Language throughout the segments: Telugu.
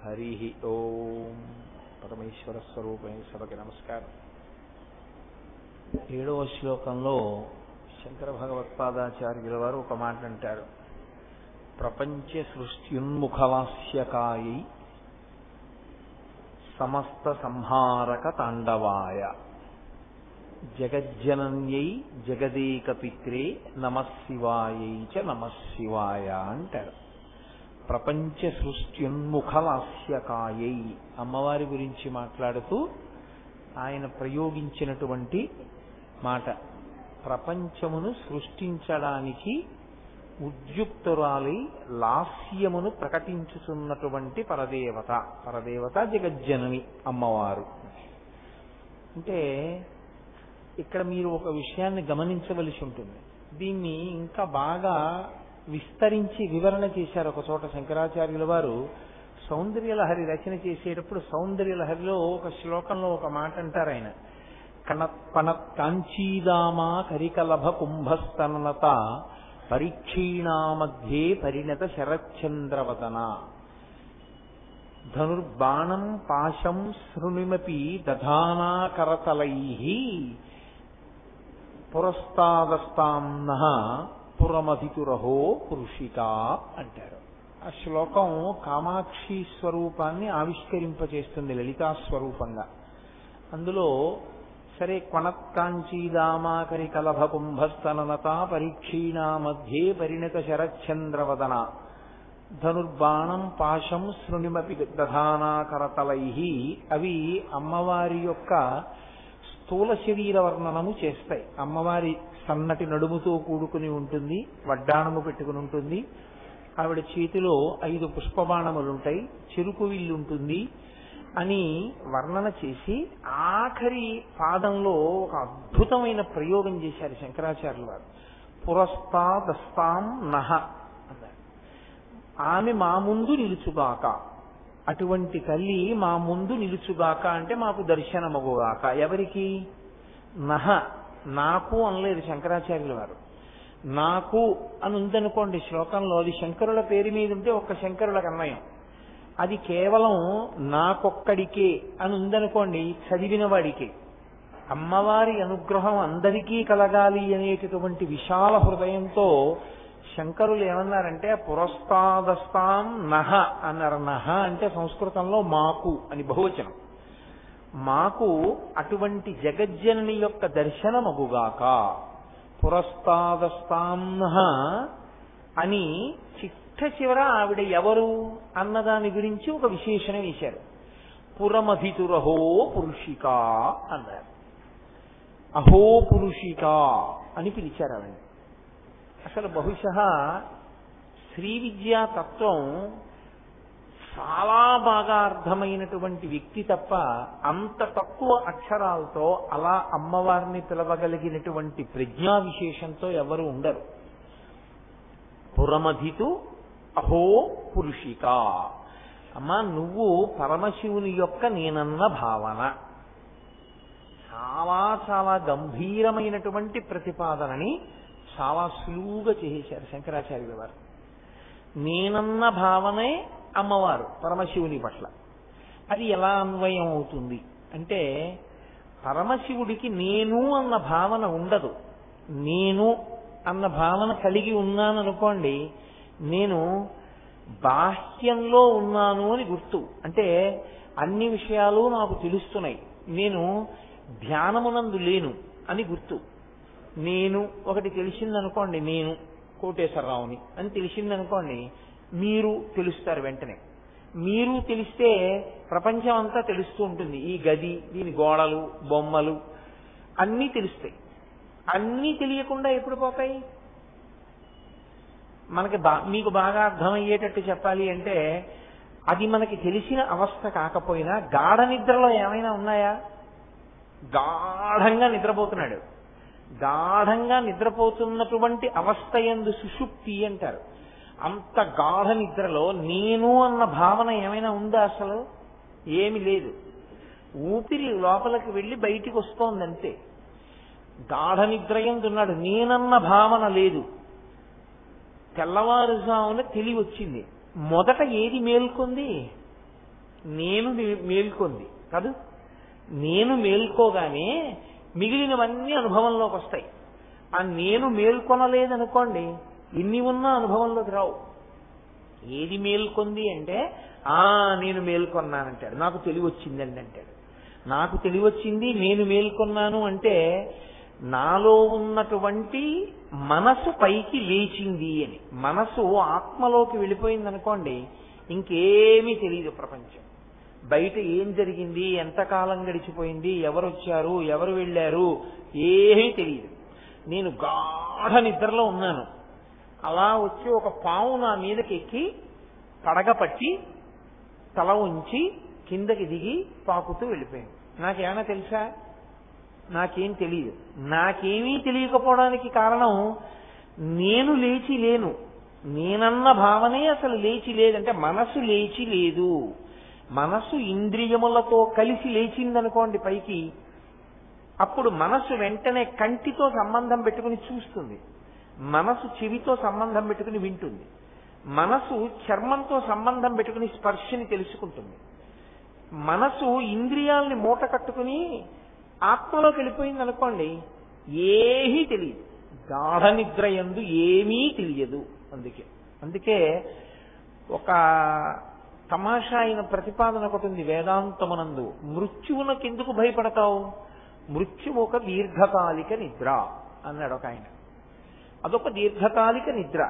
హరి ఓం. పరమేశ్వర స్వరూపమే సభకి నమస్కారం. 7వ శ్లోకంలో శంకర భగవత్పాదాచార్యుల వారు ఒక మాట అంటారు. ప్రపంచ సృష్ట్యున్ముఖలాస్యకాయై సమస్త సంహారక తాండవాయ జగజ్జనన్యై జగదేకపిత్రే నమశివాయై చ నమశివాయ అంటారు. ప్రపంచ సృష్ట్యున్ముఖలాస్యకాయై అమ్మవారి గురించి మాట్లాడుతూ ఆయన ప్రయోగించినటువంటి మాట. ప్రపంచమును సృష్టించడానికి ఉద్యుక్తురాలై లాస్యమును ప్రకటించుతున్నటువంటి పరదేవత జగజ్జనని అమ్మవారు. అంటే ఇక్కడ మీరు ఒక విషయాన్ని గమనించవలసి ఉంటుంది. దీన్ని ఇంకా బాగా విస్తరించి వివరణ చేశారు ఒక చోట శంకరాచార్యుల వారు. సౌందర్యలహరి రచన చేసేటప్పుడు సౌందర్యలహరిలో ఒక శ్లోకంలో ఒక మాట అంటారు ఆయన. కణత్పణత్ కాంచీదామా కరికలభ కుంభస్తనత పరీక్షీణా మధ్యే పరిణత శరచంద్రవదన ధనుర్బాణం పాశం శృణిమపి దధానాకరతలైః పురస్తాదస్తాంనః పురమధితురహో పురుషికా అంటారు. ఆ శ్లోకం కామాక్షి స్వరూపాన్ని ఆవిష్కరింపచేస్తుంది లలితా స్వరూపంగా. అందులో సరే క్వణత్కాంచీదామాకరి కలభ కుంభస్తననత పరీక్షీణా మధ్యే పరిణత శరచంద్రవదన ధనుర్బాణం పాశం శృణిమపి దధానాకరతలైః అవి అమ్మవారి యొక్క స్థూల శరీర వర్ణనము చేస్తాయి. అమ్మవారి సన్నటి నడుముతో కూడుకుని ఉంటుంది, వడ్డాణము పెట్టుకుని ఉంటుంది, ఆవిడ చేతిలో 5 పుష్పబాణములుంటాయి, చెరుకు విల్లుంటుంది అని వర్ణన చేసి ఆఖరి పాదంలో ఒక అద్భుతమైన ప్రయోగం చేశారు శంకరాచార్యుల వారు. పురస్తాదస్తాం నహ అన్నారు. ఆమె మా ముందు నిలుచుగాక, అటువంటి తల్లి మా ముందు నిలుచుగాక అంటే మాకు దర్శనమగుగాక. ఎవరికి? నహ, నాకు అనలేదు శంకరాచార్యుల వారు. నాకు అని ఉందనుకోండి శ్లోకంలో, అది శంకరుల పేరు మీద ఉంటే ఒక్క శంకరులకు అన్వయం. అది కేవలం నాకొక్కడికే అని ఉందనుకోండి చదివిన వాడికే. అమ్మవారి అనుగ్రహం అందరికీ కలగాలి అనేటటువంటి విశాల హృదయంతో శంకరులు ఏమన్నారంటే పురస్తాదస్తాం నహ అన్నారు. నహ అంటే సంస్కృతంలో మాకు అని బహువచనం. మాకు అటువంటి జగజ్జనని యొక్క దర్శనమగుగాక. పురస్తాదస్తాం నహ అని చిట్ట చివర ఆవిడ ఎవరు అన్నదాని గురించి ఒక విశేషణ వేశారు. పురమధితురహో పురుషికా అన్నారు. అహో పురుషికా అని పిలిచారు ఆవిడ. అసలు బహుశः శ్రీ విద్యా తత్వం చాలా బాగా అర్థమైనటువంటి వ్యక్తి తప్ప అంత తక్కువ అక్షరాలతో అలా అమ్మవారిని పిలవగలిగినటువంటి ప్రజ్ఞా విశేషంతో ఎవరు ఉండరు. పురమధితు అహో పురుషిక. అమ్మా నువ్వు పరమశివుని యొక్క నేనన్న భావన. చాలా చాలా గంభీరమైనటువంటి ప్రతిపాదనని చాలా సులువుగా చేసేశారు శంకరాచార్యుల వారు. నేనన్న భావనే అమ్మవారు పరమశివుని పట్ల. అది ఎలా అన్వయం అవుతుంది అంటే పరమశివుడికి నేను అన్న భావన ఉండదు. నేను అన్న భావన కలిగి ఉన్నాననుకోండి, నేను బాహ్యంలో ఉన్నాను అని గుర్తు. అంటే అన్ని విషయాలు నాకు తెలుస్తున్నాయి, నేను ధ్యానమునందు లేను అని గుర్తు. నేను ఒకటి తెలిసిందనుకోండి, నేను కోటేశ్వరరావుని అని తెలిసిందనుకోండి, మీరు తెలుస్తారు వెంటనే. మీరు తెలిస్తే ప్రపంచం అంతా తెలుస్తూ ఉంటుంది. ఈ గది, దీని గోడలు, బొమ్మలు అన్నీ తెలుస్తాయి. అన్నీ తెలియకుండా ఎప్పుడు పోతాయి? మనకి మీకు బాగా అర్థమయ్యేటట్టు చెప్పాలి అంటే అది మనకి తెలిసిన అవస్థ కాకపోయినా గాఢ నిద్రలో ఏమైనా ఉన్నాయా? గాఢంగా నిద్రపోతున్నాడు. గాఢంగా నిద్రపోతున్నటువంటి అవస్థ యందు సుషుప్తి అంటారు. అంత గాఢ నిద్రలో నేను అన్న భావన ఏమైనా ఉందా? అసలు ఏమి లేదు. ఊపిరి లోపలికి వెళ్ళి బయటికి వస్తోందంతే. గాఢ నిద్ర యందు ఉన్నాడు, నేనన్న భావన లేదు. తెల్లవారుజామున తెలివి వచ్చింది. మొదట ఏది మేల్కొంది? నేను మేల్కొంది కాదు. నేను మేల్కోగానే మిగిలినవన్నీ అనుభవంలోకి వస్తాయి. ఆ నేను మేల్కొనలేదనుకోండి, ఇన్ని ఉన్నా అనుభవంలోకి రావు. ఏది మేల్కొంది అంటే నేను మేల్కొన్నానంటాడు, నాకు తెలివి వచ్చిందండి అంటాడు. నాకు తెలివి వచ్చింది, నేను మేల్కొన్నాను అంటే నాలో ఉన్నటువంటి మనసు పైకి లేచింది అని. మనసు ఆత్మలోకి వెళ్ళిపోయింది అనుకోండి, ఇంకేమీ తెలియదు ప్రపంచం. బయట ఏం జరిగింది, ఎంతకాలం గడిచిపోయింది, ఎవరు వచ్చారు, ఎవరు వెళ్ళారు, ఏమీ తెలియదు. నేను గాఢ నిద్రలో ఉన్నాను. అలా వచ్చి ఒక పాము నా మీదకి ఎక్కి పడగ పట్టి తల ఉంచి కిందకి దిగి పాకుతూ వెళ్ళిపోయింది. నాకేమైనా తెలుసా? నాకేం తెలియదు. నాకేమీ తెలియకపోవడానికి కారణం నేను లేచి లేను. నేనన్న భావనే అసలు లేచి లేదంటే మనసు లేచి లేదు. మనసు ఇంద్రియములతో కలిసి లేచిందనుకోండి పైకి, అప్పుడు మనసు వెంటనే కంటితో సంబంధం పెట్టుకుని చూస్తుంది, మనసు చెవితో సంబంధం పెట్టుకుని వింటుంది, మనసు చర్మంతో సంబంధం పెట్టుకుని స్పర్శని తెలుసుకుంటుంది. మనసు ఇంద్రియాల్ని మూట కట్టుకుని ఆత్మలోకి వెళ్ళిపోయింది అనుకోండి, ఏమీ తెలియదు. గాఢ నిద్ర యందు ఏమీ తెలియదు. అందుకే ఒక తమాషా అయిన ప్రతిపాదన ఒకటి ఉంది వేదాంతమునందు. మృత్యువునకు ఎందుకు భయపడతావు? మృత్యువు ఒక దీర్ఘకాలిక నిద్ర అన్నాడు ఒక ఆయన. అదొక దీర్ఘకాలిక నిద్ర.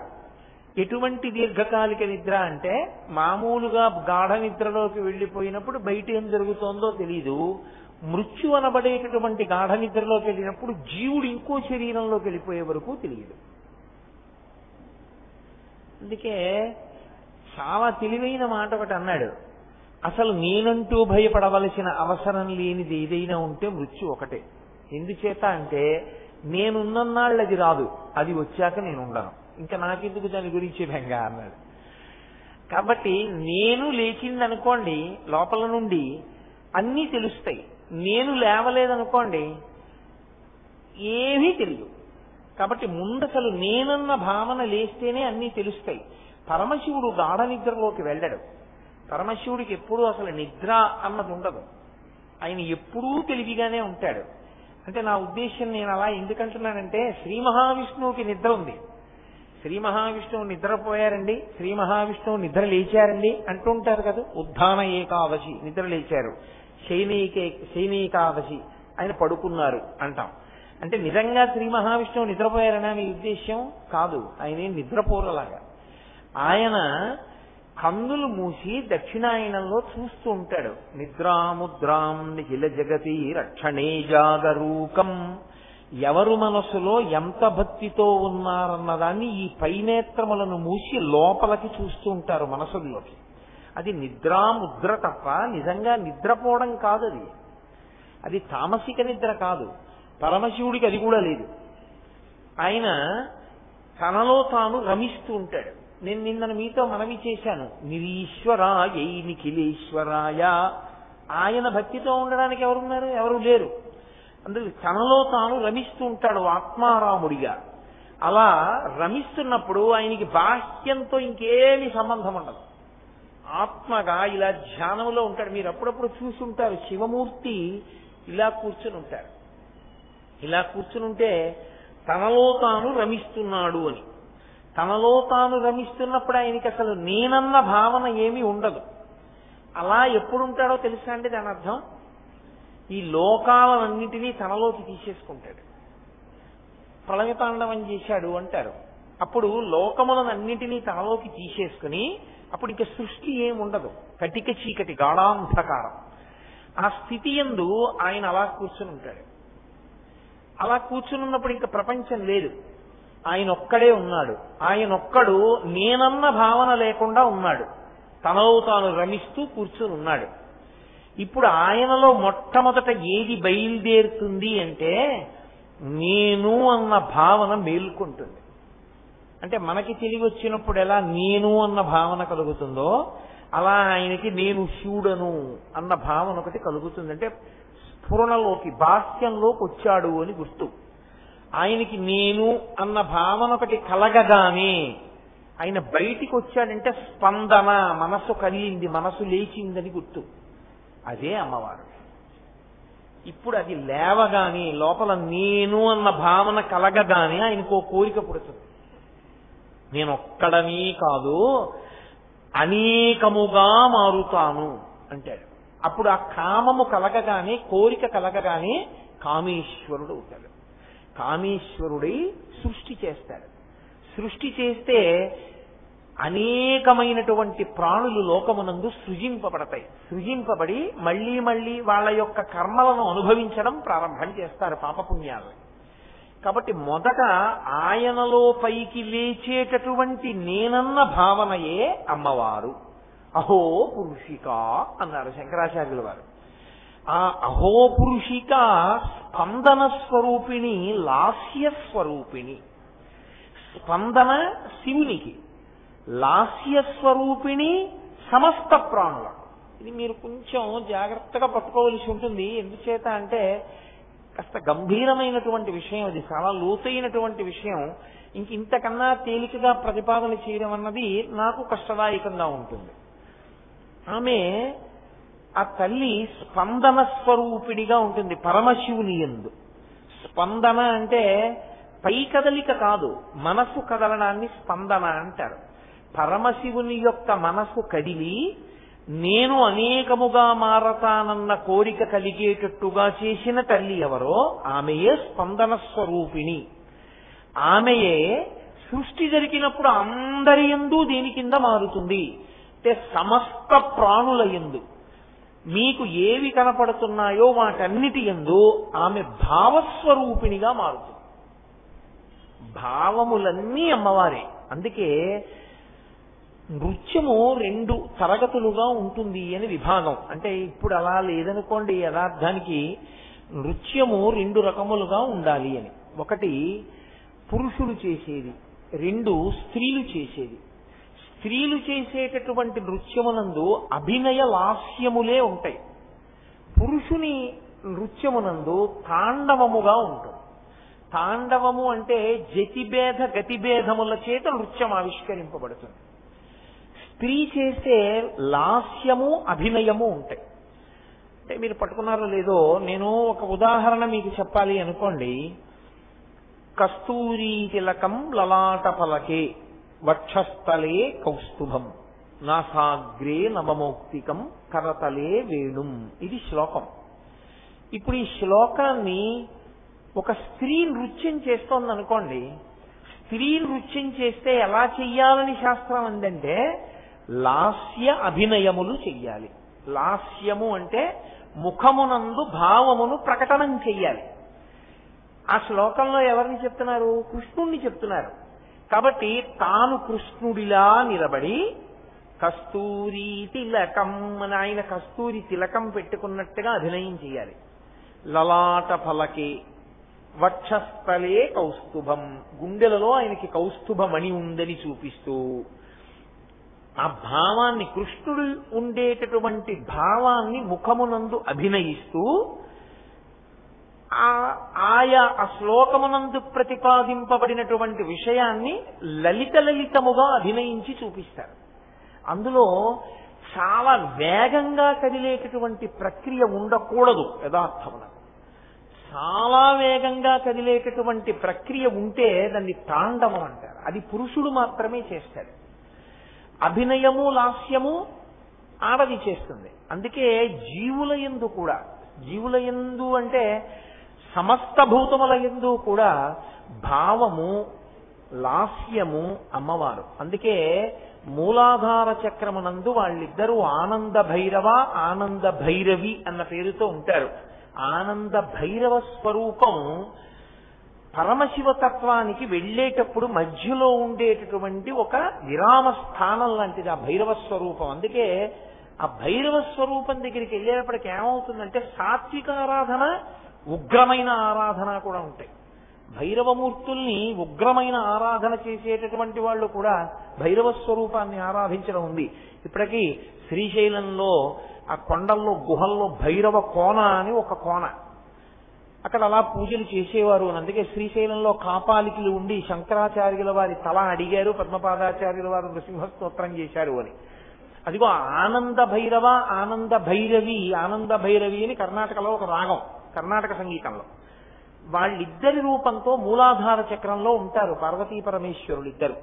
ఎటువంటి దీర్ఘకాలిక నిద్ర అంటే, మామూలుగా గాఢ నిద్రలోకి వెళ్ళిపోయినప్పుడు బయట ఏం జరుగుతోందో తెలీదు. మృత్యు అనబడేటటువంటి గాఢ నిద్రలోకి వెళ్ళినప్పుడు జీవుడు ఇంకో శరీరంలోకి వెళ్ళిపోయే వరకు తెలియదు. అందుకే చాలా తెలివైన మాట ఒకటి అన్నాడు. అసలు నేనంటూ భయపడవలసిన అవసరం లేనిది ఏదైనా ఉంటే మృత్యు ఒకటే. ఎందుచేత అంటే నేనున్నన్నాళ్ళు అది రాదు, అది వచ్చాక నేను ఉండను, ఇంకా నాకెందుకు దాని గురించి బెంగ అన్నాడు. కాబట్టి నేను లేచిందనుకోండి, లోపల నుండి అన్నీ తెలుస్తాయి. నేను లేవలేదనుకోండి, ఏమీ తెలియదు. కాబట్టి ముందు అసలు నేనన్న భావన లేస్తేనే అన్నీ తెలుస్తాయి. పరమశివుడు గాఢ నిద్రలోకి వెళ్ళడు. పరమశివుడికి ఎప్పుడూ అసలు నిద్ర అన్నది ఉండదు. ఆయన ఎప్పుడూ తెలివిగానే ఉంటాడు. అంటే నా ఉద్దేశం, నేను అలా ఎందుకంటున్నానంటే, శ్రీ మహావిష్ణువుకి నిద్ర ఉంది. శ్రీ మహావిష్ణువు నిద్రపోయారండి, శ్రీ మహావిష్ణువు నిద్ర లేచారండి అంటూ ఉంటారు కదా. ఉద్ధాన ఏకాదశి నిద్ర లేచారు, శయనైకాదశి ఆయన పడుకున్నారు అంటాం. అంటే నిజంగా శ్రీ మహావిష్ణువు నిద్రపోయారనా మీ ఉద్దేశ్యం? కాదు, ఆయన నిద్రపోరలాగా. ఆయన కన్నులు మూసి దక్షిణాయనంలో చూస్తూ ఉంటాడు. నిద్రాముద్రాం నిఖిల జగతి రక్షణే జాగరూకం. ఎవరు మనసులో ఎంత భక్తితో ఉన్నారన్నదాన్ని ఈ పైనేత్రములను మూసి లోపలికి చూస్తూ ఉంటారు మనసుల్లోకి. అది నిద్రాముద్ర తప్ప నిజంగా నిద్రపోవడం కాదు. అది తామసిక నిద్ర కాదు. పరమశివుడికి అది కూడా లేదు. ఆయన తనలో తాను రమిస్తూ ఉంటాడు. నేను నిన్న మీతో మనవి చేశాను, నిరీశ్వరాయ నిఖిలేశ్వరాయ. ఆయన భక్తితో ఉండడానికి ఎవరున్నారు? ఎవరు లేరు. అందుకు తనలో తాను రమిస్తూ ఉంటాడు ఆత్మారాముడిగా. అలా రమిస్తున్నప్పుడు ఆయనకి బాహ్యంతో ఇంకేమీ సంబంధం ఉండదు. ఆత్మగా ఇలా ధ్యానంలో ఉంటాడు. మీరు అప్పుడప్పుడు చూసుంటారు, శివమూర్తి ఇలా కూర్చుని ఉంటారు. ఇలా కూర్చుని ఉంటే తనలో తాను రమిస్తున్నాడు అని. తనలో తాను రమిస్తున్నప్పుడు ఆయనకి అసలు నేనన్న భావన ఏమీ ఉండదు. అలా ఎప్పుడు ఉంటాడో తెలుసా అండి దాని అర్థం? ఈ లోకాలన్నింటినీ తనలోకి తీసేసుకుంటాడు. ప్రళయతాండవం చేశాడు అంటారు. అప్పుడు లోకములనన్నింటినీ తనలోకి తీసేసుకుని అప్పుడు ఇంకా సృష్టి ఏముండదు, కటిక చీకటి గాఢాంధకారం. ఆ స్థితి యందు ఆయన అలా కూర్చుని ఉంటాడు. అలా కూర్చున్నప్పుడు ఇంకా ప్రపంచం లేదు, ఆయన ఒక్కడే ఉన్నాడు. ఆయన ఒక్కడు నేనన్న భావన లేకుండా ఉన్నాడు, తనలో తాను రమిస్తూ కూర్చుని ఉన్నాడు. ఇప్పుడు ఆయనలో మొట్టమొదట ఏది బయలుదేరుతుంది అంటే నేను అన్న భావన మేల్కొంటుంది. అంటే మనకి తెలివి వచ్చినప్పుడు ఎలా నేను అన్న భావన కలుగుతుందో అలా ఆయనకి నేను శివుడను అన్న భావన ఒకటి కలుగుతుంది. అంటే స్ఫురణలోకి బాహ్యంలోకి వచ్చాడు అని గుర్తు. ఆయనకి నేను అన్న భావన ఒకటి కలగగానే ఆయన బయటికి వచ్చాడంటే స్పందన, మనసు కదిలింది, మనసు లేచిందని గుర్తు. అదే అమ్మవారు. ఇప్పుడు అది లేవగానే లోపల నేను అన్న భావన కలగగానే ఆయనకు కోరిక పుడుతుంది. నేను ఒక్కడని కాదు, అనేకముగా మారుతాను అంటాడు. అప్పుడు ఆ కామము కలగగానే, కోరిక కలగగానే కామేశ్వరుడు అవుతాడు. కామేశ్వరుడై సృష్టి చేస్తాడు. సృష్టి చేస్తే అనేకమైనటువంటి ప్రాణులు లోకమునందు సృజింపబడతాయి. సృజింపబడి మళ్లీ మళ్లీ వాళ్ళ యొక్క కర్మలను అనుభవించడం ప్రారంభం చేస్తారు, పాపపుణ్యాలను. కాబట్టి మొదట ఆయనలో పైకి లేచేటటువంటి నేనన్న భావనయే అమ్మవారు. అహో పురుషిక అన్నారు శంకరాచార్యుల వారు. ఆ అహో పురుషిక స్పందన స్వరూపిణి, లాస్య స్వరూపిణి. స్పందన శివునికి, లాస్య స్వరూపిణి సమస్త ప్రాణులకు. ఇది మీరు కొంచెం జాగ్రత్తగా పట్టుకోవలసి ఉంటుంది. ఎందుచేత అంటే కాస్త గంభీరమైనటువంటి విషయం, అది చాలా లోతైనటువంటి విషయం. ఇంతకన్నా తేలికగా ప్రతిపాదన చేయడం అన్నది నాకు కష్టదాయకంగా ఉంటుంది. ఆమె, ఆ తల్లి స్పందన స్వరూపిణిగా ఉంటుంది పరమశివుని యందు. స్పందన అంటే పై కదలిక కాదు, మనసు కదలడాన్ని స్పందన అంటారు. పరమశివుని యొక్క మనసు కదిలి నేను అనేకముగా మారతానన్న కోరిక కలిగేటట్టుగా చేసిన తల్లి ఎవరో ఆమెయే స్పందన స్వరూపిణి. ఆమెయే సృష్టి జరిగినప్పుడు అందరి యందు దేని కింద మారుతుంది అంటే సమస్త ప్రాణుల యందు. మీకు ఏవి కనపడుతున్నాయో వాటన్నిటి యందు ఆమె భావస్వరూపిణిగా మారుతుంది. భావములన్నీ అమ్మవారే. అందుకే నృత్యము 2 తరగతులుగా ఉంటుంది అని విభాగం. అంటే ఇప్పుడు అలా లేదనుకోండి, యథార్థానికి నృత్యము 2 రకములుగా ఉండాలి అని. ఒకటి పురుషులు చేసేది, 2 స్త్రీలు చేసేది. స్త్రీలు చేసేటటువంటి నృత్యమునందు అభినయ లాస్యములే ఉంటాయి. పురుషుని నృత్యమునందు తాండవముగా ఉంటుంది. తాండవము అంటే జతిభేద గతిభేదముల చేత నృత్యం ఆవిష్కరింపబడుతుంది. స్త్రీ చేసే లాస్యము అభినయము ఉంటాయి. అంటే మీరు పట్టుకున్నారో లేదో, నేను ఒక ఉదాహరణ మీకు చెప్పాలి అనుకోండి. కస్తూరీ తిలకం లలాట పలకే వక్షస్థలే కౌస్తుభం నాసాగ్రే నవమౌక్తికం కరతలే వేణుం. ఇది శ్లోకం. ఇప్పుడు ఈ శ్లోకాన్ని ఒక స్త్రీ నృత్యం చేస్తోందనుకోండి. స్త్రీ నృత్యం చేస్తే ఎలా చెయ్యాలని శాస్త్రం అందంటే లాస్య అభినయములు చెయ్యాలి. లాస్యము అంటే ముఖమునందు భావమును ప్రకటనం చెయ్యాలి. ఆ శ్లోకంలో ఎవరిని చెప్తున్నారు? కృష్ణుణ్ణి చెప్తున్నారు. కాబట్టి తాను కృష్ణుడిలా నిలబడి కస్తూరి తిలకం అని, ఆయన కస్తూరి తిలకం పెట్టుకున్నట్టుగా అభినయం చేయాలి. లలాట ఫలకే వక్షస్థలే కౌస్తుభం, గుండెలలో ఆయనకి కౌస్తుభమణి ఉందని చూపిస్తూ ఆ భావాన్ని, కృష్ణుడు ఉండేటటువంటి భావాన్ని ముఖమునందు అభినయిస్తూ ఆయా ఆ శ్లోకమునందు ప్రతిపాదింపబడినటువంటి విషయాన్ని లలితముగా అభినయించి చూపిస్తారు. అందులో చాలా వేగంగా కదిలేటటువంటి ప్రక్రియ ఉండకూడదు. యథార్థమున చాలా వేగంగా కదిలేటటువంటి ప్రక్రియ ఉంటే దాన్ని తాండవం అంటారు. అది పురుషుడు మాత్రమే చేస్తాడు. అభినయము లాస్యము ఆడది చేస్తుంది. అందుకే జీవుల యందు కూడా, జీవుల యందు అంటే సమస్త భూతముల యందు కూడా భావము లాస్యము అమ్మవారు. అందుకే మూలాధార చక్రమునందు వాళ్ళిద్దరూ ఆనంద భైరవ ఆనంద భైరవి అన్న పేరుతో ఉంటారు. ఆనంద భైరవ స్వరూపం పరమశివతత్వానికి వెళ్ళేటప్పుడు మధ్యలో ఉండేటటువంటి ఒక విరామ స్థానం లాంటిది ఆ భైరవ స్వరూపం. అందుకే ఆ భైరవ స్వరూపం దగ్గరికి వెళ్ళేటప్పటికి ఏమవుతుందంటే సాత్విక ఆరాధన, ఉగ్రమైన ఆరాధన కూడా ఉంటాయి. భైరవమూర్తుల్ని ఉగ్రమైన ఆరాధన చేసేటటువంటి వాళ్ళు కూడా భైరవ స్వరూపాన్ని ఆరాధించడం ఉంది. ఇప్పటికీ శ్రీశైలంలో ఆ కొండల్లో గుహల్లో భైరవ కోన అని ఒక కోన, అక్కడ అలా పూజలు చేసేవారు. అందుకే శ్రీశైలంలో కాపాలికలు ఉండి శంకరాచార్యుల వారి తల అడిగారు, పద్మపాదాచార్యుల వారు నృసింహ స్తోత్రం చేశారు అని. అదిగో ఆనంద భైరవ, ఆనంద భైరవి, ఆనంద భైరవి అని కర్ణాటకలో ఒక రాగం, కర్ణాటక సంగీతంలో. వాళ్ళిద్దరి రూపంతో మూలాధార చక్రంలో ఉంటారు పార్వతీ పరమేశ్వరులు ఇద్దరు.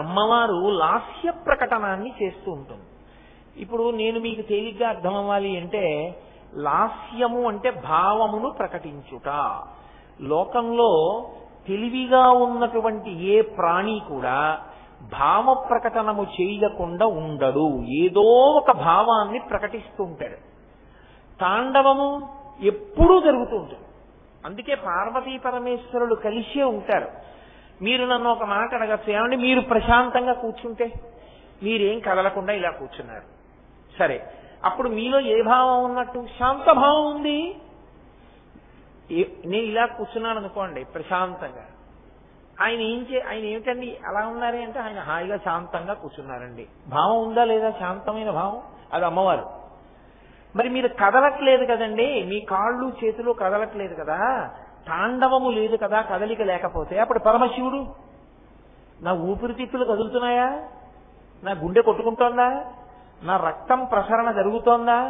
అమ్మవారు లాస్య ప్రకటనాన్ని చేస్తూ ఉంటుంది. ఇప్పుడు నేను మీకు తేలిగ్గా అర్థం అవ్వాలి అంటే, లాస్యము అంటే భావమును ప్రకటించుట. లోకంలో తెలివిగా ఉన్నటువంటి ఏ ప్రాణి కూడా భావ ప్రకటనము చేయకుండా ఉండడు, ఏదో ఒక భావాన్ని ప్రకటిస్తూ ఉంటాడు. తాండవము ఎప్పుడూ జరుగుతూ ఉంటుంది. అందుకే పార్వతీ పరమేశ్వరులు కలిసే ఉంటారు. మీరు నన్ను ఒక మాట అడగచ్చు, ఏమంటే మీరు ప్రశాంతంగా కూర్చుంటే, మీరేం కదలకుండా ఇలా కూర్చున్నారు, సరే, అప్పుడు మీలో ఏ భావం ఉన్నట్టు? శాంత భావం ఉంది. నేను ఇలా కూర్చున్నాను అనుకోండి ప్రశాంతంగా, ఆయన ఏమిటండి అలా ఉన్నారే అంటే, ఆయన హాయిగా శాంతంగా కూర్చున్నారండి. భావం ఉందా లేదా? శాంతమైన భావం. అది అమ్మవారు. మరి మీరు కదలట్లేదు కదండి, మీ కాళ్ళు చేతులు కదలట్లేదు కదా, తాండవము లేదు కదా, కదలిక లేకపోతే అప్పుడు పరమశివుడు, నా ఊపిరితిత్తులు కదులుతున్నాయా, నా గుండె కొట్టుకుంటోందా, నా రక్తం ప్రసరణ జరుగుతోందా,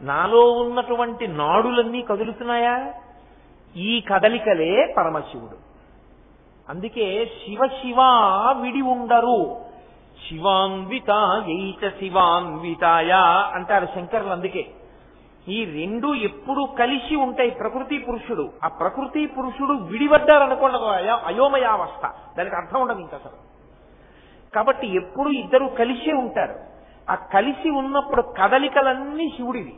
నాలో ఉన్నటువంటి నాడులన్నీ కదులుతున్నాయా, ఈ కదలికలే పరమశివుడు. అందుకే శివ శివ విడి ఉండరు, శివాన్విత ఏచ శివాన్వితాయ అంటారు శంకరులు. అందుకే ఈ రెండు ఎప్పుడు కలిసి ఉంటాయి, ప్రకృతి పురుషుడు. ఆ ప్రకృతి పురుషుడు విడిపడ్డారనుకోండి అయోమయావస్థ, దానికి అర్థం ఉండదు ఇంకా అసలు. కాబట్టి ఎప్పుడు ఇద్దరు కలిసే ఉంటారు. ఆ కలిసి ఉన్నప్పుడు కదలికలన్నీ శివుడివి,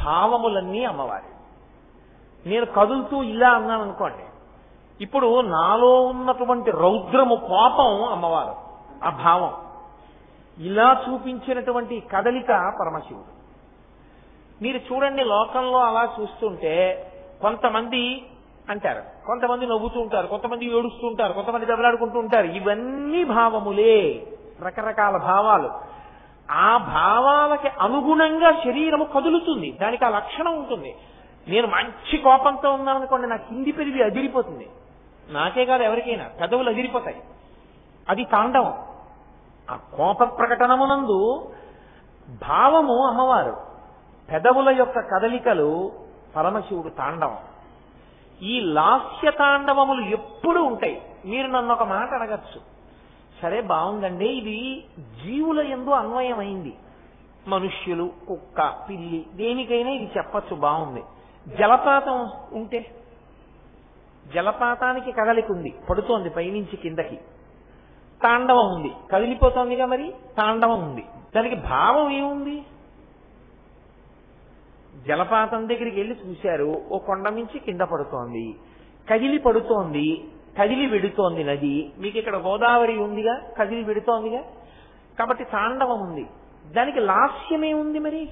భావములన్నీ అమ్మవారి. నేను కదులుతూ ఇలా అన్నాను అనుకోండి, ఇప్పుడు నాలో ఉన్నటువంటి రౌద్రము కోపం అమ్మవారు, ఆ భావం. ఇలా చూపించినటువంటి కదలిక పరమశివుడు. మీరు చూడండి, లోకంలో అలా చూస్తుంటే కొంతమంది అంటారు, కొంతమంది నవ్వుతూ ఉంటారు, కొంతమంది ఏడుస్తూ ఉంటారు, కొంతమంది దెబ్బలాడుకుంటూ ఉంటారు. ఇవన్నీ భావములే, రకరకాల భావాలు. ఆ భావాలకి అనుగుణంగా శరీరము కదులుతుంది, దానికి ఆ లక్షణం ఉంటుంది. నేను మంచి కోపంతో ఉన్నాను అనుకోండి, నా కింది పెరిగి అదిరిపోతుంది, నాకే కాదు ఎవరికైనా పెదవులు అదిరిపోతాయి. అది తాండవం. ఆ కోప ప్రకటనమునందు భావము అమ్మవారు, పెదవుల యొక్క కదలికలు పరమశివుడు తాండవం. ఈ లాస్య తాండవములు ఎప్పుడు ఉంటాయి. మీరు నన్ను ఒక మాట అడగచ్చు, సరే బాగుందండి, ఇది జీవుల యందు అన్వయమైంది, మనుష్యులు, కుక్క, పిల్లి, దేనికైనా ఇది చెప్పచ్చు, బాగుంది. జలపాతం ఉంటే, జలపాతానికి కదలిక ఉంది, పడుతోంది పైనుంచి కిందకి, తాండవం ఉంది, కదిలిపోతోందిగా, మరి తాండవం ఉంది, దానికి భావం ఏముంది? జలపాతం దగ్గరికి వెళ్ళి చూశారు, ఓ కొండ నుంచి కింద పడుతోంది, కదిలి పడుతోంది, కదిలి వెడుతోంది నది. మీకు ఇక్కడ గోదావరి ఉందిగా, కదిలి వెడుతోందిగా, కాబట్టి తాండవం ఉంది. దానికి లాస్యమే ఉంది. మరి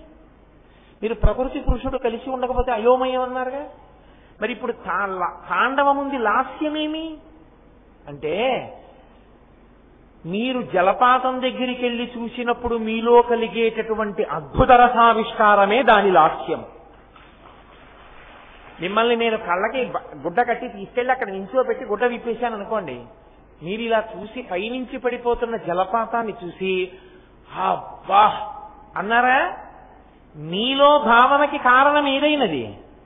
మీరు ప్రకృతి పురుషుడు కలిసి ఉండకపోతే అయోమయం అన్నారుగా, మరి ఇప్పుడు తాండవం ఉంది, లాస్యమేమి అంటే, మీరు జలపాతం దగ్గరికి వెళ్ళి చూసినప్పుడు మీలో కలిగేటటువంటి అద్భుత రసావిష్కారమే దాని లాస్యం. మిమ్మల్ని నేను కళ్ళకి గుడ్డ కట్టి తీసుకెళ్లి అక్కడ నించోబెట్టి గుడ్డ విప్పేశాను అనుకోండి, మీరు ఇలా చూసి పైనుంచి పడిపోతున్న జలపాతాన్ని చూసి అబ్బా అన్నారా? మీలో భావనకి కారణం ఏదైనది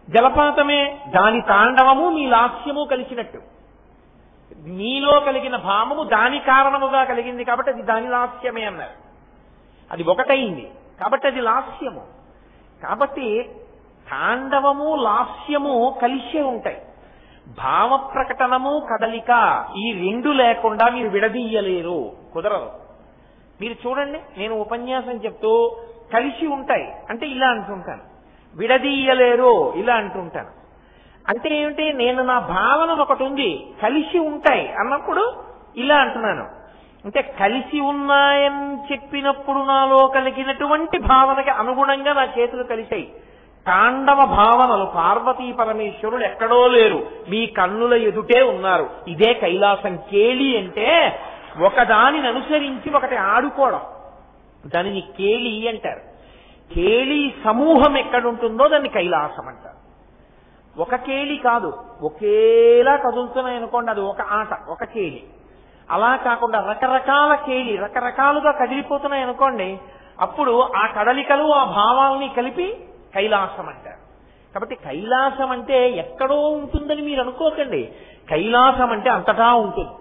జలపాతమే, దాని తాండవము మీ లాస్యము కలిసినట్టు. మీలో కలిగిన భావము దాని కారణముగా కలిగింది కాబట్టి అది దాని లాస్యమే అన్నారు. అది ఒకటైంది కాబట్టి అది లాస్యము. కాబట్టి తాండవము లాస్యము కలిసే ఉంటాయి. భావ ప్రకటనము కదలిక ఈ రెండు లేకుండా మీరు విడదీయలేరు, కుదరదు. మీరు చూడండి, నేను ఉపన్యాసం చెప్తూ కలిసి ఉంటాయి అంటే ఇలా అంటుంటాను, విడదీయలేరు ఇలా అంటుంటాను. అంటే ఏమిటి? నేను నా భావన ఒకటి ఉంది, కలిసి ఉంటాయి అన్నప్పుడు ఇలా అంటున్నాను. అంటే కలిసి ఉన్నాయని చెప్పినప్పుడు నాలో కలిగినటువంటి భావనకి అనుగుణంగా నా చేతులు కలిశాయి. తాండవ భావనలు పార్వతీ పరమేశ్వరులు ఎక్కడో లేరు, మీ కన్నుల ఎదుటే ఉన్నారు. ఇదే కైలాసం. కేళి అంటే ఒకదానిని అనుసరించి ఒకటి ఆడుకోవడం, దానిని కేళి అంటారు. కేళి సమూహం ఎక్కడుంటుందో దాన్ని కైలాసం అంటారు. ఒక కేళి కాదు, ఒకేలా కదులుతున్నాయి అనుకోండి, అది ఒక ఆట, ఒక కేళి. అలా కాకుండా రకరకాల కేళి రకరకాలుగా కదిలిపోతున్నాయి అనుకోండి, అప్పుడు ఆ కదలికలు ఆ భావాల్ని కలిపి కైలాసం అంటారు. కాబట్టి కైలాసం అంటే ఎక్కడో ఉంటుందని మీరు అనుకోకండి. కైలాసం అంటే అంతటా ఉంటుంది.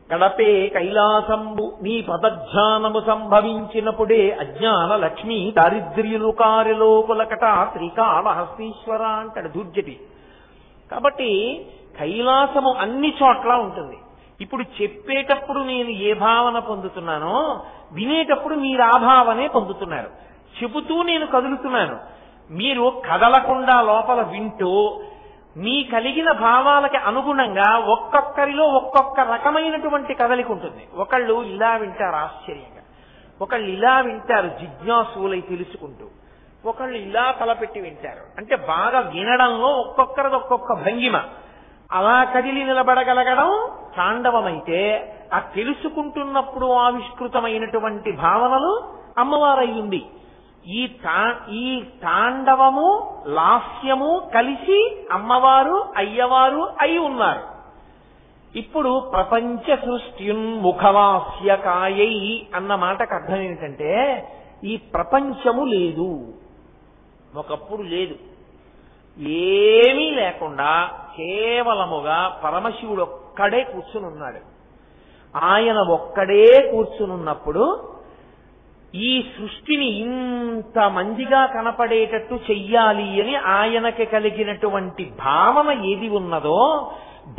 గడపే కైలాసంబు నీ పదధ్యానము సంభవించినప్పుడే అజ్ఞాన లక్ష్మి దారిద్ర్యులు కారిలోకులకట శ్రీకాళహస్తీశ్వర అంటాడు దుర్జటి. కాబట్టి కైలాసము అన్ని చోట్ల ఉంటుంది. ఇప్పుడు చెప్పేటప్పుడు నేను ఏ భావన పొందుతున్నానో వినేటప్పుడు మీరు ఆ భావనే పొందుతున్నారు. చెబుతూ నేను కదులుతున్నాను, మీరు కదలకుండా లోపల వింటూ మీ కలిగిన భావాలకి అనుగుణంగా ఒక్కొక్కరిలో ఒక్కొక్క రకమైనటువంటి కదలిక ఉంటుంది. ఒకళ్ళు ఇలా వింటారు ఆశ్చర్యంగా, ఒకళ్ళు ఇలా వింటారు జిజ్ఞాసులై తెలుసుకుంటూ, ఒకళ్ళు ఇలా తలపెట్టి వింటారు. అంటే బాగా వినడంలో ఒక్కొక్కరిది ఒక్కొక్క భంగిమ. అలా కదిలి నిలబడగలగడం తాండవమైతే, ఆ తెలుసుకుంటున్నప్పుడు ఆవిష్కృతమైనటువంటి భావనలు అమ్మవారై ఉంది. ఈ తాండవము లాస్యము కలిసి అమ్మవారు అయ్యవారు అయి ఉన్నారు. ఇప్పుడు ప్రపంచ సృష్ట్యున్ముఖలాస్యకాయై అన్న మాటకు అర్థం ఏమిటంటే, ఈ ప్రపంచము లేదు, ఒకప్పుడు లేదు. ఏమీ లేకుండా కేవలముగా పరమశివుడు ఒక్కడే కూర్చుని ఉన్నాడు. ఆయన ఒక్కడే కూర్చునున్నప్పుడు ఈ సృష్టిని ఇంత మందిగా కనపడేటట్టు చెయ్యాలి అని ఆయనకి కలిగినటువంటి భావన ఏది ఉన్నదో,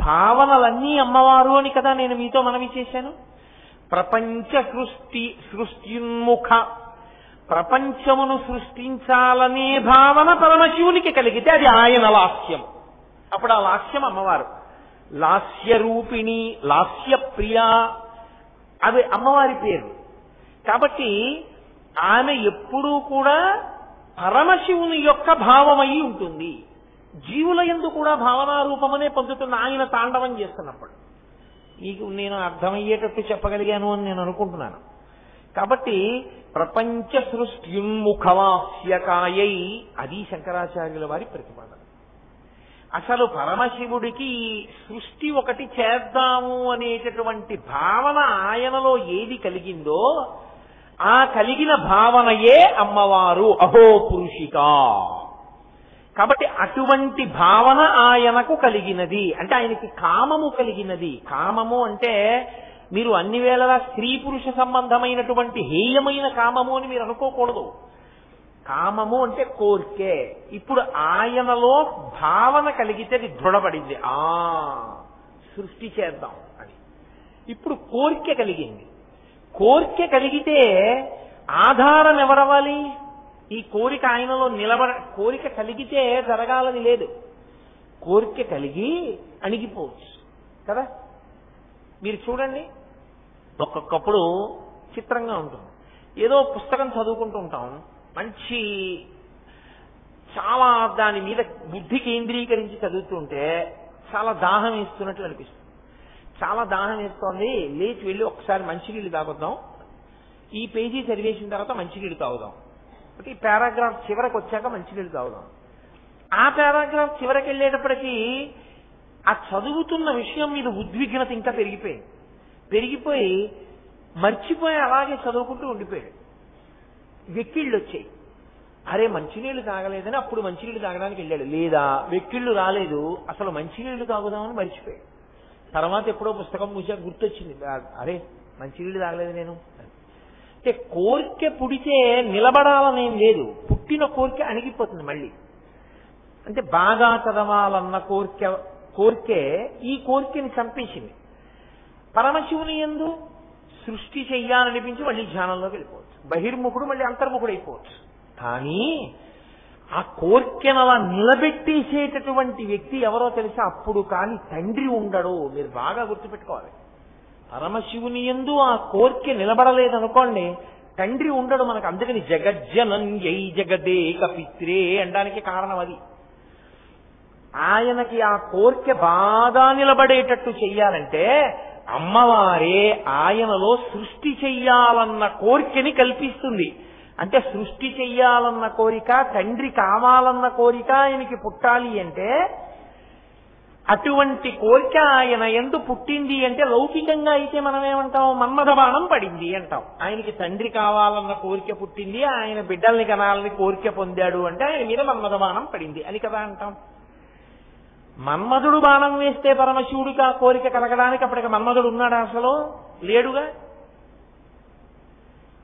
భావనలన్నీ అమ్మవారు అని కదా నేను మీతో మనవి చేశాను. ప్రపంచ సృష్టిన్ముఖ, ప్రపంచమును సృష్టించాలనే భావన పరమశివునికి కలిగితే అది ఆయన లాస్యం. అప్పుడు ఆ లాస్యం అమ్మవారు. లాస్య రూపిణి, లాస్య ప్రియ, అవి అమ్మవారి పేరు. కాబట్టి ఆమె ఎప్పుడూ కూడా పరమశివుని యొక్క భావమై ఉంటుంది. జీవుల యందు కూడా భావనారూపమనే పొందుతున్న ఆయన తాండవం చేస్తున్నప్పుడు. మీకు నేను అర్థమయ్యేటట్టు చెప్పగలిగాను అని నేను అనుకుంటున్నాను. కాబట్టి ప్రపంచ సృష్ట్యున్ముఖలాస్యకాయై, అది శంకరాచార్యుల వారి ప్రతిపాదన. అసలు పరమశివుడికి సృష్టి ఒకటి చేద్దాము అనేటటువంటి భావన ఆయనలో ఏది కలిగిందో ఆ కలిగిన భావనయే అమ్మవారు, అహో పురుషిక. కాబట్టి అటువంటి భావన ఆయనకు కలిగినది. అంటే ఆయనకి కామము కలిగినది. కామము అంటే మీరు అన్ని వేళలా స్త్రీ పురుష సంబంధమైనటువంటి హేయమైన కామము అని మీరు అనుకోకూడదు. కామము అంటే కోరికే. ఇప్పుడు ఆయనలో భావన కలిగితే అది దృఢపడింది, సృష్టి చేద్దాం అని. ఇప్పుడు కోరిక కలిగింది. కోరిక కలిగితే ఆధారం ఎవరవ్వాలి? ఈ కోరిక ఆయనలో కోరిక కలిగితే జరగాలని లేదు. కోరిక కలిగి అణిగిపోవచ్చు కదా. మీరు చూడండి, ఒక్కొక్కప్పుడు చిత్రంగా ఉంటుంది. ఏదో పుస్తకం చదువుకుంటూ ఉంటాం, మంచి చాలా దాని మీద బుద్ధి కేంద్రీకరించి చదువుతుంటే చాలా దాహం వేస్తున్నట్లు అనిపిస్తుంది. చాలా దాహం వేస్తోంది, లేచి వెళ్ళి ఒకసారి మంచినీళ్ళు తాగుదాం, ఈ పేజీ చదివేసిన తర్వాత మంచినీళ్ళు తాగుదాం, ఈ పారాగ్రాఫ్ చివరికి వచ్చాక మంచినీళ్ళు తాగుదాం. ఆ పారాగ్రాఫ్ చివరికి వెళ్ళేటప్పటికీ ఆ చదువుతున్న విషయం మీద ఉద్విగ్నత ఇంకా పెరిగిపోయి మర్చిపోయి అలాగే చదువుకుంటూ ఉండిపోయాడు. వెక్కిళ్ళు వచ్చాయి. అరే మంచినీళ్ళు తాగలేదని అప్పుడు మంచినీళ్ళు తాగడానికి వెళ్ళాడు. లేదా వెక్కిళ్ళు రాలేదు, అసలు మంచినీళ్ళు తాగుదామని మర్చిపోయాడు. తర్వాత ఎప్పుడో పుస్తకం మూసాక గుర్తొచ్చింది, అరే మంచినీళ్ళు తాగలేదు నేను. అంటే కోరిక పుడితే నిలబడాలనేం లేదు, పుట్టిన కోరిక అణిగిపోతుంది మళ్ళీ. అంటే బాగా చదవాలన్న కోరికే ఈ కోరికని చంపేసింది. పరమశివుని యందు సృష్టి చెయ్యాలనిపించి మళ్ళీ ధ్యానంలోకి వెళ్ళిపోవచ్చు. బహిర్ముఖుడు మళ్ళీ అంతర్ముఖుడు అయిపోవచ్చు. కానీ ఆ కోరికను అలా నిలబెట్టేసేటటువంటి వ్యక్తి ఎవరో తెలుసా? అప్పుడు కానీ తండ్రి ఉండడు. మీరు బాగా గుర్తుపెట్టుకోవాలి. పరమశివుని యందు ఆ కోరిక నిలబడలేదనుకోండి, తండ్రి ఉండడు మనకు. అందుకని జగజ్జనన్యై జగదేక పిత్రే అనడానికి కారణం అది. ఆయనకి ఆ కోరిక బాగా నిలబడేటట్టు చెయ్యాలంటే అమ్మవారే ఆయనలో సృష్టి చెయ్యాలన్న కోరికని కల్పిస్తుంది. అంటే సృష్టి చెయ్యాలన్న కోరిక, తండ్రి కావాలన్న కోరిక ఆయనకి పుట్టాలి అంటే అటువంటి కోరిక ఆయన యందు పుట్టింది అంటే లౌకికంగా అయితే మనం ఏమంటాం? మన్మథ బాణం పడింది అంటాం. ఆయనకి తండ్రి కావాలన్న కోరిక పుట్టింది, ఆయన బిడ్డల్ని కనాలని కోరిక పొందాడు అంటే ఆయన మీద మన్మథ బాణం పడింది అని కదా అంటాం. మన్మధుడు బాణం వేస్తే పరమశివుడికి ఆ కోరిక కలగడానికి అప్పటికి మన్మధుడు ఉన్నాడా? అసలు లేడుగా.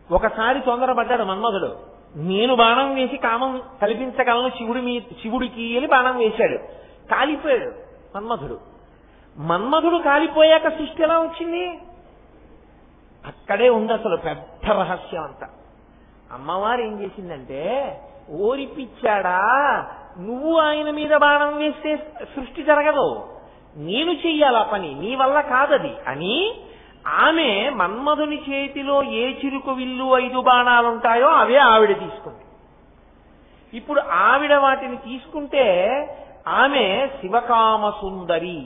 ఒకసారి తొందరపడ్డాడు మన్మధుడు. నేను బాణం వేసి కామం కల్పించగలను శివుడికి అని బాణం వేశాడు. కాలిపోయాడు మన్మధుడు. మన్మధుడు కాలిపోయాక సృష్టి ఎలా వచ్చింది? అక్కడే ఉంది అసలు పెద్ద రహస్యం అంతా. అమ్మవారు ఏం చేసిందంటే, ఓరిపిచ్చాడా, నువ్వు ఆయన మీద బాణం వేస్తే సృష్టి జరగదు, నేను చెయ్యాలి ఆ పని, నీ వల్ల కాదది అని ఆమె మన్మధుని చేతిలో ఏ చిరుకు విల్లు 5 బాణాలుంటాయో అవే ఆవిడ తీసుకుంది. ఇప్పుడు ఆవిడ వాటిని తీసుకుంటే ఆమె శివకామ సుందరి,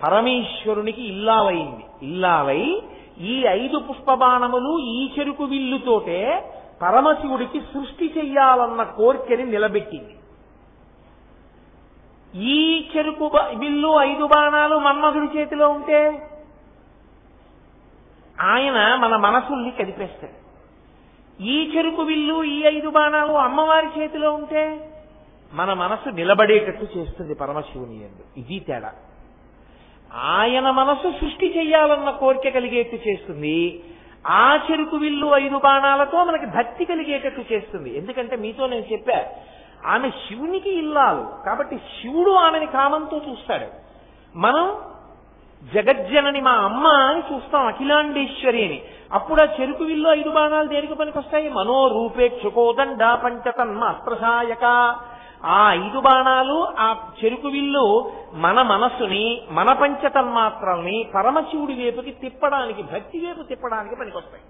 పరమేశ్వరునికి ఇల్లాలైంది. ఇల్లాలై ఈ 5 పుష్పబాణములు ఈ చెరుకు విల్లుతోటే పరమశివుడికి సృష్టి చెయ్యాలన్న కోరికని నిలబెట్టింది. ఈ చెరుకు విల్లు 5 బాణాలు మన్మధుడి చేతిలో ఉంటే ఆయన మన మనసుల్ని కదిపేస్తాడు. ఈ చెరుకు విల్లు ఈ 5 బాణాలు అమ్మవారి చేతిలో ఉంటే మన మనసు నిలబడేటట్టు చేస్తుంది పరమశివుని యందు. ఇది తేడా. ఆయన మనసు సృష్టి చెయ్యాలన్న కోరిక కలిగేట్టు చేస్తుంది, ఆ చెరుకు విల్లు 5 బాణాలతో మనకి భక్తి కలిగేటట్టు చేస్తుంది. ఎందుకంటే మీతో నేను చెప్పా, ఆమె శివునికి ఇల్లాలు కాబట్టి శివుడు ఆమెని కామంతో చూస్తాడు. మనం జగజ్జనని మా అమ్మ అని చూస్తాం, అఖిలాండేశ్వరి అని. అప్పుడు ఆ చెరుకు విల్లు 5 బాణాలు దేనికి పనికొస్తాయి? మనోరూపేక్షుకోదండ పంచతన్మ అస్త్రసాయక. ఆ 5 బాణాలు, ఆ చెరుకు విల్లు మన మనస్సుని, మన పంచతన్మాత్రల్ని పరమశివుడి వైపుకి తిప్పడానికి, భక్తి వైపు తిప్పడానికి పనికొస్తాయి.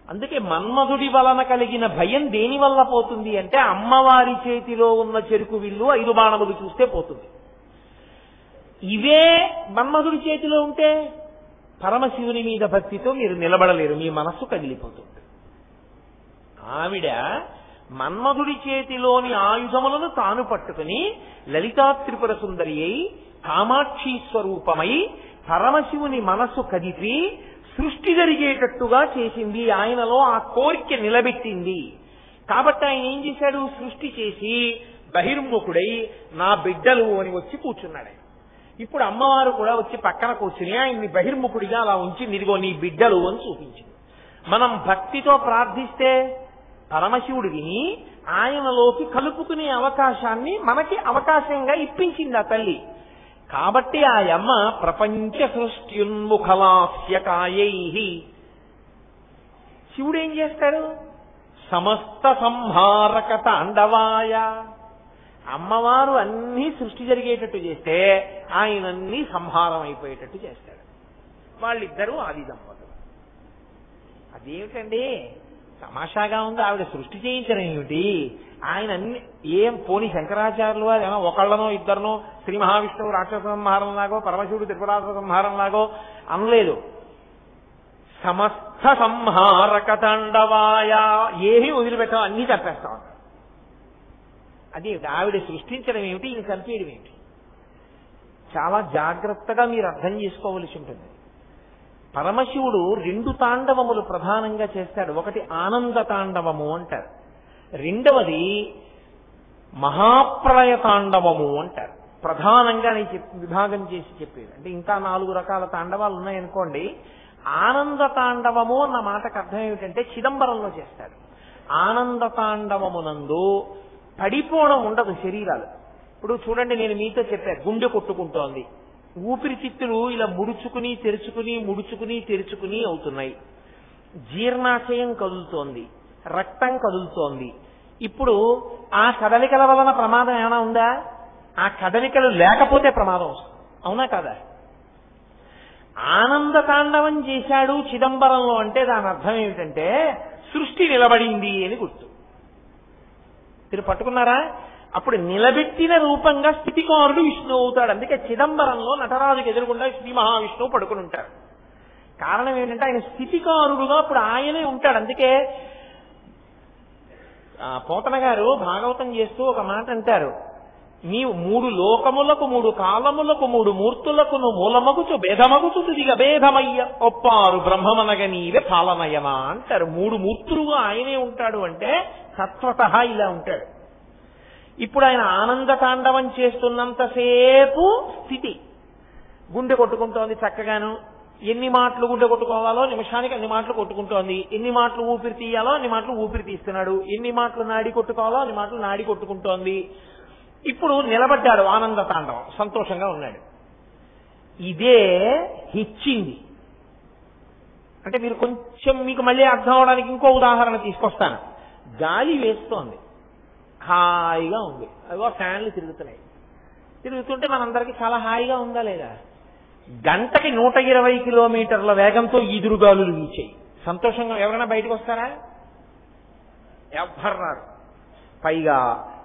అందుకే మన్మధుడి వలన కలిగిన భయం దేని వల్ల పోతుంది అంటే, అమ్మవారి చేతిలో ఉన్న చెరుకు విల్లు 5 బాణములు చూస్తే పోతుంది. ఇవే మన్మధుడి చేతిలో ఉంటే పరమశివుని మీద భక్తితో మీరు నిలబడలేరు, మీ మనస్సు కదిలిపోతుంది. ఆవిడ మన్మధుడి చేతిలోని ఆయుధములను తాను పట్టుకుని లలితా త్రిపుర సుందరి అయి కామాక్షి స్వరూపమై పరమశివుని మనస్సు కదిపి సృష్టి జరిగేటట్టుగా చేసింది. ఆయనలో ఆ కోరిక నిలబెట్టింది. కాబట్టి ఆయన ఏం చేశాడు? సృష్టి చేసి బహిర్ముఖుడై నా బిడ్డలు అని వచ్చి కూర్చున్నాడు. ఇప్పుడు అమ్మవారు కూడా వచ్చి పక్కన కూర్చుని ఆయన్ని బహిర్ముఖుడిగా అలా ఉంచి, నిదిగో నీ బిడ్డలు అని చూపించింది. మనం భక్తితో ప్రార్థిస్తే పరమశివుడు విని ఆయనలోకి కలుపుకునే అవకాశాన్ని మనకి అవకాశంగా ఇప్పించింది ఆ తల్లి. కాబట్టి ఆ యమ్మ ప్రపంచ సృష్ట్యున్ముఖలాస్యకాయై, శివుడు ఏం చేస్తాడు? సమస్త సంహారక తాండవాయ. అమ్మవారు అన్నీ సృష్టి జరిగేటట్టు చేస్తే ఆయన అన్నీ సంహారం అయిపోయేటట్టు చేస్తాడు. వాళ్ళిద్దరూ ఆది దంపతులు. అదేమిటండి తమాషాగా ఉంది, ఆవిడ సృష్టి చేయించడం ఏమిటి? ఆయన అన్ని ఏం పోని శంకరాచార్యులు వారు ఏమో ఒకళ్ళనో ఇద్దరినో శ్రీ మహావిష్ణువు రాక్షస సంహారం లాగో పరమశివుడు త్రిపురాసుర సంహారం లాగో అనలేదు. సమస్త సంహారక తాండవాయ, ఏమీ వదిలిపెట్టాం, అన్నీ చంపేస్తాం. అది ఆవిడ సృష్టించడం ఏమిటి, ఈయన చంపేయడం ఏమిటి? చాలా జాగ్రత్తగా మీరు అర్థం చేసుకోవలసి ఉంటుంది. పరమశివుడు 2 తాండవములు ప్రధానంగా చేస్తాడు. ఒకటి ఆనంద తాండవము అంటారు, రెండవది మహాప్రళయ తాండవము అంటారు. ప్రధానంగా నేను విభాగం చేసి చెప్పేది అంటే ఇంకా 4 రకాల తాండవాలు ఉన్నాయనుకోండి. ఆనంద తాండవము అన్న మాటకు అర్థం ఏమిటంటే చిదంబరంలో చేస్తాడు. ఆనంద తాండవమునందు పడిపోవడం ఉండదు శరీరాలు. ఇప్పుడు చూడండి, నేను మీతో చెప్పా, గుండె కొట్టుకుంటోంది, ఊపిరితిత్తులు ఇలా ముడుచుకుని తెరుచుకుని ముడుచుకుని తెరుచుకుని అవుతున్నాయి, జీర్ణాశయం కదులుతోంది, రక్తం కదులుతోంది. ఇప్పుడు ఆ కదలికల వలన ప్రమాదం ఏమైనా ఉందా? ఆ కదలికలు లేకపోతే ప్రమాదం వస్తుంది, అవునా కదా? ఆనంద తాండవం చేశాడు చిదంబరంలో అంటే దాని అర్థం ఏమిటంటే సృష్టి నిలబడింది అని గుర్తు. మీరు పట్టుకున్నారా? అప్పుడు నిలబెట్టిన రూపంగా స్థితికారుడు విష్ణువు అవుతాడు. అందుకే చిదంబరంలో నటరాజుకి ఎదురుకుండా శ్రీ మహావిష్ణువు పడుకుని ఉంటాడు. కారణం ఏంటంటే ఆయన స్థితికారుడుగా అప్పుడు ఆయనే ఉంటాడు. అందుకే పోతన గారు భాగవతం చేస్తూ ఒక మాట అంటారు, నీవు 3 లోకములకు 3 కాలములకు 3 మూర్తులకు మూలమగుచు భేదమగుచు దిగ భేదమయ్య ఒప్పారు బ్రహ్మమనగ నీవే పాలనయమా అంటారు. 3 మూర్తులుగా ఆయనే ఉంటాడు అంటే తత్వతః ఇలా ఉంటాడు. ఇప్పుడు ఆయన ఆనంద తాండవం చేస్తున్నంతసేపు స్థితి, గుండె కొట్టుకుంటోంది చక్కగాను, ఎన్ని మాటలు గుండె కొట్టుకోవాలో నిమిషానికి అన్ని మాటలు కొట్టుకుంటోంది, ఎన్ని మాటలు ఊపిరి తీయాలో అన్ని మాటలు ఊపిరి తీస్తున్నాడు, ఎన్ని మాటలు నాడి కొట్టుకోవాలో అన్ని మాటలు నాడి కొట్టుకుంటోంది. ఇప్పుడు నిలబడ్డాడు ఆనంద తాండవం, సంతోషంగా ఉన్నాడు. ఇదే హిచ్చింది అంటే మీరు కొంచెం మీకు మళ్ళీ అర్థం అవడానికి ఇంకో ఉదాహరణ తీసుకొస్తాను. గాలి వేస్తోంది, హాయిగా ఉంది, అదిగో ఫ్యాన్లు తిరుగుతున్నాయి, తిరుగుతుంటే మనందరికీ చాలా హాయిగా ఉందా లేదా? గంటకి 120 కిలోమీటర్ల వేగంతో ఈదురుగాలులు వీచాయి, సంతోషంగా ఎవరైనా బయటకు వస్తారా? ఎవ్వరు రారు. పైగా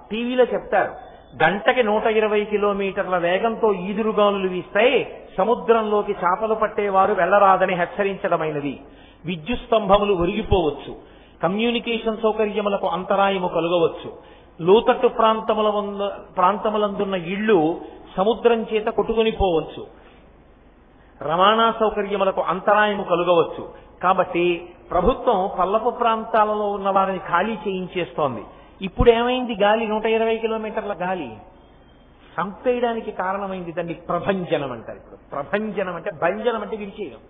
టీవీలో చెప్తారు, గంటకి 120 కిలోమీటర్ల వేగంతో ఈదురుగాలులు వీస్తాయి, సముద్రంలోకి చేపలు పట్టేవారు వెళ్లరాదని హెచ్చరించడమైనది, విద్యుత్ స్తంభములు ఒరిగిపోవచ్చు, కమ్యూనికేషన్ సౌకర్యములకు అంతరాయము కలుగవచ్చు, లోతట్టు ప్రాంతములందున్న ఇళ్లు సముద్రం చేత కొట్టుకొని పోవచ్చు, రవాణా సౌకర్యములకు అంతరాయము కలుగవచ్చు. కాబట్టి ప్రభుత్వం పల్లపు ప్రాంతాలలో ఉన్న వారిని ఖాళీ చేయించేస్తోంది. ఇప్పుడు ఏమైంది? గాలి 120 కిలోమీటర్ల గాలి సంపేయడానికి కారణమైంది. దాన్ని ప్రభంజనం అంటారు. ఇప్పుడు ప్రభంజనం అంటే, భంజనం అంటే విరిచేయడం.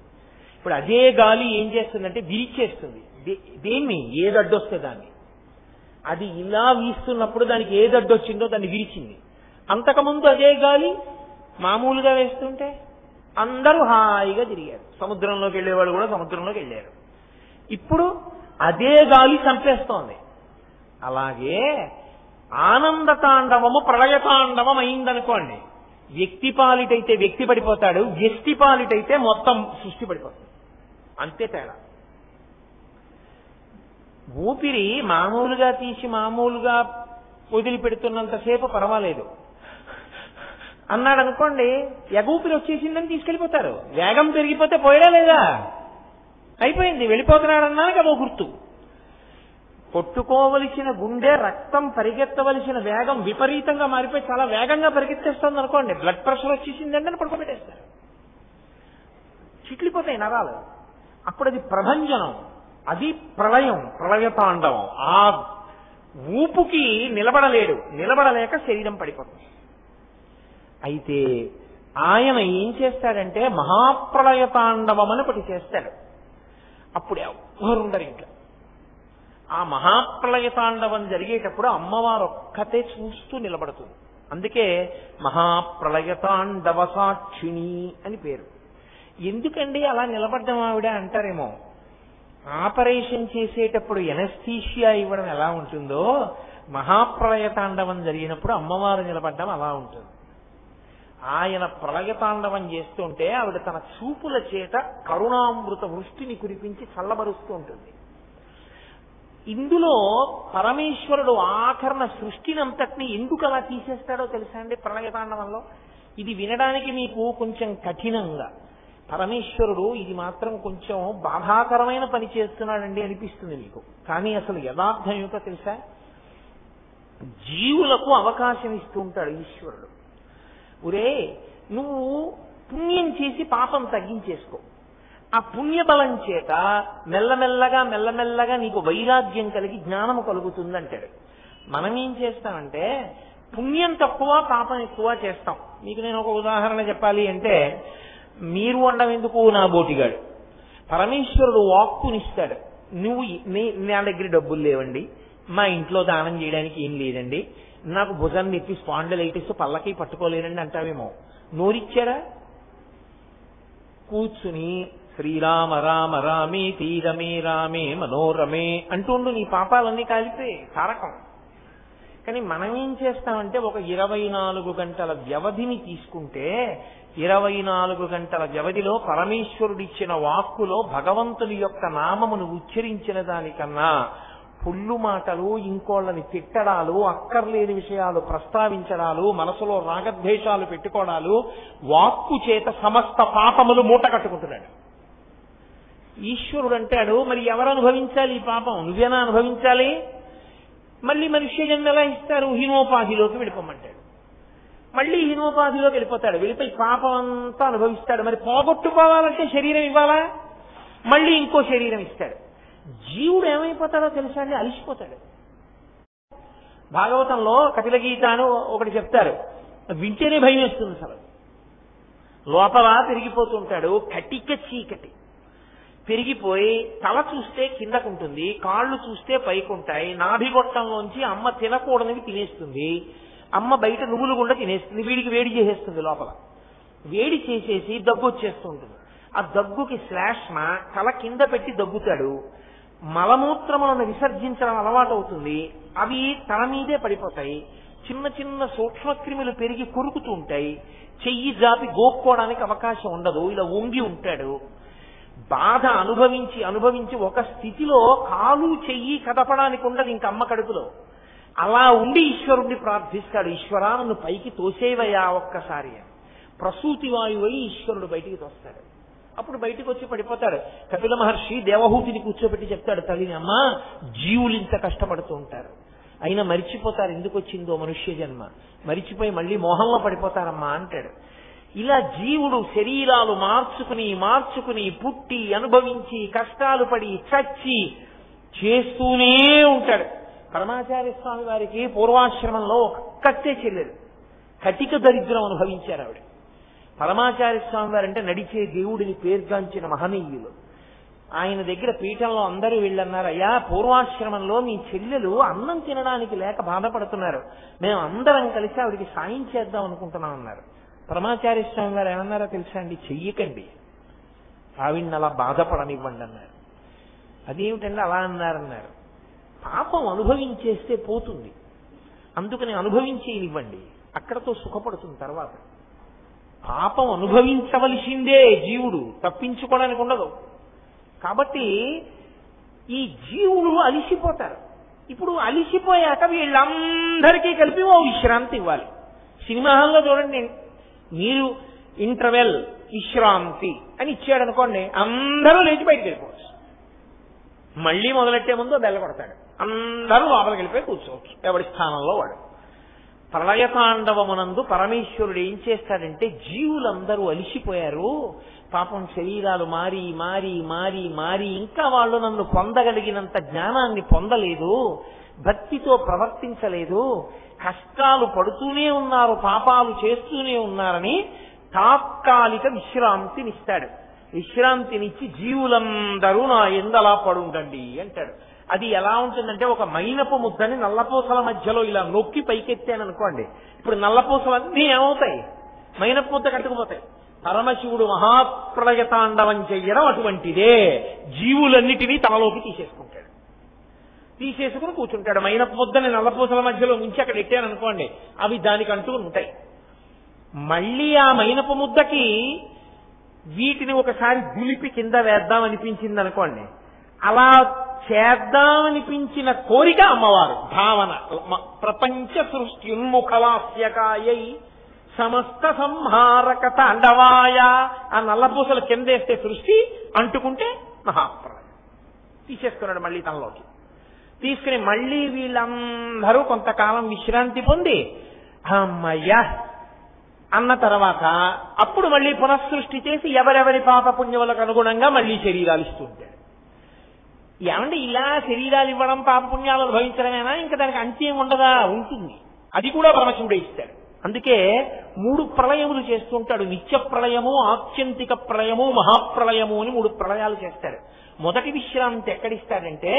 ఇప్పుడు అదే గాలి ఏం చేస్తుందంటే విరిచేస్తుంది. దేన్ని? ఏదడ్డొస్తే దాన్ని. అది ఇలా వీస్తున్నప్పుడు దానికి ఏదడ్డొచ్చిందో దాన్ని విరిచింది. అంతకుముందు అదే గాలి మామూలుగా వేస్తుంటే అందరూ హాయిగా తిరిగారు, సముద్రంలోకి వెళ్ళేవాళ్ళు కూడా సముద్రంలోకి వెళ్ళారు. ఇప్పుడు అదే గాలి చంపేస్తోంది. అలాగే ఆనంద తాండవము ప్రళయ తాండవం అయిందనుకోండి, వ్యక్తి పాలిటైతే వ్యక్తి పడిపోతాడు, వ్యష్టి పాలిటైతే మొత్తం సృష్టి పడిపోతుంది. అంతే తేడా. ఊపిరి మామూలుగా తీసి మామూలుగా వదిలిపెడుతున్నంతసేపు పర్వాలేదు అన్నాడు అనుకోండి, ఎగూపిరి వచ్చేసిందని తీసుకెళ్లిపోతారు. వేగం పెరిగిపోతే పోయడా లేదా? అయిపోయింది, వెళ్ళిపోతున్నాడన్నాక అదో గుర్తు. కొట్టుకోవలసిన గుండె, రక్తం పరిగెత్తవలసిన వేగం విపరీతంగా మారిపోయి చాలా వేగంగా పరిగెత్తేస్తుంది అనుకోండి, బ్లడ్ ప్రెషర్ వచ్చేసిందంటే పడుకోబెట్టేస్తారు, చిట్లిపోతాయి నరాలు. అప్పుడు అది ప్రభంజనం, అది ప్రళయం, ప్రళయ తాండవం. ఆ ఊపుకి నిలబడలేడు, నిలబడలేక శరీరం పడిపోతుంది. అయితే ఆయన ఏం చేస్తాడంటే మహాప్రళయ తాండవం అని ఒకటి చేస్తాడు. అప్పుడు ఎవరు ఉండరు ఇంకా. ఆ మహాప్రళయ తాండవం జరిగేటప్పుడు అమ్మవారు ఒక్కతే చూస్తూ నిలబడుతుంది. అందుకే మహాప్రళయ తాండవ సాక్షిణి అని పేరు. ఎందుకండి అలా నిలబడ్డం ఆవిడ అంటారేమో, ఆపరేషన్ చేసేటప్పుడు ఎనస్థీషియా ఇవ్వడం ఎలా ఉంటుందో మహాప్రళయ తాండవం జరిగినప్పుడు అమ్మవారు నిలబడ్డం అలా ఉంటుంది. ఆయన ప్రళయ తాండవం చేస్తుంటే ఆవిడ తన చూపుల చేత కరుణామృత వృష్టిని కురిపించి చల్లబరుస్తూ ఉంటుంది. ఇందులో పరమేశ్వరుడు ఆఖరణ సృష్టినంతటిని ఎందుకు అలా తీసేస్తాడో తెలుసా అండి? ప్రళయ తాండవంలో ఇది వినడానికి మీకు కొంచెం కఠినంగా, పరమేశ్వరుడు ఇది మాత్రం కొంచెం బాధాకరమైన పని చేస్తున్నాడండి అనిపిస్తుంది మీకు. కానీ అసలు యథార్థం ఏమిటో తెలుసా? జీవులకు అవకాశం ఇస్తూ ఉంటాడు ఈశ్వరుడు. ఒరే, నువ్వు పుణ్యం చేసి పాపం తగ్గించేసుకో, ఆ పుణ్యబలం చేత మెల్లమెల్లగా మెల్లమెల్లగా నీకు వైరాగ్యం కలిగి జ్ఞానము కలుగుతుందంటాడు. మనం ఏం చేస్తామంటే పుణ్యం తక్కువ పాపం ఎక్కువ చేస్తాం. మీకు నేను ఒక ఉదాహరణ చెప్పాలి అంటే, మీరు వండం ఎందుకు నా బోటిగాడు, పరమేశ్వరుడు వాక్కునిస్తాడు. నువ్వు నా దగ్గర డబ్బులు లేవండి, మా ఇంట్లో దానం చేయడానికి ఏం లేదండి, నాకు భుజం నొప్పి స్పాండిలైటిస్ పల్లకి పట్టుకోలేనండి అంటావేమో. నోరిచ్చారా? కూర్చుని శ్రీరామ రామ రామే తీరమే రామే మనోరమే అంటుండు, నీ పాపాలన్నీ కాలిపోయి తారకం. కానీ మనం ఏం చేస్తామంటే ఒక 24 గంటల వ్యవధిని తీసుకుంటే 24 గంటల వ్యవధిలో పరమేశ్వరుడిచ్చిన వాక్కులో భగవంతుని యొక్క నామమును ఉచ్చరించిన దానికన్నా పుల్లు మాటలు, ఇంకోళ్ళని తిట్టడాలు, అక్కర్లేని విషయాలు ప్రస్తావించడాలు, మనసులో రాగద్వేషాలు పెట్టుకోవడాలు, వాక్కు చేత సమస్త పాపములు మూట కట్టుకుంటున్నాడు. ఈశ్వరుడు అంటాడు, మరి ఎవరు అనుభవించాలి ఈ పాపం? నువ్వేనా అనుభవించాలి? మళ్ళీ మనుష్య జన్మ ఎలా ఇస్తారు? హీనోపాధిలోకి వెళ్ళిపోమంటాడు. మళ్ళీ హీనోపాధిలోకి వెళ్ళిపోతాడు. వెళ్ళిపోయి పాపం అంతా అనుభవిస్తాడు. మరి పోగొట్టుకోవాలంటే శరీరం ఇవ్వాలా? మళ్ళీ ఇంకో శరీరం ఇస్తాడు. జీవుడు ఏమైపోతాడో తెలుసా అండి? అలిసిపోతాడు. భాగవతంలో కపిల గీత అని ఒకటి చెప్తారు, వింటేనే భయం వేస్తుంది. అసలు లోపల పెరిగిపోతుంటాడు. కటిక చీకటి పెరిగిపోయి తల చూస్తే కిందకుంటుంది, కాళ్ళు చూస్తే పైకుంటాయి. నాభిగొట్టంలోంచి అమ్మ తినకూడనివి తినేస్తుంది. అమ్మ బయట నువ్వులు గుండా తినేస్తుంది. వీడికి వేడి చేసేస్తుంది. లోపల వేడి చేసేసి దగ్గు వచ్చేస్తూ ఉంటుంది. ఆ దగ్గుకి శ్లాష్మ తల కింద పెట్టి దగ్గుతాడు. మలమూత్రములను విసర్జించడం అలవాటు అవుతుంది. అవి తల మీదే పడిపోతాయి. చిన్న చిన్న సూక్ష్మక్రిములు పెరిగి కొరుకుతూ ఉంటాయి. చెయ్యి జాపి గోక్కోవడానికి అవకాశం ఉండదు. ఇలా వంగి ఉంటాడు. బాధ అనుభవించి అనుభవించి ఒక స్థితిలో కాలు చెయ్యి కదపడానికి ఉండదు ఇంక అమ్మ కడుపులో. అలా ఉండి ఈశ్వరుణ్ణి ప్రార్థిస్తాడు, ఈశ్వరా నన్ను పైకి తోసేవయ్యా ఒక్కసారి అని. ప్రసూతి వాయువై ఈశ్వరుడు బయటికి తోస్తాడు. అప్పుడు బయటికి వచ్చి పడిపోతాడు. కపిల మహర్షి దేవహూతిని కూర్చోబెట్టి చెప్తాడు తల్లిని, అమ్మ జీవులు ఇంత కష్టపడుతూ ఉంటారు, అయినా మరిచిపోతారు ఎందుకు వచ్చిందో మనుష్య జన్మ, మరిచిపోయి మళ్ళీ మోహంలో పడిపోతారమ్మా అంటాడు. ఇలా జీవుడు శరీరాలు మార్చుకుని పుట్టి అనుభవించి కష్టాలు పడి చచ్చి చేస్తూనే ఉంటాడు. పరమాచార్య స్వామి వారికి పూర్వాశ్రమంలో ఒక్కతే చెల్లెలు, కటిక దరిద్రం అనుభవించారు ఆవిడ. పరమాచార్య స్వామి వారంటే నడిచే దేవుడిని పేర్గాంచిన మహనీయులు. ఆయన దగ్గర పీఠంలో అందరూ వీళ్ళన్నారు, అయ్యా పూర్వాశ్రమంలో మీ చెల్లెలు అన్నం తినడానికి లేక బాధపడుతున్నారు, మేము అందరం కలిసి ఆవిడికి సాయం చేద్దాం అనుకుంటున్నాం అన్నారు. పరమాచార్య స్వామి వారు ఏమన్నారో తెలుసా అండి? చెయ్యకండి, ఆవిడ్ని అలా బాధపడనివ్వండి అన్నారు. అదేమిటండి అలా అన్నారన్నారు? పాపం అనుభవించేస్తే పోతుంది, అందుకని అనుభవించేనివ్వండి, అక్కడతో సుఖపడుతుంది. తర్వాత పాపం అనుభవించవలసిందే జీవుడు, తప్పించుకోవడానికి ఉండదు. కాబట్టి ఈ జీవులు అలిసిపోతారు. ఇప్పుడు అలిసిపోయాక వీళ్ళందరికీ కలిపి ఓ విశ్రాంతి ఇవ్వాలి. సినిమా హాల్లో చూడండి, మీరు ఇంటర్వెల్ విశ్రాంతి అని ఇచ్చాడు అనుకోండి, అందరూ లేచి బయటికి వెళ్ళిపోవచ్చు. మళ్ళీ మొదలెట్టే ముందు బెల్ల కొడతాడు, అందరూ లోపలికి వెళ్ళిపోయి కూర్చోవచ్చు ఎవడి స్థానంలో వాడు. ప్రళయతాండవమునందు పరమేశ్వరుడు ఏం చేస్తాడంటే, జీవులందరూ అలిసిపోయారు, పాపం శరీరాలు మారి మారి మారి మారి ఇంకా వాళ్ళు నన్ను పొందగలిగినంత జ్ఞానాన్ని పొందలేదు, భక్తితో ప్రవర్తించలేదు, కష్టాలు పడుతూనే ఉన్నారు, పాపాలు చేస్తూనే ఉన్నారని తాత్కాలిక విశ్రాంతినిస్తాడు. విశ్రాంతినిచ్చి జీవులందరూ నా ఎందలా పడుండండి అంటాడు. అది ఎలా ఉంటుందంటే, ఒక మైనపు ముద్దని నల్లపూసల మధ్యలో ఇలా నొక్కి పైకెత్తాను అనుకోండి, ఇప్పుడు నల్లపూసలన్నీ ఏమవుతాయి? మైనపు ముద్ద కట్టుకుపోతాయి. పరమశివుడు మహాప్రళయతాండవం చెయ్యడం అటువంటిదే. జీవులన్నిటినీ తనలోకి తీసేసుకుంటాడు, తీసేసుకుని కూర్చుంటాడు. మైనపు ముద్దని నల్లపూసల మధ్యలో నుంచి అక్కడ ఎట్టాను అనుకోండి, అవి దానికి అంటుకుని ఉంటాయి. మళ్ళీ ఆ మైనపు ముద్దకి వీటిని ఒకసారి దులిపి కింద వేద్దామనిపించింది అనుకోండి, అలా చేద్దామనిపించిన కోరిక అమ్మవారు భావన. ప్రపంచ సృష్టి ఉన్ముఖలాస్యకాయై సమస్త సంహారక తాండవాయ. ఆ నల్లపూసలు కిందేస్తే సృష్టి, అంటుకుంటే మహాప్రళయం. తీసేసుకున్నాడు మళ్ళీ తనలోకి. తీసుకుని మళ్ళీ వీళ్ళందరూ కొంతకాలం విశ్రాంతి పొంది అమ్మయ్యా అన్న తర్వాత అప్పుడు మళ్ళీ పునఃసృష్టి చేసి ఎవరెవరి పాప పుణ్యములకు అనుగుణంగా మళ్ళీ శరీరాలు ఇస్తూ ఉంటాడు. ఏమంటే ఇలా శరీరాలు ఇవ్వడం పాపపుణ్యాలు అనుభవించడమేనా? ఇంకా దానికి అంత్యం ఉండదా? ఉంటుంది. అది కూడా పరమశివుడే ఇస్తాడు. అందుకే 3 ప్రళయములు చేస్తుంటాడు. నిత్య ప్రళయము, ఆత్యంతిక ప్రళయము, మహాప్రళయము అని 3 ప్రళయాలు చేస్తాడు. మొదటి విశ్రాంతి ఎక్కడిస్తాడంటే,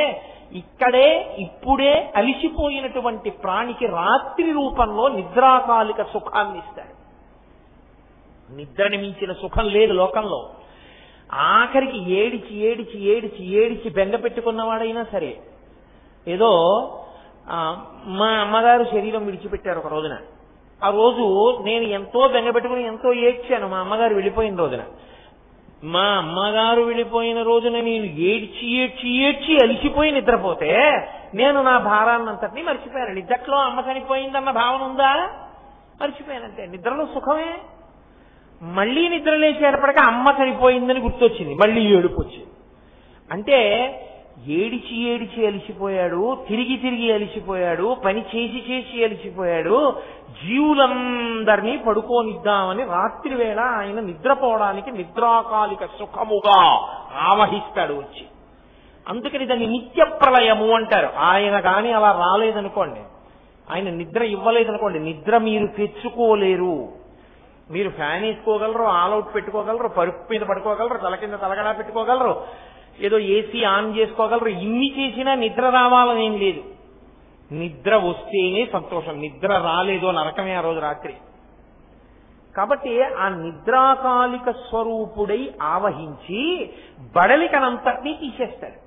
ఇక్కడే ఇప్పుడే అలిసిపోయినటువంటి ప్రాణికి రాత్రి రూపంలో నిద్రాకాలిక సుఖాన్ని ఇస్తాడు. నిద్రని మించిన సుఖం లేదు లోకంలో. ఆఖరికి ఏడిచి ఏడిచి ఏడిచి ఏడిచి బెంగ పెట్టుకున్నవాడైనా సరే, ఏదో మా అమ్మగారు శరీరం విడిచిపెట్టారు ఒక రోజున. ఆ రోజు నేను ఎంతో బెంగ పెట్టుకుని ఎంతో ఏడ్చాను మా అమ్మగారు వెళ్ళిపోయిన రోజున. మా అమ్మగారు వెళ్ళిపోయిన రోజున నేను ఏడ్చి ఏడ్చి ఏడ్చి అలిసిపోయి నిద్రపోతే నేను నా భారాన్నంతటినీ మర్చిపోయాను. నిద్రలో అమ్మ చనిపోయిందన్న భావన ఉందా? మర్చిపోయానంటే. నిద్రలో సుఖమే. మళ్ళీ నిద్ర లేచేటప్పటికీ అమ్మ చనిపోయిందని గుర్తొచ్చింది, మళ్ళీ ఏడుపు వచ్చింది. అంటే ఏడిచి ఏడిచి అలిసిపోయాడు, తిరిగి తిరిగి అలిసిపోయాడు, పని చేసి చేసి అలిసిపోయాడు. జీవులందరినీ పడుకోనిద్దామని రాత్రి వేళ ఆయన నిద్రపోవడానికి నిద్రాకాలిక సుఖముగా ఆవహిస్తాడు వచ్చి. అందుకని దాన్ని నిత్య ప్రళయము అంటారు. ఆయన కానీ అలా రాలేదనుకోండి, ఆయన నిద్ర ఇవ్వలేదనుకోండి, నిద్ర మీరు తెచ్చుకోలేరు. మీరు ఫ్యాన్ వేసుకోగలరు, ఆల్అౌట్ పెట్టుకోగలరు, పరుపు మీద పడుకోగలరు, తల కింద తలగడా పెట్టుకోగలరు, ఏదో ఏసీ ఆన్ చేసుకోగలరు. ఇన్ని చేసినా నిద్ర రావాలని ఏం లేదు. నిద్ర వస్తేనే సంతోషం, నిద్ర రాలేదో నరకమే ఆ రోజు రాత్రి. కాబట్టి ఆ నిద్రాకాలిక స్వరూపుడై ఆవహించి బడలికనంతటినీ తీసేస్తాడు.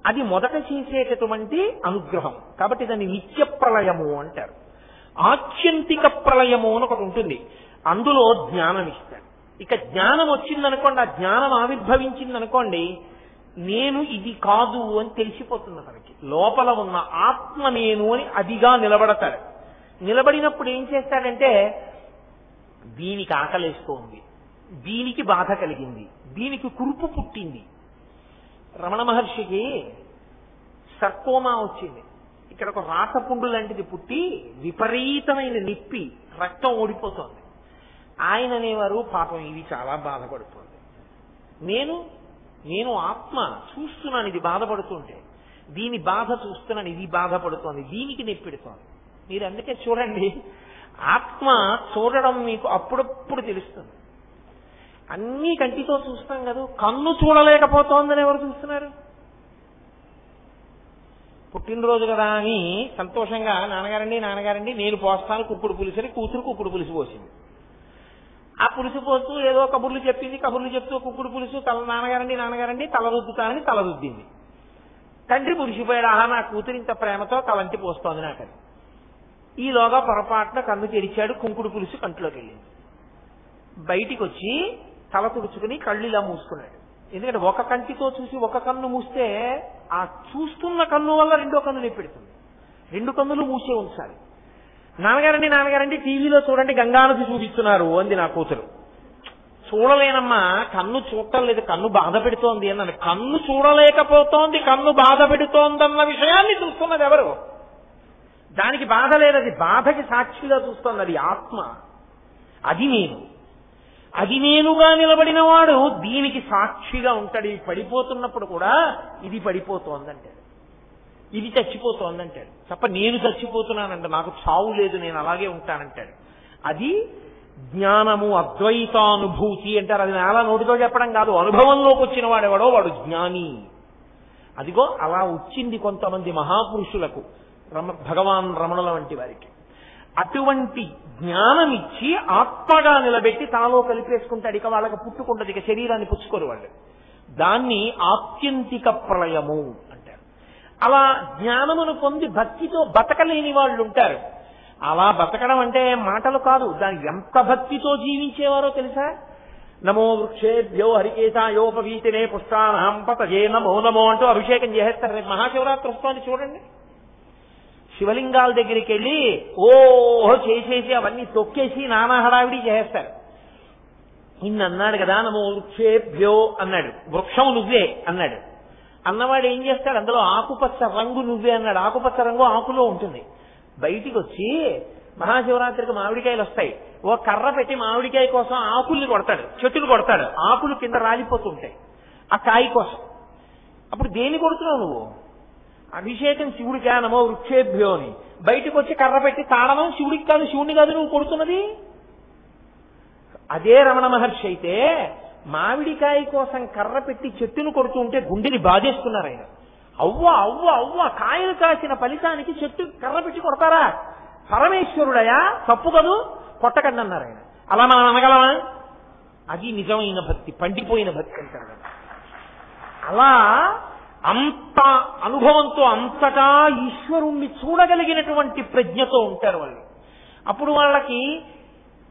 అది మొదట చేసేటటువంటి అనుగ్రహం. కాబట్టి దాన్ని నిత్య ప్రళయము అంటారు. ఆత్యంతిక ప్రళయము అని ఒకటి ఉంటుంది, అందులో జ్ఞానం ఇస్తాడు. ఇక జ్ఞానం వచ్చిందనుకోండి, ఆ జ్ఞానం ఆవిర్భవించిందనుకోండి, నేను ఇది కాదు అని తెలిసిపోతుంది తనకి. లోపల ఉన్న ఆత్మ నేను అని అదిగా నిలబడతాడు. నిలబడినప్పుడు ఏం చేస్తాడంటే, దీనికి ఆకలేస్తోంది, దీనికి బాధ కలిగింది, దీనికి కురుపు పుట్టింది. రమణ మహర్షికి సర్కోమా వచ్చింది. ఇక్కడ ఒక రాతపుండు లాంటిది పుట్టి విపరీతమైన నిప్పి రక్తం ఓడిపోతోంది. ఆయన అనేవారు, పాపం ఇది చాలా బాధపడుతోంది, నేను ఆత్మ చూస్తున్నాను ఇది బాధపడుతుంటే, దీని బాధ చూస్తున్నాను ఇది బాధపడుతోంది, దీనికి నొప్పెడుతోంది. మీరు అందుకే చూడండి, ఆత్మ చూడడం మీకు అప్పుడప్పుడు తెలుస్తుంది. అన్నీ కంటితో చూస్తాం కదా, కన్ను చూడలేకపోతోందని ఎవరు చూస్తున్నారు? పుట్టినరోజు కదా అని సంతోషంగా నాన్నగారండి నేను పోస్తాను కుక్కుడు పులుసు అని కూతురు కుక్కుడు పులుసు పోసింది. ఆ పులుసు పోస్తూ ఏదో కబుర్లు చెప్పింది, కబుర్లు చెప్తూ కుక్కుడు పులుసు నాన్నగారండి తల రుద్దుతానని తల రుద్దింది. తండ్రి పులిసిపోయాడు, ఆహా నా కూతురు ఇంత ప్రేమతో తలంటి పోస్తోంది నాకని. ఈలోగా పొరపాటున కన్ను తెరిచాడు, కుంకుడు పులుసు కంట్లోకి వెళ్ళింది. బయటికి వచ్చి తల తుడుచుకుని కళ్ళు ఇలా మూసుకున్నాడు. ఎందుకంటే ఒక కంటితో చూసి ఒక కన్ను మూస్తే ఆ చూస్తున్న కన్ను వల్ల రెండో కన్ను నొప్పెడుతుంది. రెండు కన్నులు మూసే ఉంచాలి. నాన్నగారండి టీవీలో చూడండి గంగానది చూపిస్తున్నారు అంది నా కూతురు. చూడలేనమ్మా, కన్ను చూడటం లేదు, కన్ను బాధ పెడుతోంది అన్నాను. కన్ను చూడలేకపోతోంది, కన్ను బాధ పెడుతోందన్న విషయాన్ని చూస్తున్నది ఎవరు? దానికి బాధ లేదు, అది బాధకి సాక్షిగా చూస్తోంది, అది ఆత్మ. అది నేనుగా నిలబడిన వాడు దీనికి సాక్షిగా ఉంటాడు. ఇది పడిపోతున్నప్పుడు కూడా ఇది పడిపోతోందంటాడు, ఇది చచ్చిపోతోందంటాడు తప్ప నేను చచ్చిపోతున్నానంట, నాకు చావు లేదు, నేను అలాగే ఉంటానంటాడు. అది జ్ఞానము, అద్వైతానుభూతి అంటారు. అది అలా నోటితో చెప్పడం కాదు, అనుభవంలోకి వచ్చిన వాడెవడో వాడు జ్ఞాని. అదిగో అలా వచ్చింది కొంతమంది మహాపురుషులకు, భగవాన్ రమణుల వంటి వారికి. అటువంటి జ్ఞానమిచ్చి ఆత్మగా నిలబెట్టి తనలో కలిపేసుకుంటాడు. ఇక వాళ్ళకి పుట్టుకుంటది, ఇక శరీరాన్ని పుచ్చుకోరు వాళ్ళు. దాన్ని ఆత్యంతిక ప్రళయము అంటారు. అలా జ్ఞానమును పొంది భక్తితో బతకలేని వాళ్ళు ఉంటారు. అలా బతకడం అంటే మాటలు కాదు, దాన్ని ఎంత భక్తితో జీవించేవారో తెలుసా? నమో వృక్షేభ్యో హరికేశాయోపవీతినే పుష్పాణం పతజే నమో నమో అంటూ అభిషేకం చేసేస్తారు. రేపు మహాశివరాత్రి వస్తోంది చూడండి. శివలింగాల దగ్గరికి వెళ్ళి ఓహో చేసేసి అవన్నీ తొక్కేసి నానా హడావిడి చేస్తారు. ఇన్ని అన్నాడు కదా, నమో వృక్షేభ్యో అన్నాడు, వృక్షం నువ్వే అన్నాడు. అన్నవాడు ఏం చేస్తాడు, అందులో ఆకుపచ్చ రంగు నువ్వే అన్నాడు. ఆకుపచ్చ రంగు ఆకులో ఉంటుంది. బయటికి వచ్చి మహాశివరాత్రికి మామిడికాయలు వస్తాయి, ఓ కర్ర పెట్టి మామిడికాయ కోసం ఆకుల్ని కొడతాడు, చెట్టులు కొడతాడు, ఆకులు కింద రాలిపోతుంటాయి ఆ కాయ కోసం. అప్పుడు దేని కొడుతున్నావు నువ్వు? అభిషేకం శివుడికా, నమో వృక్షేభ్యో అని. బయటకు వచ్చి కర్ర పెట్టి తాడనం శివుడికి కాదు, శివుడిని కాదు నువ్వు కొడుతున్నది. అదే రమణ మహర్షి అయితే మామిడికాయ కోసం కర్ర పెట్టి చెట్టును కొడుతూ ఉంటే గుండెని బాధేస్తున్నారు ఆయన. అవ్వ కాయలు కాసిన ఫలితానికి చెట్టు కర్ర పెట్టి కొడతారా? పరమేశ్వరుడయా, తప్పు కదూ, కొట్టకండి అన్నారు ఆయన. అలా మనం అనగలమా? అది నిజమైన భక్తి, పండిపోయిన భక్తి అంటారు కదా. అలా అంత అనుభవంతో అంతటా ఈశ్వరుణ్ణి చూడగలిగినటువంటి ప్రజ్ఞతో ఉంటారు వాళ్ళు. అప్పుడు వాళ్ళకి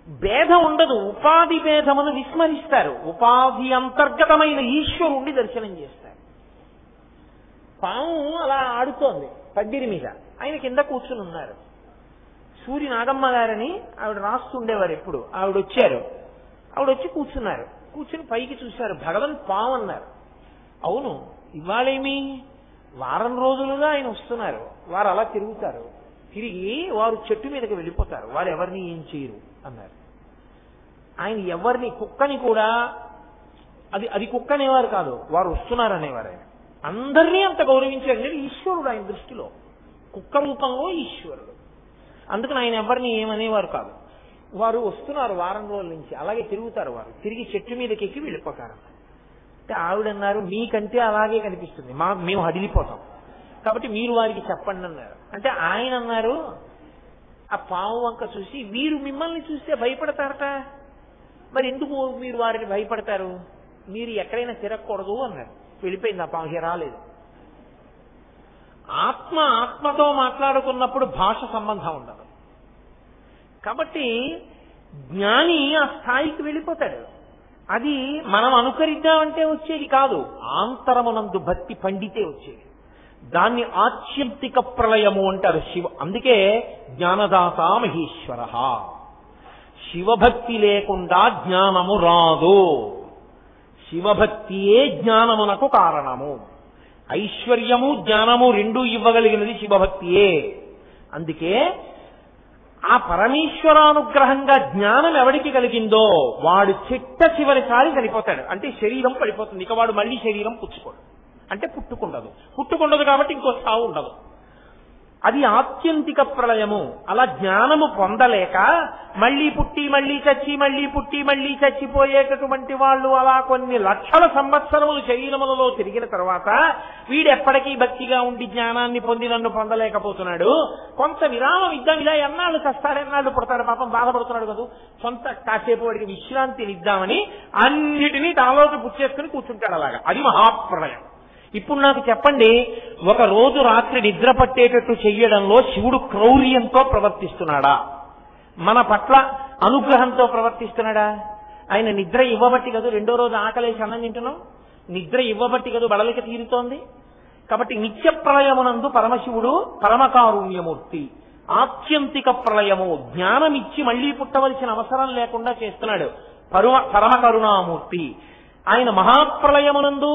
భేదం ఉండదు, ఉపాధి భేదమును విస్మరిస్తారు. ఉపాధి అంతర్గతమైన ఈశ్వరుణ్ణి దర్శనం చేస్తారు. పాము అలా ఆడుతోంది పడ్డిరి మీద, ఆయన కింద కూర్చుని ఉన్నారు. సూర్య నాగమ్మ గారని ఆవిడ రాస్తుండేవారు ఎప్పుడు. ఆవిడ వచ్చి కూర్చున్నారు. కూర్చుని పైకి చూశారు. భగవన్ పాము అన్నారు. అవును, ఇవాళేమి వారం రోజులుగా ఆయన వస్తున్నారు. వారు అలా తిరుగుతారు. తిరిగి వారు చెట్టు మీదకి వెళ్ళిపోతారు. వారు ఎవరిని ఏం చేయరు అన్నారు. ఆయన ఎవరిని, కుక్కని కూడా అది కుక్క అనేవారు కాదు, వారు వస్తున్నారు అనేవారు. ఆయన అందరినీ అంత గౌరవించారు. నేను ఈశ్వరుడు ఆయన దృష్టిలో, కుక్క రూపంలో ఈశ్వరుడు. అందుకని ఆయన ఎవరిని ఏమనేవారు కాదు. వారు వస్తున్నారు వారం రోజుల నుంచి, అలాగే తిరుగుతారు. వారు తిరిగి చెట్టు మీదకి ఎక్కి వెళ్ళిపోతారు. అంటే ఆవిడన్నారు, మీకంటే అలాగే కనిపిస్తుంది, మేము హడిలిపోతాం, కాబట్టి మీరు వారికి చెప్పండి అన్నారు. అంటే ఆయన అన్నారు, ఆ పాము వంక చూసి, వీరు మిమ్మల్ని చూస్తే భయపడతారట, మరి ఎందుకు మీరు వారిని భయపడతారు, మీరు ఎక్కడైనా తిరగకూడదు అన్నారు. వెళ్ళిపోయింది. ఆ పాము రాలేదు. ఆత్మతో మాట్లాడుకున్నప్పుడు భాష సంబంధం ఉండదు. కాబట్టి జ్ఞాని ఆ స్థాయికి వెళ్ళిపోతాడు. అది మనం అనుకరిద్దామంటే వచ్చేది కాదు, ఆంతరమునందు భక్తి పండితే వచ్చేది. దాన్ని ఆత్యంతిక ప్రళయము అంటారు శివ. అందుకే జ్ఞానదాత మహేశ్వర. శివభక్తి లేకుండా జ్ఞానము రాదు. శివభక్తియే జ్ఞానమునకు కారణము. ఐశ్వర్యము జ్ఞానము రెండూ ఇవ్వగలిగినది శివభక్తియే. అందుకే ఆ పరమేశ్వరానుగ్రహంగా జ్ఞానం ఎవడికి కలిగిందో వాడు చిట్ట చివరిసారి చనిపోతాడు. అంటే శరీరం పడిపోతుంది. ఇక వాడు మళ్ళీ శరీరం పుచ్చుకోడు. అంటే పుట్టుకుండదు కాబట్టి ఇంకో సావు ఉండదు. అది ఆత్యంతిక ప్రళయము. అలా జ్ఞానము పొందలేక మళ్ళీ పుట్టి మళ్ళీ చచ్చి మళ్ళీ పుట్టి మళ్ళీ చచ్చిపోయేటటువంటి వాళ్ళు అలా కొన్ని లక్షల సంవత్సరములు శరీరములలో తిరిగిన తర్వాత వీడెప్పటికీ భక్తిగా ఉండి జ్ఞానాన్ని పొంది నన్ను పొందలేకపోతున్నాడు. కొంత విరామం ఇద్దాం, ఇలా ఎన్నాళ్ళు కష్టాలు ఎన్నాళ్ళు పుడతాడు, పాపం బాధపడుతున్నాడు కదా, సొంత కాసేపు వాడికి విశ్రాంతిని ఇద్దామని అన్నిటినీ తనలోకి పుచ్చేసుకుని కూర్చుంటాడు. అలాగా అది మహాప్రళయం. ఇప్పుడు నాకు చెప్పండి, ఒక రోజు రాత్రి నిద్ర పట్టేటట్టు చెయ్యడంలో శివుడు క్రౌర్యంతో ప్రవర్తిస్తున్నాడా, మన పట్ల అనుగ్రహంతో ప్రవర్తిస్తున్నాడా? ఆయన నిద్ర ఇవ్వబట్టి కదా రెండో రోజు ఆకలేసి అన్నం తింటున్నాం, నిద్ర ఇవ్వబట్టి కదా బడలిక తీరుతోంది. కాబట్టి నిత్య ప్రళయమునందు పరమశివుడు పరమకారుణ్యమూర్తి. ఆత్యంతిక ప్రళయము జ్ఞానమిచ్చి మళ్లీ పుట్టవలసిన అవసరం లేకుండా చేస్తున్నాడు పరమకరుణామూర్తి. ఆయన మహాప్రళయమునందు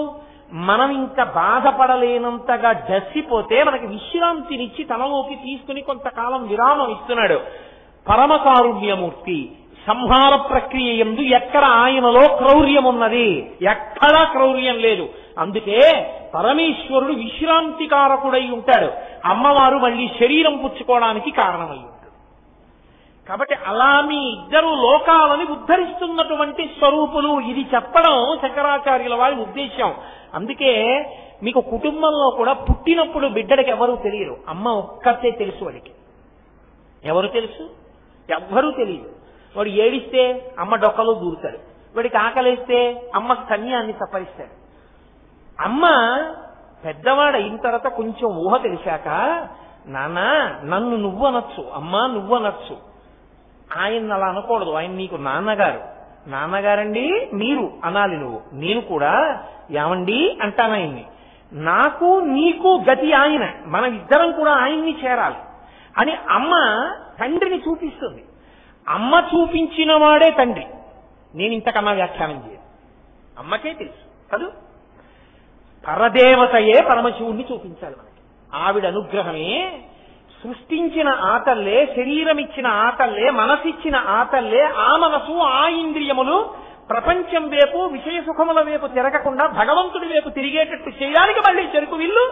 మనం ఇంకా బాధపడలేనంతగా జసిపోతే మనకి విశ్రాంతినిచ్చి తనలోకి తీసుకుని కొంతకాలం విరామం ఇస్తున్నాడు పరమకారుణ్యమూర్తి. సంహార ప్రక్రియ యందు ఎక్కడ ఆయనలో క్రౌర్యం ఉన్నది, ఎక్కడా క్రౌర్యం లేదు. అందుకే పరమేశ్వరుడు విశ్రాంతికారకుడై ఉంటాడు. అమ్మవారు మళ్ళీ శరీరం పుచ్చుకోవడానికి కారణమై ఉంటాడు. కాబట్టి అలా మీ ఇద్దరు లోకాలని ఉద్ధరిస్తున్నటువంటి స్వరూపులు. ఇది చెప్పడం శంకరాచార్యుల వారి ఉద్దేశం. అందుకే మీకు కుటుంబంలో కూడా పుట్టినప్పుడు బిడ్డడికి ఎవరూ తెలియరు, అమ్మ ఒక్కతే తెలుసు. వాడికి ఎవరు తెలుసు? ఎవ్వరూ తెలియదు. వాడు ఏడిస్తే అమ్మ డొక్కలో దూరుతాడు, వాడికి ఆకలిస్తే అమ్మ స్తన్యాన్ని సపరిస్తాడు. అమ్మ పెద్దవాడు అయిన తర్వాత కొంచెం ఊహ తెలిసాక, నాన్న నన్ను నువ్వు అనొచ్చు, అమ్మా నువ్వు అనొచ్చు. ఆయన అలా అనకూడదు. ఆయన నీకు నాన్నగారండి మీరు అనాలి నువ్వు. నేను కూడా ఏమండి అంటాను ఆయన్ని. నాకు నీకు గతి ఆయన, మనం ఇద్దరం కూడా ఆయన్ని చేరాలి అని అమ్మ తండ్రిని చూపిస్తుంది. అమ్మ చూపించిన వాడే తండ్రి. నేను ఇంతకన్నా వ్యాఖ్యానం చేయను, అమ్మకే తెలుసు కదూ. పరదేవతయే పరమశివుణ్ణి చూపించాలి మనకి. ఆవిడ అనుగ్రహమే సృష్టించిన ఆతల్లే, శరీరమిచ్చిన ఆతల్లే, మనసిచ్చిన ఆతల్లే. ఆ మనసు ఆ ఇంద్రియములు ప్రపంచం వైపు విషయ సుఖముల వైపు తిరగకుండా భగవంతుడి వైపు తిరిగేటట్టు చేయడానికి మళ్ళీ చెరుకు విల్లు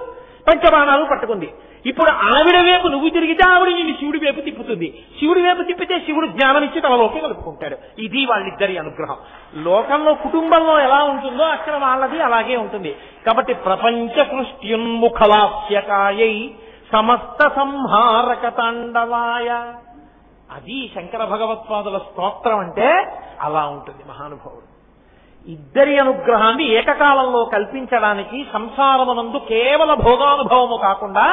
పంచబాణాలు పట్టుకుంది. ఇప్పుడు ఆవిడ వైపు నువ్వు తిరిగితే ఆవిడ నిన్ను శివుడి వైపు తిప్పుతుంది, శివుడి వైపు తిప్పితే శివుడు జ్ఞానం ఇచ్చి తనలోకి కలుపుకుంటాడు. ఇది వాళ్ళిద్దరి అనుగ్రహం. లోకంలో కుటుంబంలో ఎలా ఉంటుందో అక్కడ వాళ్ళది అలాగే ఉంటుంది. కాబట్టి ప్రపంచ సృష్ట్యున్ముఖలాస్యకాయై సమస్త సంహారక తాండవాయ. అది శంకర భగవత్పాదుల స్తోత్రం అంటే అలా ఉంటుంది మహానుభావుడు. ఇద్దరి అనుగ్రహాన్ని ఏకకాలంలో కల్పించడానికి సంసారమునందు కేవల భోగానుభవము కాకుండా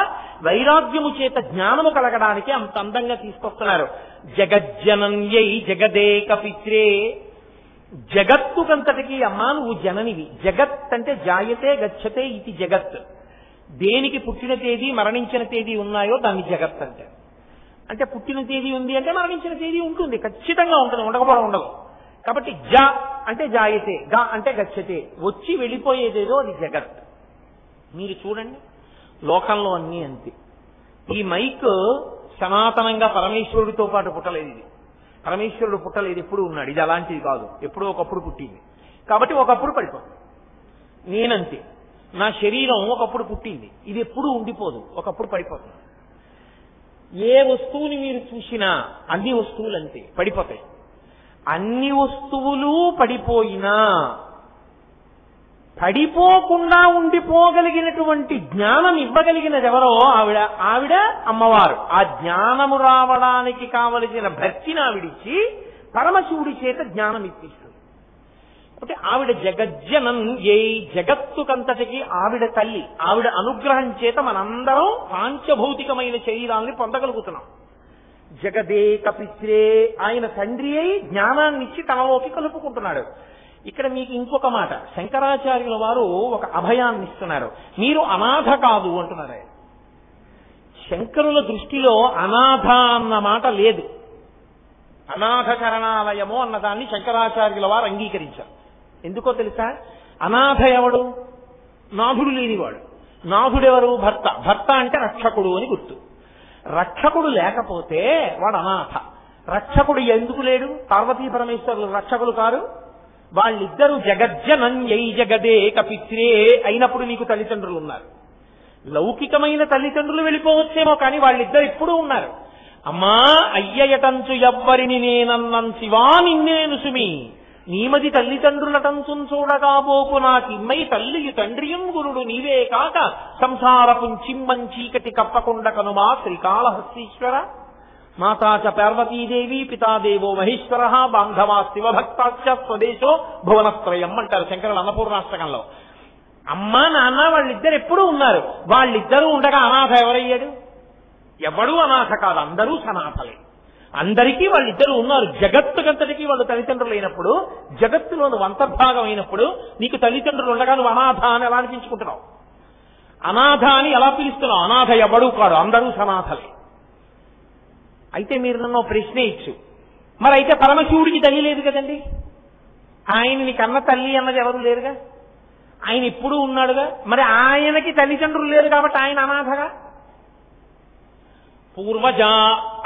వైరాగ్యము చేత జ్ఞానము కలగడానికి అంత అందంగా తీసుకొస్తున్నారు. జగజ్జనన్యై జగదేక పిత్రే. జగత్తుకంతటికి అమ్మా నువ్వు జననివి. జగత్ అంటే జాయతే గచ్చతే ఇది జగత్. దేనికి పుట్టిన తేదీ మరణించిన తేదీ ఉన్నాయో దాన్ని జగత్ అంటే. అంటే పుట్టిన తేదీ ఉంది అంటే మరణించిన తేదీ ఉంటుంది, ఖచ్చితంగా ఉంటుంది, ఉండకపోవడం ఉండదు. కాబట్టి జ అంటే జాయతే, గ అంటే గచ్చతే, వచ్చి వెళ్ళిపోయేదేదో అది జగత్. మీరు చూడండి, లోకంలో అన్నీ అంతే. ఈ మైక్ సనాతనంగా పరమేశ్వరుడితో పాటు పుట్టలేదు. ఇది పరమేశ్వరుడు పుట్టలేదు, ఎప్పుడు ఉన్నాడు. ఇది అలాంటిది కాదు, ఎప్పుడో ఒకప్పుడు పుట్టింది. కాబట్టి ఒకప్పుడు పడిపోతుంది. నేనంతే, నా శరీరం ఒకప్పుడు పుట్టింది, ఇది ఎప్పుడూ ఉండిపోదు, ఒకప్పుడు పడిపోతుంది. ఏ వస్తువుని మీరు చూసినా అన్ని వస్తువులు అంతే పడిపోతాయి. అన్ని వస్తువులు పడిపోయినా పడిపోకుండా ఉండిపోగలిగినటువంటి జ్ఞానం ఇవ్వగలిగినది ఎవరో ఆవిడ అమ్మవారు. ఆ జ్ఞానము రావడానికి కావలసిన భక్తిని ఆవిడిచ్చి పరమశివుడి చేత జ్ఞానం ఇప్పిస్తుంది. అంటే ఆవిడ జగజ్జనం, ఏ జగత్తుకంతటికి ఆవిడ తల్లి. ఆవిడ అనుగ్రహం చేత మనందరం పాంచభౌతికమైన శరీరాన్ని పొందగలుగుతున్నాం. జగదేక పిత్రే, ఆయన తండ్రి అయి జ్ఞానాన్నిచ్చి తనలోకి కలుపుకుంటున్నాడు. ఇక్కడ మీకు ఇంకొక మాట, శంకరాచార్యుల వారు ఒక అభయాన్ని ఇస్తున్నారు. మీరు అనాథ కాదు అంటున్నారు. శంకరుల దృష్టిలో అనాథ అన్న మాట లేదు. అనాథ శరణాలయము అన్నదాన్ని శంకరాచార్యుల వారు అంగీకరించారు. ఎందుకో తెలుసా? అనాథ ఎవడు? నాథుడు లేనివాడు. నాథుడెవరు? భర్త. భర్త అంటే రక్షకుడు అని గుర్తు. రక్షకుడు లేకపోతే వాడు అనాథ. రక్షకుడు ఎందుకు లేడు? పార్వతీ పరమేశ్వరులు రక్షకులు కారు. వాళ్ళిద్దరూ జగజ్జనన్యై జగదేక పిత్రే అయినప్పుడు నీకు తల్లిదండ్రులు ఉన్నారు. లౌకికమైన తల్లిదండ్రులు వెళ్ళిపోవచ్చేమో, కానీ వాళ్ళిద్దరు ఎప్పుడూ ఉన్నారు. అమ్మా అయ్యయటంచు ఎవ్వరిని నేనన్నం శివా నిన్నేను సుమి, నీమది తల్లిదండ్రులటంచు చూడగాబోకు నాకిమ్మై తల్లియు తండ్రియం గురుడు నీవే కాక సంసారపు చిమ్మంచీకటి కప్పకొండ కనుమా శ్రీకాళహస్తీశ్వర. మాతాచ పార్వతీదేవి పితాదేవో మహేశ్వర బాంధవా శివభక్తాచ స్వదేశో భువనత్రయం అంటారు శంకరుల అన్నపూర్ణాష్టకంలో. అమ్మ నాన్న వాళ్ళిద్దరు ఎప్పుడూ ఉన్నారు. వాళ్ళిద్దరూ ఉండగా అనాథ ఎవరయ్యాడు? ఎవడూ అనాథ కాదు, అందరూ సనాథలే. అందరికీ వాళ్ళిద్దరూ ఉన్నారు. జగత్తుకంతటికీ వాళ్ళు తల్లిదండ్రులు అయినప్పుడు, జగత్తులో నువ్వు అంతర్భాగం అయినప్పుడు నీకు తల్లిదండ్రులు ఉండగా నువ్వు అనాథ అని ఎలా అనిపించుకుంటున్నావు? అనాథ అని ఎలా పిలుస్తున్నావు? అనాథ ఎవడూ కాదు, అందరూ సనాథలే. అయితే మీరు నన్ను ప్రశ్న ఇచ్చు, మరి అయితే పరమశివుడికి తల్లి లేదు కదండి, ఆయనని కన్న తల్లి అన్నది ఎవరు లేరుగా, ఆయన ఎప్పుడూ ఉన్నాడుగా, మరి ఆయనకి తల్లిదండ్రులు లేరు కాబట్టి ఆయన అనాథగా? పూర్వజ,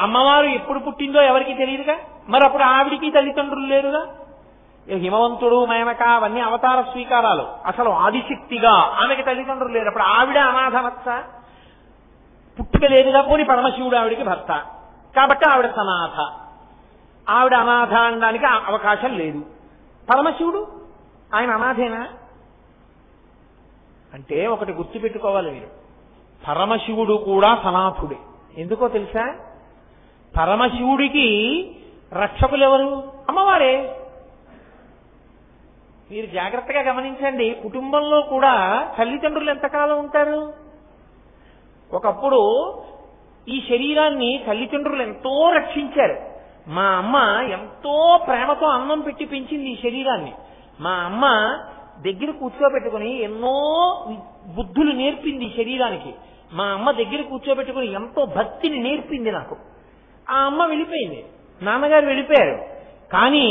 అమ్మవారు ఎప్పుడు పుట్టిందో ఎవరికి తెలియదుగా, మరి అప్పుడు ఆవిడికి తల్లిదండ్రులు లేరుగా. హిమవంతుడు మేనక అవన్నీ అవతార స్వీకారాలు. అసలు ఆదిశక్తిగా ఆమెకి తల్లిదండ్రులు లేరు, అప్పుడు ఆవిడ అనాథనచ్చ? పుట్టుక లేదుగా. పోని పరమశివుడు ఆవిడికి భర్త కాబట్టి ఆవిడ సనాథ. ఆవిడ అనాథ అనడానికి అవకాశం లేదు. పరమశివుడు ఆయన అనాథేనా అంటే ఒకటి గుర్తుపెట్టుకోవాలి మీరు, పరమశివుడు కూడా సనాథుడే. ఎందుకో తెలుసా? పరమశివుడికి రక్షకులు ఎవరు? అమ్మవారే. మీరు జాగ్రత్తగా గమనించండి, కుటుంబంలో కూడా తల్లిదండ్రులు ఎంతకాలం ఉంటారు? ఒకప్పుడు ఈ శరీరాన్ని తల్లిదండ్రులు ఎంతో రక్షించారు. మా అమ్మ ఎంతో ప్రేమతో అన్నం పెట్టి పెంచింది ఈ శరీరాన్ని. మా అమ్మ దగ్గర కూర్చోబెట్టుకుని ఎన్నో బుద్ధులు నేర్పింది ఈ శరీరానికి. మా అమ్మ దగ్గర కూర్చోబెట్టుకుని ఎంతో భక్తిని నేర్పింది నాకు. ఆ అమ్మ వెళ్ళిపోయింది, నాన్నగారు వెళ్ళిపోయారు. కానీ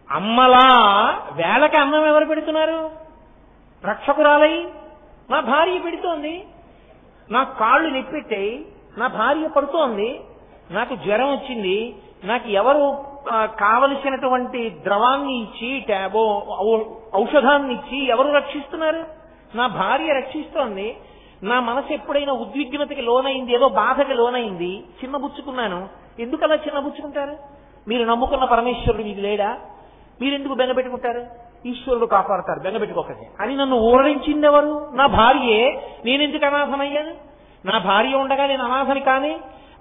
అమ్మలా వేళకి అన్నం ఎవరు పెడుతున్నారు? రక్షకురాలై నా భార్య పెడుతోంది. నాకు కాళ్ళు నొప్పెట్టాయి, నా భార్య పడుతోంది. నాకు జ్వరం వచ్చింది, నాకు ఎవరు కావలసినటువంటి ద్రవాన్ని ఇచ్చి ట్యాబో ఔషధాన్ని ఇచ్చి ఎవరు రక్షిస్తున్నారు? నా భార్య రక్షిస్తోంది. నా మనసు ఎప్పుడైనా ఉద్విగ్నతకి లోనైంది, ఏదో బాధకి లోనైంది, చిన్నబుచ్చుకున్నాను. ఎందుకు అలా చిన్నబుచ్చుకుంటారు? మీరు నమ్ముకున్న పరమేశ్వరుడు మీకు లేడా? మీరెందుకు బెంగపెట్టుకుంటారు? ఈశ్వరుడు కాపాడతారు, బెంగపెట్టుకోకండి అని నన్ను ఊరడించింది ఎవరు? నా భార్యే. నేనెందుకు అనాథనయ్యాను? నా భార్య ఉండగా నేను అనాథని కానీ,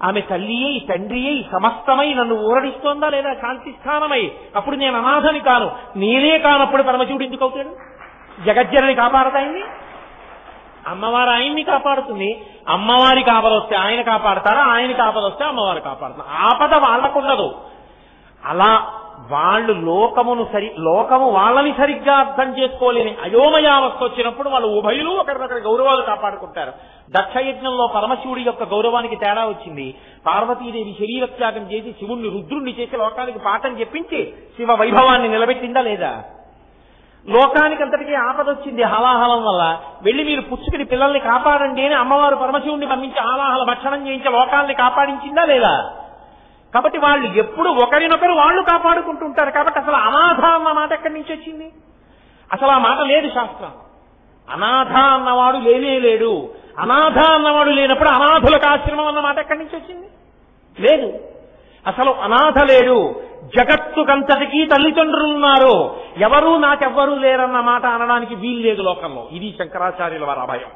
ఆమె తల్లి అయి తండ్రి అయి సమస్తమై నన్ను ఊరడిస్తోందా లేదా? శాంతి స్థానమై. అప్పుడు నేను అనాథని కాను. నేనే కానప్పుడు పరమశివుడు ఎందుకు అవుతాడు? జగజ్జనని కాపాడతాయింది, అమ్మవారు ఆయన్ని కాపాడుతుంది. అమ్మవారికి ఆపద వస్తే ఆయన కాపాడతారా? ఆయనకి ఆపద వస్తే అమ్మవారు కాపాడుతారు. ఆపద వాళ్ళకుండదు. అలా వాళ్ళు లోకము వాళ్ళని సరిగ్గా అర్థం చేసుకోలేని అయోమయావస్థ వచ్చినప్పుడు వాళ్ళు ఉభయులు ఒకరినొకరి గౌరవాలు కాపాడుకుంటారు. దక్షయజ్ఞంలో పరమశివుడి యొక్క గౌరవానికి తేడా వచ్చింది. పార్వతీదేవి శరీర త్యాగం చేసి శివుణ్ణి రుద్రుణ్ణి చేసి లోకానికి పాఠం చెప్పించి శివ వైభవాన్ని నిలబెట్టిందా లేదా? లోకానికి అంతటికీ ఆపదొచ్చింది హలాహలం వల్ల, వెళ్ళి మీరు పుచ్చుకుని పిల్లల్ని కాపాడండి అని అమ్మవారు పరమశివుణ్ణి పంపించి హాలాహల భక్షణం చేయించి లోకాల్ని కాపాడించిందా లేదా? కాబట్టి వాళ్ళు ఎప్పుడు ఒకరినొకరు వాళ్ళు కాపాడుకుంటుంటారు. కాబట్టి అసలు అనాథ అన్న మాట ఎక్కడి నుంచి వచ్చింది? అసలు ఆ మాట లేదు శాస్త్రం. అనాథ అన్నవాడు లేడు. అనాథ అన్నవాడు లేనప్పుడు అనాథులకు ఆశ్రమం అన్న మాట ఎక్కడి నుంచి వచ్చింది? లేదు. అసలు అనాథ లేడు. జగత్తుకంతటికీ తల్లిదండ్రులున్నారు. ఎవరూ నాకెవ్వరూ లేరన్న మాట అనడానికి వీలు లేదు లోకంలో. ఇది శంకరాచార్యుల వారి అభయం.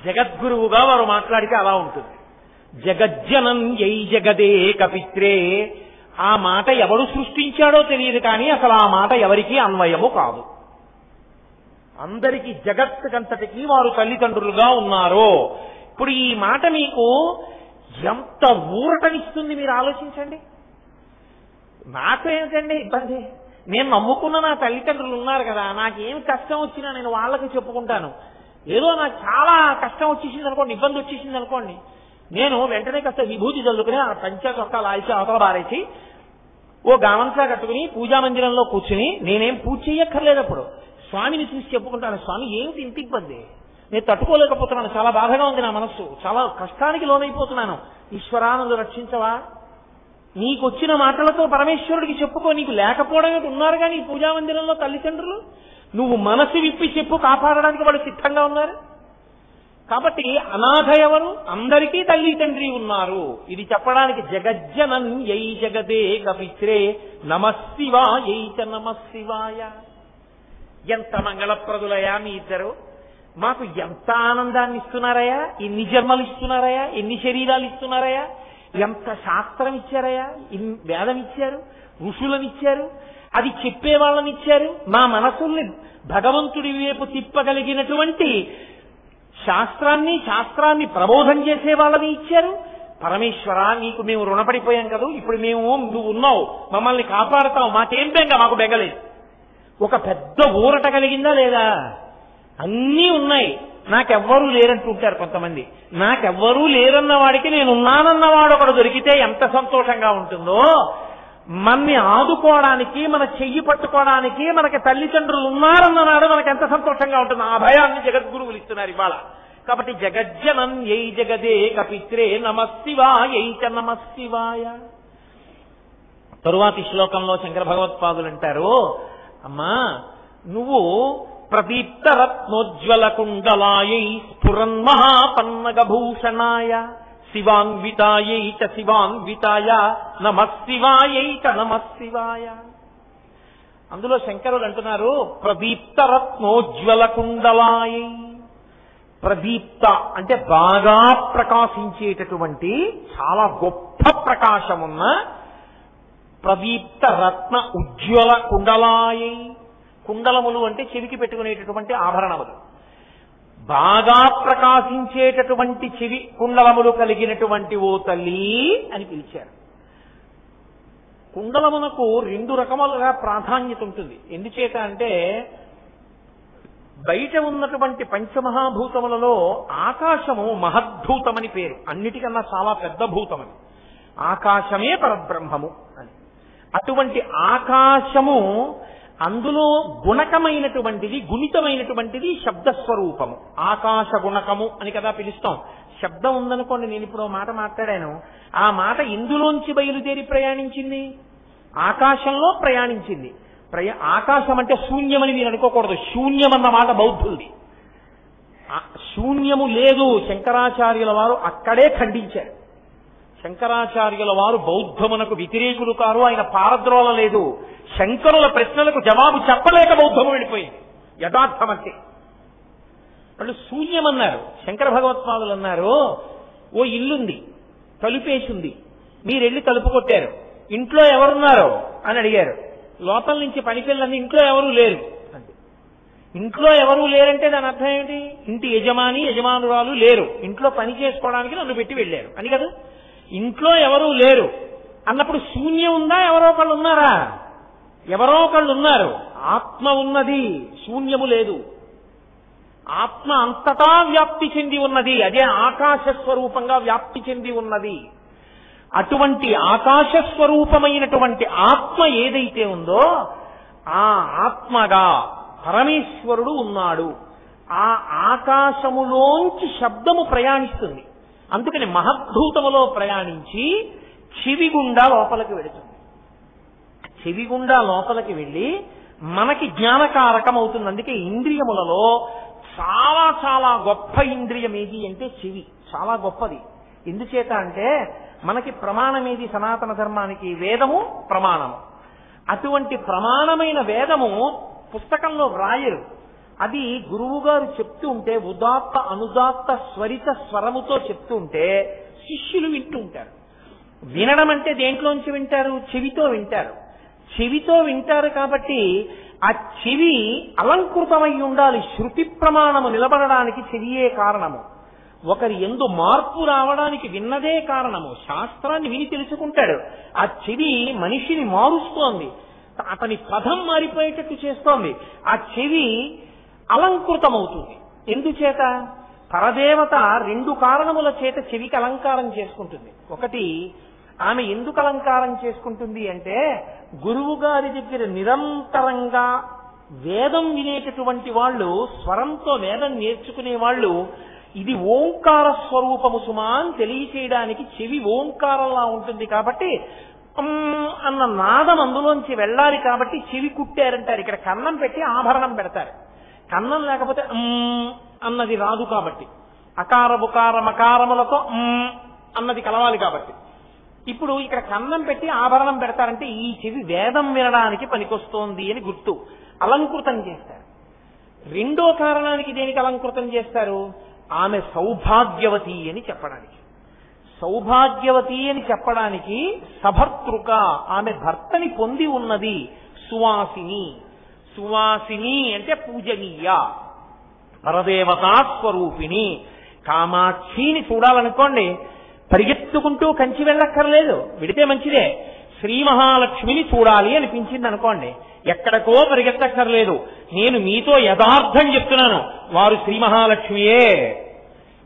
జగద్గురువుగా వారు మాట్లాడితే అలా ఉంటుంది. జగజ్జనం యై జగదే కపిత్రే. ఆ మాట ఎవరు సృష్టించాడో తెలియదు, కానీ అసలు ఆ మాట ఎవరికీ అన్వయము కాదు. అందరికీ జగత్తుకంతటికీ వారు తల్లిదండ్రులుగా ఉన్నారు. ఇప్పుడు ఈ మాట మీకు ఎంత ఊరటనిస్తుంది మీరు ఆలోచించండి. నాకు ఏమిటండి ఇబ్బంది? నేను నమ్ముకున్న నా తల్లిదండ్రులు ఉన్నారు కదా, నాకేం కష్టం వచ్చినా నేను వాళ్ళకి చెప్పుకుంటాను. ఏదో నాకు చాలా కష్టం వచ్చేసింది అనుకోండి, ఇబ్బంది వచ్చేసింది అనుకోండి, నేను వెంటనే కాస్త విభూతి చల్లుకుని ఆ పంచా చొక్కా లాల్చి అవతల బారేసి ఓ గామంతా కట్టుకుని పూజా మందిరంలో కూర్చుని నేనేం పూజ చెయ్యక్కర్లేదు. అప్పుడు స్వామిని చూసి చెప్పుకుంటాను, స్వామి ఏమిటి ఇంత ఇబ్బంది, నేను తట్టుకోలేకపోతున్నాను, చాలా బాధగా ఉంది నా మనస్సు, చాలా కష్టానికి లోనైపోతున్నాను, ఈశ్వరా నన్ను రక్షించవా? నీకు వచ్చిన మాటలతో పరమేశ్వరుడికి చెప్పుకో. నీకు లేకపోవడం ఉన్నారు కానీ పూజా మందిరంలో తల్లిదండ్రులు, నువ్వు మనసు విప్పి చెప్పు, కాపాడడానికి వాళ్ళు సిద్ధంగా ఉన్నారు. కాబట్టి అనాథ ఎవరు? అందరికీ తల్లి తండ్రి ఉన్నారు. ఇది చెప్పడానికి జగజ్జనన్ యై జగదే కపిత్రే నమశివాయై చ నమశివాయ. ఎంత మంగళప్రదులయా మీ ఇద్దరు, మాకు ఎంత ఆనందాన్ని ఇస్తున్నారయ్యా, ఎన్ని జన్మలు ఇస్తున్నారయ్యా, ఎన్ని శరీరాలు ఇస్తున్నారయ్యా, ఎంత శాస్త్రం ఇచ్చారయ్యా, వేదం ఇచ్చారు, ఋషులను ఇచ్చారు, అది చెప్పే వాళ్ళని ఇచ్చారు, మా మనసుల్ని భగవంతుడి వైపు తిప్పగలిగినటువంటి శాస్త్రాన్ని ప్రబోధం చేసే వాళ్ళని ఇచ్చారు. పరమేశ్వర నీకు మేము రుణపడిపోయాం కదా, ఇప్పుడు మేము నువ్వు ఉన్నావు, మమ్మల్ని కాపాడుతావు, మాకేం బెంగ, మాకు బెంగలేదు. ఒక పెద్ద ఊరట కలిగిందా లేదా? అన్నీ ఉన్నాయి, నాకెవ్వరూ లేరంటుంటారు కొంతమంది. నాకెవ్వరూ లేరన్న వాడికి నేనున్నానన్నవాడు ఒకడు దొరికితే ఎంత సంతోషంగా ఉంటుందో. మన్ని ఆదుకోవడానికి, మన చెయ్యి పట్టుకోవడానికి మనకి తల్లిదండ్రులు ఉన్నారన్ననాడు మనకి ఎంత సంతోషంగా ఉంటుంది. ఆ భయాన్ని జగద్గురువులు ఇస్తున్నారు ఇవాళ. కాబట్టి జగజ్జనం యై జగదే కపిత్రే నమశివాయై చ నమశివాయ. తరువాతి శ్లోకంలో శంకర భగవత్పాదులు అంటారు, అమ్మా నువ్వు ప్రదీప్త రత్నోజ్వల కుండలాయై స్ఫురన్మహాపన్నగభూషణాయ శివాన్వితాయై చ శివాన్వితాయ నమశివాయై చ నమశివాయ. అందులో శంకరులు అంటున్నారు ప్రదీప్త రత్నోజ్వల కుండలాయై. ప్రదీప్త అంటే బాగా ప్రకాశించేటటువంటి, చాలా గొప్ప ప్రకాశమున్న ప్రదీప్త రత్న ఉజ్వల కుండలాయై. కుండలములు అంటే చెవికి పెట్టుకునేటటువంటి ఆభరణములు. బాగా ప్రకాశించేటటువంటి చెవి కుండలములు కలిగినటువంటి ఓ తల్లి అని పిలిచారు. కుండలమునకు రెండు రకములుగా ప్రాధాన్యత ఉంటుంది. ఎందుచేత అంటే బయట ఉన్నటువంటి పంచమహాభూతములలో ఆకాశము మహద్భూతమని పేరు, అన్నిటికన్నా చాలా పెద్ద భూతమని. ఆకాశమే పరబ్రహ్మము అని. అటువంటి ఆకాశము అందులో గుణకమైనటువంటిది, గుణితమైనటువంటిది శబ్దస్వరూపము. ఆకాశ గుణకము అని కదా పిలుస్తాం. శబ్దం ఉందనుకోండి, నేను ఇప్పుడు మాట మాట్లాడాను, ఆ మాట ఎందులోంచి బయలుదేరి ప్రయాణించింది? ఆకాశంలో ప్రయాణించింది. ఆకాశం అంటే శూన్యమని మీరు అనుకోకూడదు. శూన్యమన్న మాట బౌద్ధులది. శూన్యము లేదు, శంకరాచార్యుల వారు అక్కడే ఖండించారు. శంకరాచార్యుల వారు బౌద్ధమునకు వ్యతిరేకులు కారు, ఆయన పారద్రోల లేదు. శంకరుల ప్రశ్నలకు జవాబు చెప్పలేక బౌద్ధము వెళ్ళిపోయింది. యథార్థమంతే. వాళ్ళు శూన్యమన్నారు. శంకర భగవత్పాదులు అన్నారు, ఓ ఇల్లుంది, తలుపేసింది, మీరెళ్ళి తలుపు కొట్టారు, ఇంట్లో ఎవరున్నారో అని అడిగారు. లోపల నుంచి పనిపిల్లని ఇంట్లో ఎవరూ లేరు అంటే, ఇంట్లో ఎవరూ లేరంటే దాని అర్థం ఏమిటి? ఇంటి యజమాని యజమానురాలు లేరు, ఇంట్లో పని చేసుకోవడానికి నన్ను పెట్టి వెళ్ళారు అని కదా. ఇంట్లో ఎవరూ లేరు అన్నప్పుడు శూన్యం ఉందా? ఎవరో ఒకళ్ళు ఉన్నారా? ఎవరో ఒకళ్ళు ఉన్నారు. ఆత్మ ఉన్నది, శూన్యము లేదు. ఆత్మ అంతటా వ్యాప్తి చెంది ఉన్నది, అదే ఆకాశ స్వరూపంగా వ్యాప్తి చెంది ఉన్నది. అటువంటి ఆకాశ స్వరూపమైనటువంటి ఆత్మ ఏదైతే ఉందో ఆ ఆత్మగా పరమేశ్వరుడు ఉన్నాడు. ఆ ఆకాశములోంచి శబ్దము ప్రయాణిస్తుంది. అందుకని మహద్భూతములో ప్రయాణించి చెవి గుండా లోపలికి వెళుతుంది. చెవి గుండా లోపలికి వెళ్ళి మనకి జ్ఞానకారకం అవుతుంది. అందుకే ఇంద్రియములలో చాలా చాలా గొప్ప ఇంద్రియం ఏది అంటే చెవి. చాలా గొప్పది. ఎందుచేత అంటే మనకి ప్రమాణమేది సనాతన ధర్మానికి? వేదము ప్రమాణము. అటువంటి ప్రమాణమైన వేదము పుస్తకంలో వ్రాయరు. అది గురువు గారు చెప్తూ ఉంటే ఉదాత్త అనుదాత్త స్వరిత స్వరముతో చెప్తూ ఉంటే శిష్యులు వింటూ ఉంటారు. వినడం అంటే దేంట్లోంచి వింటారు? చెవితో వింటారు. చెవితో వింటారు కాబట్టి ఆ చెవి అలంకృతమై ఉండాలి. శృతి ప్రమాణము నిలబడడానికి చెవియే కారణము. ఒకరి యందు మార్పు రావడానికి విన్నదే కారణము. శాస్త్రాన్ని విని తెలుసుకుంటాడు. ఆ చెవి మనిషిని మారుస్తోంది. అతని పదం మారిపోయేటట్టు చేస్తోంది. ఆ చెవి అలంకృతమవుతుంది. ఎందుచేత? పరదేవత 2 కారణముల చేత చెవికి అలంకారం చేసుకుంటుంది. ఒకటి, ఆమె ఎందుకు అలంకారం చేసుకుంటుంది అంటే గురువు గారి దగ్గర నిరంతరంగా వేదం వినేటటువంటి వాళ్ళు, స్వరంతో వేదం నేర్చుకునే వాళ్ళు, ఇది ఓంకార స్వరూపము సుమా అని తెలియచేయడానికి చెవి ఓంకారంలా ఉంటుంది. కాబట్టి అన్న నాదం అందులోంచి వెళ్ళాలి. కాబట్టి చెవి కుట్టారంటారు. ఇక్కడ కన్నం పెట్టి ఆభరణం పెడతారు. కన్నం లేకపోతే అన్నది రాదు. కాబట్టి అకార బుకార మకారములతో అన్నది కలవాలి. కాబట్టి ఇప్పుడు ఇక్కడ కన్నం పెట్టి ఆభరణం పెడతారంటే ఈ చెవి వేదం వినడానికి పనికొస్తోంది అని గుర్తు. అలంకృతం చేస్తారు. రెండో కారణానికి దేనికి అలంకృతం చేస్తారు? ఆమె సౌభాగ్యవతి అని చెప్పడానికి. సౌభాగ్యవతి అని చెప్పడానికి సభర్తృక, ఆమె భర్తని పొంది ఉన్నది. సువాసిని. సువాసిని అంటే పూజనీయ, పరదేవతా స్వరూపిణి. కామాక్షిని చూడాలనుకోండి, పరిగెత్తుకుంటూ కంచి వెళ్ళక్కర్లేదు, విడితే మంచిదే. శ్రీ మహాలక్ష్మిని చూడాలి అనిపించింది అనుకోండి, ఎక్కడికో పరిగెత్తక్కర్లేదు. నేను మీతో యథార్థం చెప్తున్నాను, వారు శ్రీ మహాలక్ష్మియే.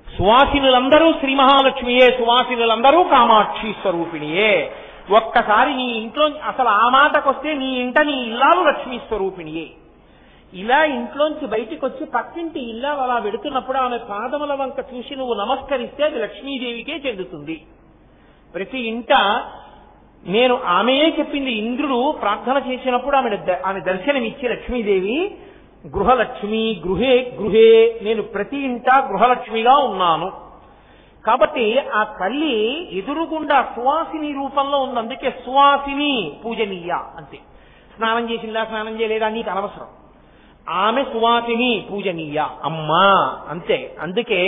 సువాసినులందరూ శ్రీ మహాలక్ష్మియే, సువాసినులందరూ కామాక్షి స్వరూపిణియే. ఒక్కసారి నీ ఇంట్లో అసలు ఆ మాటకొస్తే నీ ఇంట నీ ఇల్లాలు లక్ష్మీ స్వరూపిణియే. ఇలా ఇంట్లోంచి బయటికి వచ్చి పక్కింటి ఇల్లాలు అలా వెడుతున్నప్పుడు ఆమె పాదముల వంక చూసి నువ్వు నమస్కరిస్తే అది లక్ష్మీదేవికే చెందుతుంది. ప్రతి ఇంట నేను ఆమెయే చెప్పింది. ఇంద్రుడు ప్రార్థన చేసినప్పుడు ఆమె దర్శనమిచ్చి లక్ష్మీదేవి గృహలక్ష్మి గృహే గృహే, నేను ప్రతి ఇంట గృహలక్ష్మిగా ఉన్నాను. కాబట్టి ఆ తల్లి ఎదురుగుండా సువాసిని రూపంలో ఉంది. అందుకే సువాసిని పూజనీయ. అంతే. స్నానం చేసిందా స్నానం చేయలేదా నీకు అనవసరం. ఆమె సువాసిని పూజనీయ, అమ్మా, అంతే. అందుకే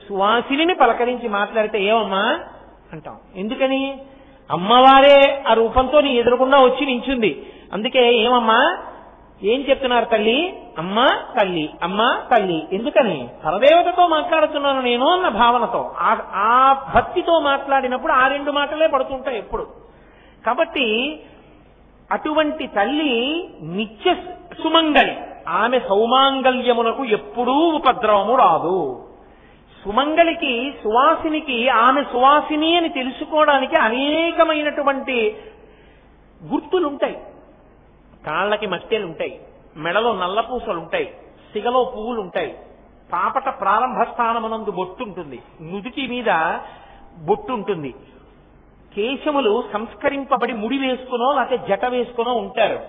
సువాసిని పలకరించి మాట్లాడితే ఏమమ్మా అంటాం. ఎందుకని? అమ్మవారే ఆ రూపంతో నీ ఎదురుకుండా వచ్చి నించుంది. అందుకే ఏమమ్మా, ఏం చెప్తున్నారు తల్లి? అమ్మా తల్లి, అమ్మా తల్లి. ఎందుకని? పరదేవతతో మాట్లాడుతున్నాను నేను అన్న భావనతో, ఆ భక్తితో మాట్లాడినప్పుడు ఆ 2 మాటలే పడుతుంటాయి ఎప్పుడు. కాబట్టి అటువంటి తల్లి నిత్య సుమంగళి. ఆమె సౌమాంగల్యమునకు ఎప్పుడూ ఉపద్రవము రాదు. సుమంగళికి, సువాసినికి, ఆమె సువాసిని అని తెలుసుకోవడానికి అనేకమైనటువంటి గుర్తులుంటాయి. కాళ్ళకి మట్టెలుంటాయి, మెడలో నల్లపూసలుంటాయి, సిగలో పువ్వులుంటాయి, పాపట ప్రారంభ స్థానమునందు బొట్టుంటుంది, నుదుటి మీద బొట్టుంటుంది, కేశములు సంస్కరింపబడి ముడి వేసుకునో లేకపోతే జట వేసుకునో ఉంటారు.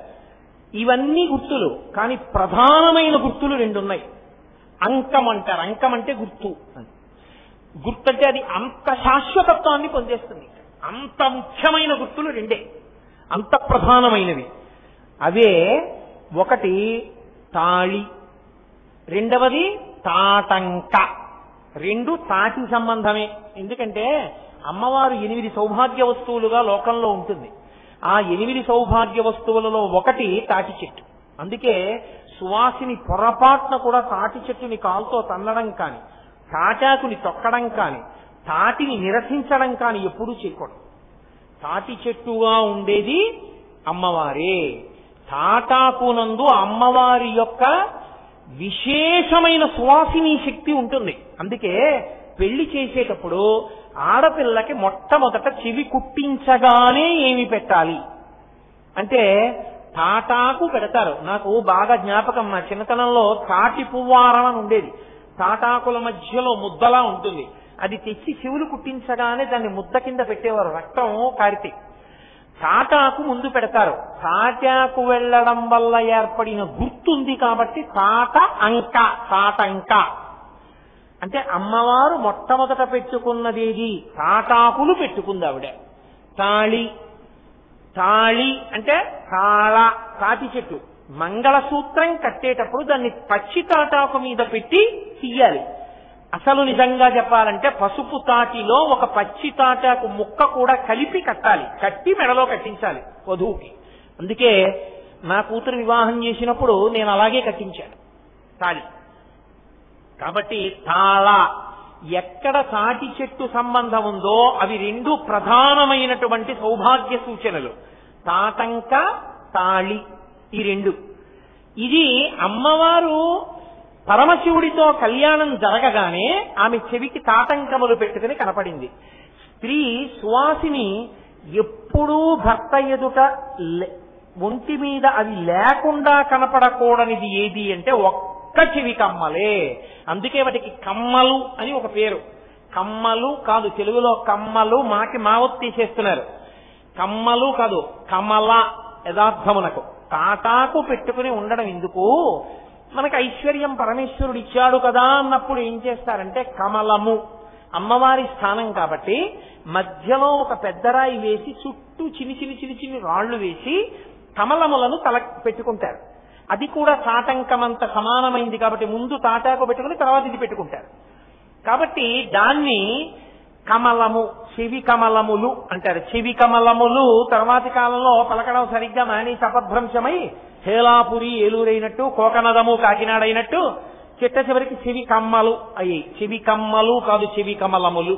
ఇవన్నీ గుర్తులు. కానీ ప్రధానమైన గుర్తులు 2 ఉన్నాయి. అంకం అంటారు. అంకం అంటే గుర్తు. గుర్తు అంటే అది అంత శాశ్వతత్వాన్ని పొందేస్తుంది. అంత ముఖ్యమైన గుర్తులు 2, అంత ప్రధానమైనవి. అవే, ఒకటి తాళి, రెండవది తాటంక. 2 తాటి సంబంధమే. ఎందుకంటే అమ్మవారు 8 సౌభాగ్య వస్తువులుగా లోకంలో ఉంటుంది. ఆ 8 సౌభాగ్య వస్తువులలో ఒకటి తాటి చెట్టు. అందుకే సువాసిని పొరపాటున కూడా తాటి చెట్టుని కాలుతో తన్నడం కానీ, తాటాకుని తొక్కడం కానీ, తాటిని నిరసించడం కానీ ఎప్పుడూ చేయకూడదు. తాటి చెట్టుగా ఉండేది అమ్మవారే. తాటాకునందు అమ్మవారి యొక్క విశేషమైన సువాసిని శక్తి ఉంటుంది. అందుకే పెళ్లి చేసేటప్పుడు ఆడపిల్లకి మొట్టమొదట చెవి కుట్టించగానే ఏమి పెట్టాలి అంటే తాటాకు పెడతారు. నాకు బాగా జ్ఞాపకం, మా చిన్నతనంలో తాటి పువ్వారం అని ఉండేది. తాటాకుల మధ్యలో ముద్దలా ఉంటుంది. అది తెచ్చి చెవులు కుట్టించగానే దాన్ని ముద్ద కింద పెట్టేవారు, రక్తం కారితే. తాటాకు ముందు పెడతారు. తాటాకు వెళ్ళడం వల్ల ఏర్పడిన గుర్తుంది కాబట్టి తాటంక అంటే అమ్మవారు మొట్టమొదట పెట్టుకున్నదేది తాటాకులు పెట్టుకుంది ఆవిడ. తాళి అంటే తాటి చెట్టు. మంగళసూత్రం కట్టేటప్పుడు దాన్ని పచ్చి తాటాకు మీద పెట్టి తీయాలి. అసలు నిజంగా చెప్పాలంటే పసుపు తాటిలో ఒక పచ్చి తాటాకు ముక్క కూడా కలిపి కట్టాలి, కట్టి మెడలో కట్టించాలి వధువుకి. అందుకే నా కూతురు వివాహం చేసినప్పుడు నేను అలాగే కట్టించాను తాళి. కాబట్టి ఎక్కడ తాటి చెట్టు సంబంధం ఉందో అవి రెండు ప్రధానమైనటువంటి సౌభాగ్య సూచనలు. తాటంక, తాళి, ఈ రెండు. ఇది అమ్మవారు పరమశివుడితో కళ్యాణం జరగగానే ఆమె చెవికి తాటంకములు పెట్టుకుని కనపడింది. స్త్రీ సువాసిని ఎప్పుడూ భర్త ఎదుట ఒంటి మీద అవి లేకుండా కనపడకూడనిది ఏది అంటే ఒక్క చెవి కమ్మలే. అందుకే వాటికి కమ్మలు అని ఒక పేరు. కమ్మలు కాదు, తెలుగులో కమ్మలు మావత్ తీసేస్తున్నారు. కమ్మలు కాదు, కమల యథార్థమునకు. తాటాకు పెట్టుకుని ఉండడం ఎందుకు? మనకు ఐశ్వర్యం పరమేశ్వరుడు ఇచ్చాడు కదా అన్నప్పుడు ఏం చేస్తారంటే కమలము అమ్మవారి స్థానం కాబట్టి మధ్యలో ఒక పెద్దరాయి వేసి చుట్టూ చిన్ని రాళ్లు వేసి కమలములను తల పెట్టుకుంటారు. అది కూడా తాటంకమంత సమానమైంది కాబట్టి ముందు తాటాకు పెట్టుకుని తర్వాత ఇది పెట్టుకుంటారు. కాబట్టి దాన్ని కమలము, చెవి కమలములు అంటారు. చెవి కమలములు తర్వాతి కాలంలో పలకడం సరిగ్గా మానేసి అపభ్రంశమై హేలాపురి ఏలూరైనట్టు, కోకనదము కాకినాడ అయినట్టు చిట్ట చివరికి చెవి కమ్మలు అయ్యాయి. చెవి కమ్మలు కాదు, చెవి కమలములు.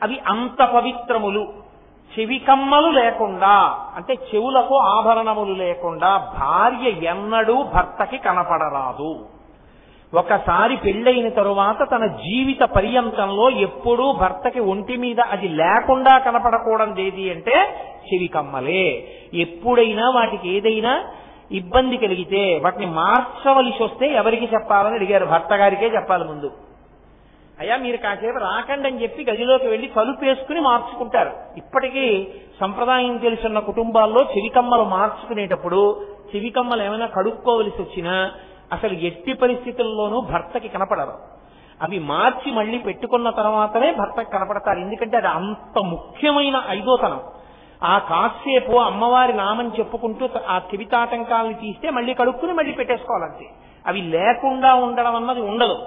అవి అంత పవిత్రములు. చెవి కమ్మలు లేకుండా అంటే చెవులకు ఆభరణములు లేకుండా భార్య ఎన్నడూ భర్తకి కనపడరాదు. ఒకసారి పెళ్ళైన తరువాత తన జీవిత పర్యంతంలో ఎప్పుడూ భర్తకి ఒంటి మీద అది లేకుండా కనపడకూడదు ఏది అంటే చెవి కమ్మలే. ఎప్పుడైనా వాటికి ఏదైనా ఇబ్బంది కలిగితే వాటిని మార్చవలసి వస్తే ఎవరికి చెప్పాలని అడిగారు. భర్త గారికే చెప్పాలి ముందు. అయ్యా మీరు కాసేపు రాకండి అని చెప్పి గదిలోకి వెళ్లి తలుపు వేసుకుని మార్చుకుంటారు. ఇప్పటికీ సంప్రదాయం తెలుసున్న కుటుంబాల్లో చెవికమ్మలు మార్చుకునేటప్పుడు చెవికమ్మలు ఏమైనా కడుక్కోవలసి వచ్చినా అసలు ఎట్టి పరిస్థితుల్లోనూ భర్తకి కనపడరు. అవి మార్చి మళ్లీ పెట్టుకున్న తర్వాతనే భర్తకి కనపడతారు. ఎందుకంటే అది అంత ముఖ్యమైన ఐదోతనం. ఆ కాసేపు అమ్మవారి నామం చెప్పుకుంటూ ఆ చెవితాటంకాలని తీస్తే మళ్లీ కడుక్కుని మళ్లీ పెట్టేసుకోవాలంటే అవి లేకుండా ఉండడం అన్నది ఉండదు.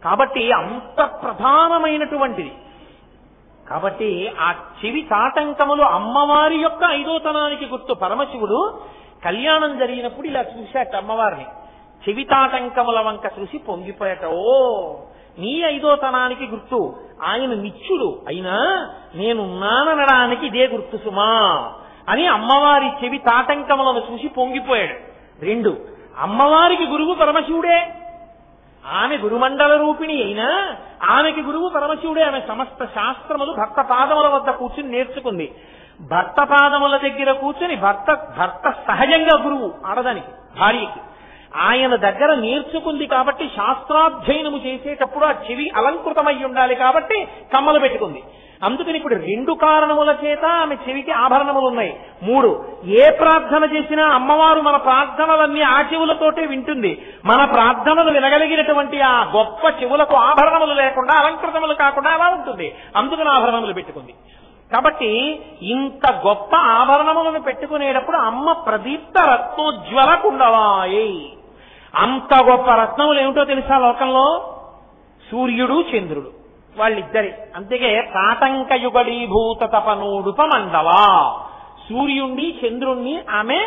కాబట్టి అంత ప్రధానమైనటువంటిది. కాబట్టి ఆ చెవి తాటంకములు అమ్మవారి యొక్క ఐదోతనానికి గుర్తు. పరమశివుడు కళ్యాణం జరిగినప్పుడు ఇలా చూశాట అమ్మవారిని. చెవి తాటంకముల వంక చూసి పొంగిపోయాట. ఓ నీ ఐదోతనానికి గుర్తు. ఆయన నిత్యుడు అయినా నేనున్నాననడానికి ఇదే గుర్తు సుమా అని అమ్మవారి చెవి తాటంకములను చూసి పొంగిపోయాడు. రెండు, అమ్మవారికి గురువు పరమశివుడే. ఆమె గురుమండల రూపిణి అయినా ఆమెకి గురువు పరమశివుడే. ఆమె సమస్త శాస్త్రములు భర్త పాదముల వద్ద కూర్చుని నేర్చుకుంది. భర్త పాదముల దగ్గర కూర్చుని భర్త సహజంగా గురువు ఆడదానికి, భార్యకి. ఆయన దగ్గర నేర్చుకుంది కాబట్టి శాస్త్రాధ్యయనము చేసేటప్పుడు ఆ చెవి అలంకృతమై ఉండాలి కాబట్టి కమ్మలు పెట్టుకుంది. అందుకని ఇప్పుడు రెండు కారణముల చేత ఆమె చెవికి ఆభరణములు ఉన్నాయి. మూడు, ఏ ప్రార్థన చేసినా అమ్మవారు మన ప్రార్థనలన్నీ ఆ చెవులతోటే వింటుంది. మన ప్రార్థనలు వినగలిగినటువంటి ఆ గొప్ప చెవులకు ఆభరణములు లేకుండా అలంకృతములు కాకుండా అలా ఉంటుంది. అందుకని ఆభరణములు పెట్టుకుంది. కాబట్టి ఇంత గొప్ప ఆభరణములను పెట్టుకునేటప్పుడు అమ్మ ప్రదీప్త రత్నోజ్వల కుండలాయే. అంత గొప్ప రత్నములు ఏమిటో తెలుసా లోకంలో? సూర్యుడు చంద్రుడు వాళ్ళిద్దరి. అందుకే తాటంకయుగడీభూత తపనోడుపమండల. సూర్యుణ్ణి చంద్రుణ్ణి ఆమె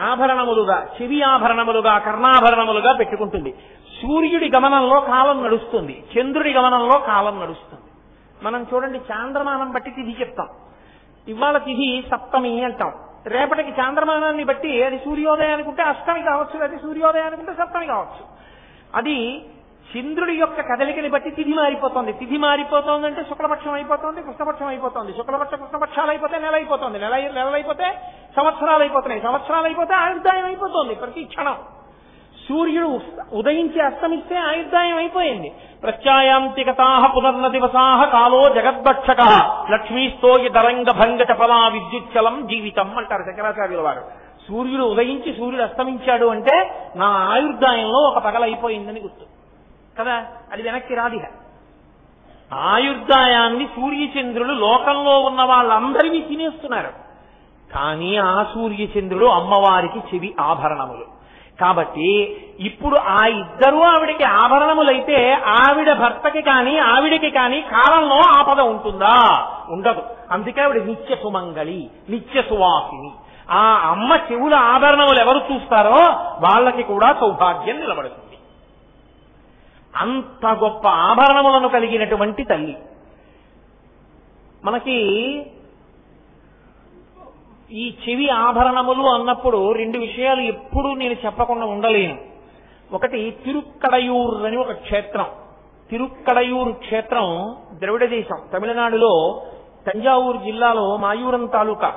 ఆభరణములుగా, చెవి ఆభరణములుగా, కర్ణాభరణములుగా పెట్టుకుంటుంది. సూర్యుడి గమనంలో కాలం నడుస్తుంది, చంద్రుడి గమనంలో కాలం నడుస్తుంది. మనం చూడండి, చాంద్రమానం బట్టి తిథి చెప్తాం. ఇవాళ తిథి సప్తమి అంటాం. రేపటికి చాంద్రమానాన్ని బట్టి అది సూర్యోదయానికి ఉంటే అష్టమి కావచ్చు, అది సూర్యోదయానికి ఉంటే సప్తమి కావచ్చు. అది చంద్రుడి యొక్క కదలికని బట్టి తిథి మారిపోతుంది. తిథి మారిపోతుందంటే శుక్లపక్షం అయిపోతుంది, కృష్ణపక్షం అయిపోతుంది. కృష్ణపక్షాలు అయిపోతే నెల అయిపోతుంది, నెలలైపోతే సంవత్సరాలు అయిపోతున్నాయి, సంవత్సరాలు అయిపోతే ఆయుర్దాయం అయిపోతుంది. ప్రతి క్షణం సూర్యుడు ఉదయించి అస్తమిస్తే ఆయుర్దాయం అయిపోయింది. ప్రత్యాయాంతికతాః పునర్న దివసాః కాలో జగద్భక్షకః లక్ష్మీస్తోయ దరంగ భంగ చపలా విద్యుచ్చలం జీవితం అంటారు శంకరాచార్యుల వారు. సూర్యుడు ఉదయించి సూర్యుడు అస్తమించాడు అంటే నా ఆయుర్దాయంలో ఒక పగలైపోయిందని గుర్తు కదా. అది వెనక్కి రాదిగా. ఆయుర్దాయాన్ని సూర్యచంద్రులు లోకంలో ఉన్న వాళ్ళందరినీ తినేస్తున్నారు. కానీ ఆ సూర్యచంద్రుడు అమ్మవారికి చెవి ఆభరణములు. కాబట్టి ఇప్పుడు ఆ ఇద్దరూ ఆవిడికి ఆభరణములైతే ఆవిడ భర్తకి కానీ ఆవిడికి కానీ కాలంలో ఆపద ఉంటుందా? ఉండదు. అందుకే ఆవిడ నిత్య సుమంగళి, నిత్య సువాసిని. ఆ అమ్మ చెవుల ఆభరణములు ఎవరు చూస్తారో వాళ్ళకి కూడా సౌభాగ్యం నిలబడుతుంది. అంత గొప్ప ఆభరణములను కలిగినటువంటి తల్లి. మనకి ఈ చెవి ఆభరణములు అన్నప్పుడు రెండు విషయాలు ఎప్పుడూ నేను చెప్పకుండా ఉండలేను. ఒకటి తిరుక్కడయూర్ అని ఒక క్షేత్రం. తిరుక్కడయూర్ క్షేత్రం ద్రవిడ దేశం, తమిళనాడులో తంజావూరు జిల్లాలో మాయూరం తాలూకా.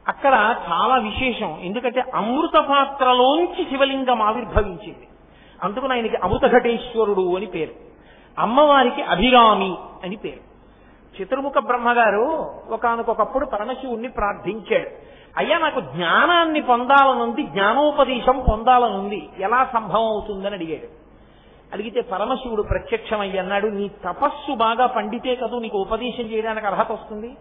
అక్కడ చాలా విశేషం. ఎందుకంటే అమృత పాత్రలోంచి శివలింగం ఆవిర్భవించింది. అందుకని ఆయనకి అమృతఘటేశ్వరుడు అని పేరు. అమ్మవారికి అభిరామి అని పేరు. చతుర్ముఖ బ్రహ్మగారు ఒకానొకప్పుడు పరమశివుణ్ణి ప్రార్థించాడు. అయ్యా, నాకు జ్ఞానాన్ని పొందాలనుంది, జ్ఞానోపదేశం పొందాలనుంది, ఎలా సంభవం అవుతుందని అడిగాడు. అడిగితే పరమశివుడు ప్రత్యక్షమయ్యి అన్నాడు, నీ తపస్సు బాగా పండితే కదా నీకు ఉపదేశం చేయడానికి అర్హత వస్తుంది.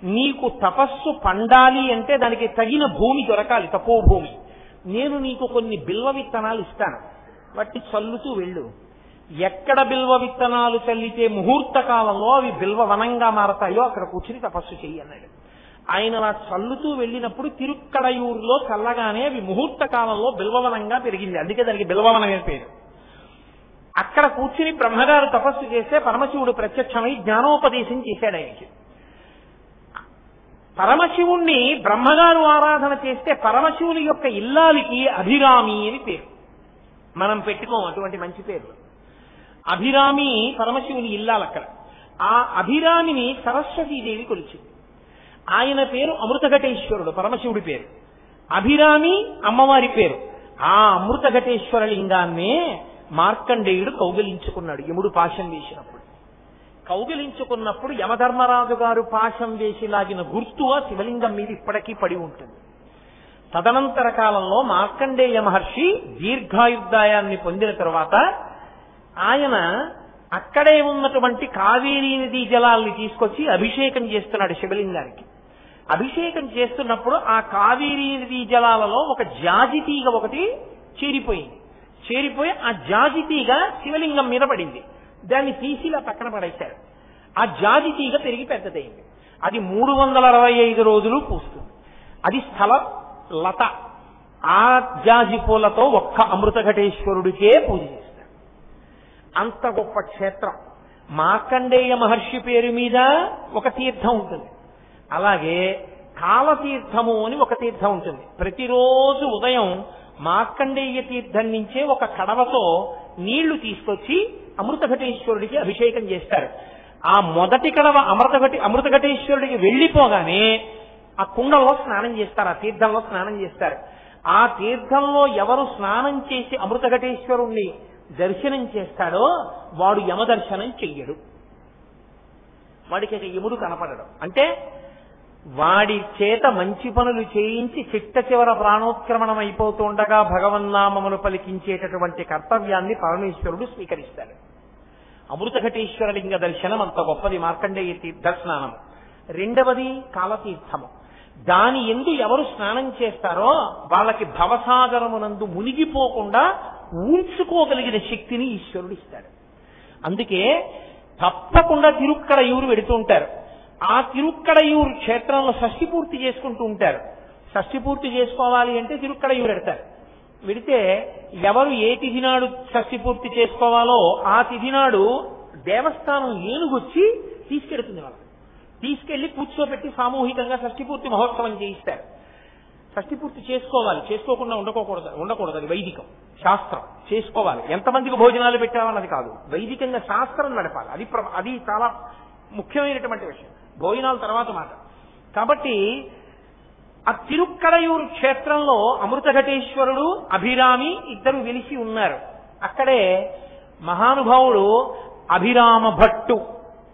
నీకు తపస్సు పండాలి అంటే దానికి తగిన భూమి దొరకాలి, తపోభూమి. నేను నీకు కొన్ని బిల్వ విత్తనాలు ఇస్తాను, వాటిని చల్లుతూ వెళ్ళు. ఎక్కడ బిల్వ విత్తనాలు చల్లితే ముహూర్త కాలంలో అవి బిల్వ వనంగా మారతాయో అక్కడ కూర్చుని తపస్సు చెయ్యి అన్నాడు. ఆయన అలా చల్లుతూ వెళ్ళినప్పుడు తిరుక్కడయూరులో చల్లగానే అవి ముహూర్త కాలంలో బిల్వవనంగా పెరిగింది. అందుకే దానికి బిల్వవనం అనే పేరు. అక్కడ కూర్చుని బ్రహ్మగారు తపస్సు చేస్తే పరమశివుడు ప్రత్యక్షమై జ్ఞానోపదేశం చేశాడు ఆయనకి. పరమశివుణ్ణి బ్రహ్మగారు ఆరాధన చేస్తే పరమశివుని యొక్క ఇల్లాలికి అభిరామి అని పేరు. మనం పెట్టుకోం అటువంటి మంచి పేరు. అభిరామి పరమశివుని ఇల్లాలు అక్కడ. ఆ అభిరామిని సరస్వతీదేవి కొలిచింది. ఆయన పేరు అమృతఘటేశ్వరుడు, పరమశివుడి పేరు. అభిరామి అమ్మవారి పేరు. ఆ అమృతఘటేశ్వర లింగాన్నే మార్కండేయుడు కౌగిలించుకున్నాడు యముడు పాశం వేసినప్పుడు. కౌగిలించుకున్నప్పుడు యమధర్మరాజు గారు పాశం వేసి లాగిన గుర్తు ఆ శివలింగం మీద ఇప్పటికీ పడి ఉంటుంది. తదనంతర కాలంలో మార్కండేయ మహర్షి దీర్ఘాయుర్దాయాన్ని పొందిన తరువాత ఆయన అక్కడే ఉన్నటువంటి కావేరీ నదీ జలాల్ని తీసుకొచ్చి అభిషేకం చేస్తున్నాడు శివలింగానికి. అభిషేకం చేస్తున్నప్పుడు ఆ కావేరీ నదీ జలాలలో ఒక జాజితీగ ఒకటి చేరిపోయి ఆ జాజితీగ శివలింగం మీద పడింది. దాన్ని తీసి ఇలా పక్కన పడేశారు. ఆ జాజితీగ పెరిగి పెద్దదైంది. అది 365 రోజులు పూస్తుంది. అది స్థల లత. ఆ జాజి పూలతో ఒక్క అమృతఘటేశ్వరుడికే పూజ చేస్తారు. అంత గొప్ప క్షేత్రం. మార్కండేయ మహర్షి పేరు మీద ఒక తీర్థం ఉంటుంది. అలాగే కాలతీర్థము అని ఒక తీర్థం ఉంటుంది. ప్రతిరోజు ఉదయం మార్కండేయ తీర్థం నుంచే ఒక కడవతో నీళ్లు తీసుకొచ్చి అమృతఘటేశ్వరుడికి అభిషేకం చేస్తారు. ఆ మొదటి కడవ అమృతఘటేశ్వరుడికి వెళ్లిపోగానే ఆ కుండలో స్నానం చేస్తారు, ఆ తీర్థంలో స్నానం చేస్తారు. ఆ తీర్థంలో ఎవరు స్నానం చేసి అమృతఘటేశ్వరుణ్ణి దర్శనం చేస్తాడో వాడు యమదర్శనం చెయ్యడు. వాడికి యముడు కనపడడం అంటే వాడి చేత మంచి పనులు చేయించి చిట్ట చివర ప్రాణోత్క్రమణం అయిపోతుండగా భగవన్నామమును పలికించేటటువంటి కర్తవ్యాన్ని పరమేశ్వరుడు స్వీకరిస్తాడు. అమృతఘటేశ్వర లింగ దర్శనం అంత గొప్పది మార్కండేయ తీర్థ స్నానం. రెండవది కాలతీర్థము. దాని యందు ఎవరు స్నానం చేస్తారో వాళ్ళకి భవసాగరమునందు మునిగిపోకుండా ఊంచుకోగలిగిన శక్తిని ఈశ్వరుడు ఇస్తాడు. అందుకే తప్పకుండా తిరుక్కడయూరు వెడుతూ ఉంటారు. ఆ తిరుక్కడయూరు క్షేత్రంలో షష్ఠి పూర్తి చేసుకుంటూ ఉంటారు. షష్ఠి పూర్తి చేసుకోవాలి అంటే తిరుక్కడయూరు వెడతారు. వెడితే ఎవరు ఏ తిథి నాడు షష్ఠి పూర్తి చేసుకోవాలో ఆ తిథి నాడు దేవస్థానం ఏనుగొచ్చి తీసుకెడుతుంది. వాళ్ళకి తీసుకెళ్లి కూర్చోబెట్టి సామూహికంగా షష్ఠి పూర్తి మహోత్సవం చేయిస్తారు. షష్ఠి పూర్తి చేసుకోవాలి, చేసుకోకుండా ఉండకూడదు. అది వైదికం శాస్త్రం, చేసుకోవాలి. ఎంతమందికి భోజనాలు పెట్టామన్నది కాదు, వైదికంగా శాస్త్రం నడపాలి. అది చాలా ముఖ్యమైనటువంటి విషయం. భోజనాల తర్వాత మాట. కాబట్టి ఆ తిరుక్కడయూరు క్షేత్రంలో అమృతఘటేశ్వరుడు అభిరామి ఇద్దరు వెలిసి ఉన్నారు. అక్కడే మహానుభావుడు అభిరామ భట్టు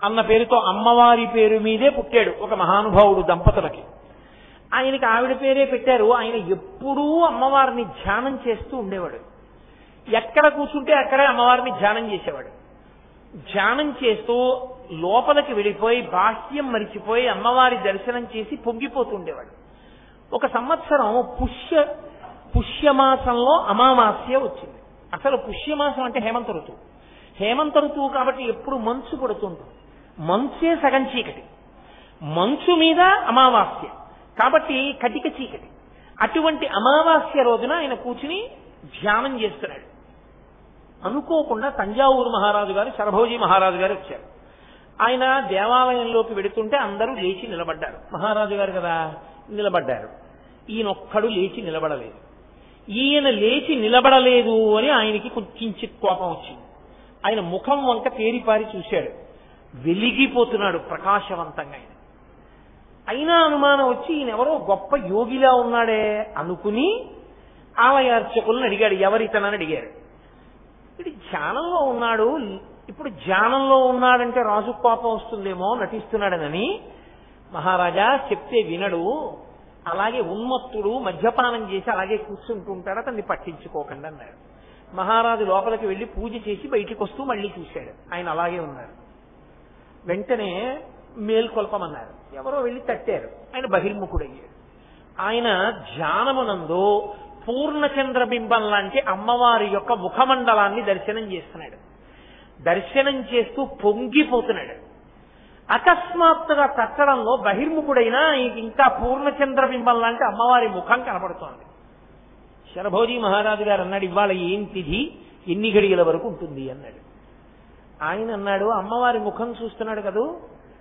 అన్న పేరుతో అమ్మవారి పేరు మీదే పుట్టాడు ఒక మహానుభావుడు దంపతులకి. ఆయనకి ఆవిడ పేరే పెట్టారు. ఆయన ఎప్పుడూ అమ్మవారిని ధ్యానం చేస్తూ ఉండేవాడు. ఎక్కడ కూర్చుంటే అక్కడే అమ్మవారిని ధ్యానం చేసేవాడు. ధ్యానం చేస్తూ లోపలికి వెళ్ళిపోయి బాహ్యం మరిచిపోయి అమ్మవారి దర్శనం చేసి పొంగిపోతుండేవాడు. ఒక సంవత్సరం పుష్యమాసంలో అమావాస్య వచ్చింది. అసలు పుష్యమాసం అంటే హేమంత ఋతువు. హేమంత ఋతువు కాబట్టి ఎప్పుడు మంచు పడుతుంటుంది. మంచే సగం చీకటి, మంచు మీద అమావాస్య కాబట్టి కటిక చీకటి. అటువంటి అమావాస్య రోజున ఆయన కూర్చుని ధ్యానం చేస్తున్నాడు. అనుకోకుండా తంజావూరు మహారాజు గారు, శరభోజీ మహారాజు గారు వచ్చారు. ఆయన దేవాలయంలోకి వెడుతుంటే అందరూ లేచి నిలబడ్డారు. మహారాజు గారు కదా నిలబడ్డారు. ఈయనొక్కడు లేచి నిలబడలేదు. ఈయన లేచి నిలబడలేదు అని ఆయనకి కించిత్ కోపం వచ్చింది. ఆయన ముఖం వంక తేరిపారి చూశాడు. వెలిగిపోతున్నాడు ప్రకాశవంతంగా. అయినా అనుమానం వచ్చి ఈయనెవరో గొప్ప యోగిలా ఉన్నాడే అనుకుని ఆలయార్చకులను అడిగాడు, ఎవరితనని అడిగారు. ఇది ధ్యానంలో ఉన్నాడు, ఇప్పుడు ధ్యానంలో ఉన్నాడంటే రాజు కోపం వస్తుందేమో నటిస్తున్నాడనని, మహారాజా చెప్తే వినడు, అలాగే ఉన్మత్తుడు మద్యపానం చేసి అలాగే కూర్చుంటుంటాడు, అతన్ని పట్టించుకోకండి అన్నాడు. మహారాజు లోపలికి వెళ్లి పూజ చేసి బయటికి వస్తూ మళ్ళీ చూశాడు. ఆయన అలాగే ఉన్నారు. వెంటనే మేల్కొల్పమన్నారు. ఎవరో వెళ్లి తట్టారు. ఆయన బహిర్ముఖుడయ్యాడు. ఆయన ధ్యానమునందు పూర్ణచంద్రబింబం లాంటి అమ్మవారి యొక్క ముఖమండలాన్ని దర్శనం చేస్తున్నాడు. దర్శనం చేస్తూ పొంగిపోతున్నాడు. అకస్మాత్తుగా తట్టడంలో బహిర్ముఖుడైనా ఇంకా పూర్ణచంద్రబింబం లాంటి అమ్మవారి ముఖం కనపడుతోంది. శరభోజీ మహారాజు గారు అన్నాడు, ఇవాళ ఏం తిథి, ఎన్ని గడియల వరకు ఉంటుంది అన్నాడు. ఆయన అన్నాడు, అమ్మవారి ముఖం చూస్తున్నాడు కదూ,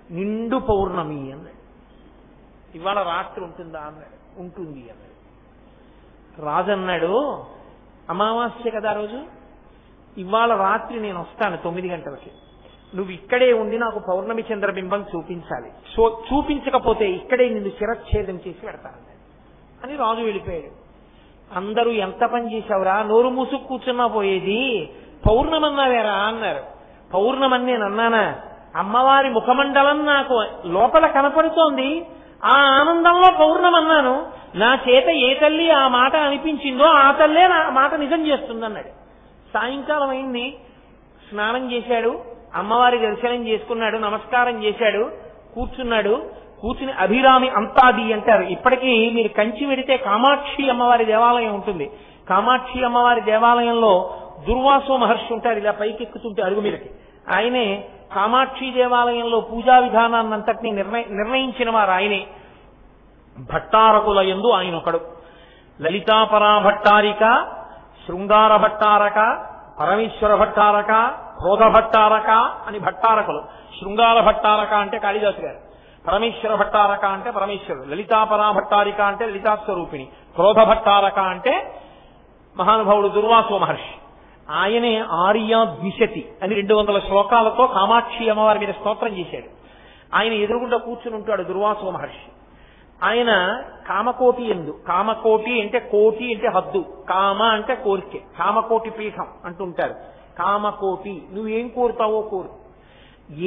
నిండు పౌర్ణమి అన్నాడు. ఇవాళ రాత్రి ఉంటుందా అన్నాడు. ఉంటుంది అన్నాడు. రాజు అన్నాడు, అమావాస్య కదా రోజు, ఇవాళ రాత్రి నేను వస్తాను 9 గంటలకి, నువ్వు ఇక్కడే ఉండి నాకు పౌర్ణమి చంద్రబింబం చూపించాలి. చూపించకపోతే ఇక్కడే నిన్ను శిరచ్ఛేదం చేసి పెడతానన్నాడు అని రాజు వెళ్ళిపోయాడు. అందరూ ఎంత పని చేశావురా, నోరు మూసుకు కూర్చున్నా పోయేది, పౌర్ణమన్నావేరా అన్నారు. పౌర్ణమని నేను అన్నానా? అమ్మవారి ముఖమండలం నాకు లోపల కనపడుతోంది, ఆ ఆనందంలో పౌర్ణమన్నాను. నా చేత ఏ తల్లి ఆ మాట అనిపించిందో ఆ తల్లే నా మాట నిజం చేస్తుందన్నాడు. సాయంకాలం అయింది, స్నానం చేశాడు, అమ్మవారి దర్శనం చేసుకున్నాడు, నమస్కారం చేశాడు, కూర్చున్నాడు. కూర్చుని అభిరామి అంతాది అంటారు. ఇప్పటికీ మీరు కంచి వెడితే కామాక్షి అమ్మవారి దేవాలయం ఉంటుంది. కామాక్షి అమ్మవారి దేవాలయంలో దుర్వాసో మహర్షి ఉంటారు, ఇలా పైకెక్కుతుంటే అడుగు మీదకి. ఆయనే కామాక్షి దేవాలయంలో పూజా విధానాన్నంతటినీ నిర్ణయించిన వారు ఆయనే. భట్టారకుల యందు ఆయన ఒకడు. లలితాపరా భట్టారిక, శృంగార భట్టారక, పరమేశ్వర భట్టారక, క్రోధ భట్టారక అని భట్టారకులు. శృంగార భట్టారక అంటే కాళిదాసు గారు, పరమేశ్వర భట్టారక అంటే పరమేశ్వరుడు, లలితాపరా భట్టారిక అంటే లలితాస్వరూపిణి, క్రోధ భట్టారక అంటే మహానుభావుడు దుర్వాసో మహర్షి. ఆయనే ఆర్యా ద్విశతి అని 200 శ్లోకాలతో కామాక్షి అమ్మవారి మీద స్తోత్రం చేశాడు. ఆయన ఎదురుగుండా కూర్చుని ఉంటాడు దుర్వాసో మహర్షి. ఆయన కామకోటి ఎందు, కామకోటి అంటే కోటి అంటే హద్దు, కామ అంటే కోరికే, కామకోటి పీఠం అంటుంటారు. కామకోటి, నువ్వేం కోరుతావో కోరు,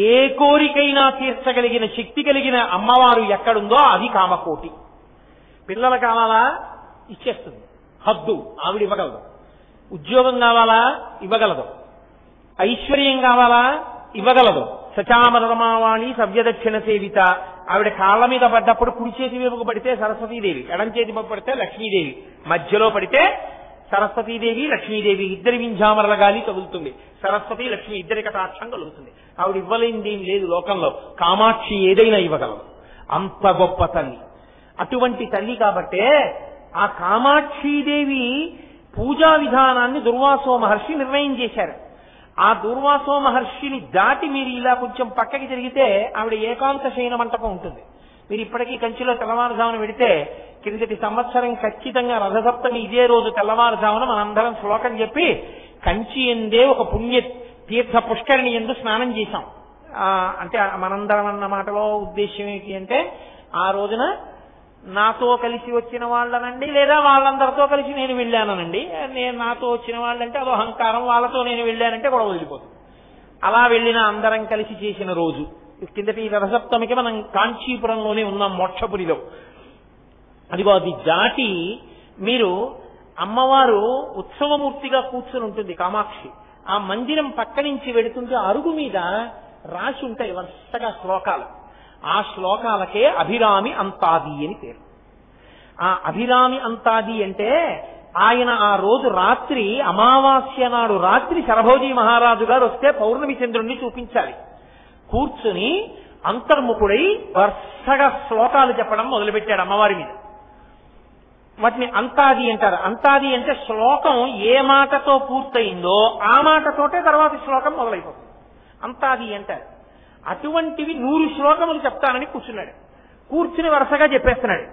ఏ కోరికైనా తీర్చగలిగిన శక్తి కలిగిన అమ్మవారు ఎక్కడుందో అది కామకోటి. పిల్లలు కావాలా ఇచ్చేస్తుంది, హద్దు ఆవిడ ఇవ్వగలదు. ఉద్యోగం కావాలా ఇవ్వగలదు. ఐశ్వర్యం కావాలా ఇవ్వగలదు. సచామరమావాణి సవ్యదక్షిణ సేవిత, ఆవిడ కాళ్ళ మీద పడ్డప్పుడు కుడి చేతి వైపుకు పడితే సరస్వతీదేవి, ఎడం చేతి వైపు పడితే లక్ష్మీదేవి, మధ్యలో పడితే సరస్వతీదేవి లక్ష్మీదేవి ఇద్దరి వింజామరల గాలి తగులుతుంది. సరస్వతి లక్ష్మి ఇద్దరి కటాక్షం కలుగుతుంది. ఆవిడ ఇవ్వలేనిది ఏం లేదు లోకంలో. కామాక్షి ఏదైనా ఇవ్వగలదు, అంత గొప్ప తల్లి. అటువంటి తల్లి కాబట్టే ఆ కామాక్షీదేవి పూజా విధానాన్ని దుర్వాసో మహర్షి నిర్ణయం చేశారు. ఆ దుర్వాసో మహర్షిని దాటి మీరు ఇలా కొంచెం పక్కకి తిరిగితే ఆవిడ ఏకాంత శయన మంటపం ఉంటుంది. మీరు ఇప్పటికీ కంచిలో తెల్లవారుజామున వెడితే కిందటి సంవత్సరం ఖచ్చితంగా రథసప్తమి ఇదే రోజు తెల్లవారుజామున మనందరం శ్లోకం చెప్పి కంచి ఎందే ఒక పుణ్య తీర్థ పుష్కరిణి ఎందు స్నానం చేశాం. అంటే మనందరం అన్న మాటలో ఉద్దేశం ఏంటి అంటే ఆ రోజున నాతో కలిసి వచ్చిన వాళ్ళనండి లేదా వాళ్ళందరితో కలిసి నేను వెళ్ళానండి, నేను నాతో వచ్చిన వాళ్ళంటే అదో అహంకారం, వాళ్ళతో నేను వెళ్ళానంటే కూడా వదిలిపోతుంది. అలా వెళ్ళిన అందరం కలిసి చేసిన రోజు కిందటి రథసప్తమికి మనం కాంచీపురంలోనే ఉన్నాం, మోక్షపురిలో. అదిగో అది దాటి మీరు అమ్మవారు ఉత్సవమూర్తిగా కూర్చుని ఉంటుంది కామాక్షి. ఆ మందిరం పక్క నుంచి వెడుతుంటే అరుగు మీద రాసి ఉంటాయి వరుసగా శ్లోకాలు. ఆ శ్లోకాలకే అభిరామి అంతాది అని పేరు. ఆ అభిరామి అంతాది అంటే ఆయన ఆ రోజు రాత్రి అమావాస్య నాడు రాత్రి శరభోజీ మహారాజు గారు వస్తే పౌర్ణమి చంద్రుణ్ణి చూపించాలి. కూర్చుని అంతర్ముఖుడై వరుసగా శ్లోకాలు చెప్పడం మొదలుపెట్టాడు అమ్మవారి మీద. వాటిని అంతాది అంటారు. అంతాది అంటే శ్లోకం ఏ మాటతో పూర్తయిందో ఆ మాటతోటే తర్వాత శ్లోకం మొదలైపోతుంది, అంతాది అంటారు. అటువంటివి 100 శ్లోకములు చెప్తానని కూర్చున్నాడు. కూర్చుని వరుసగా చెప్పేస్తున్నాడు.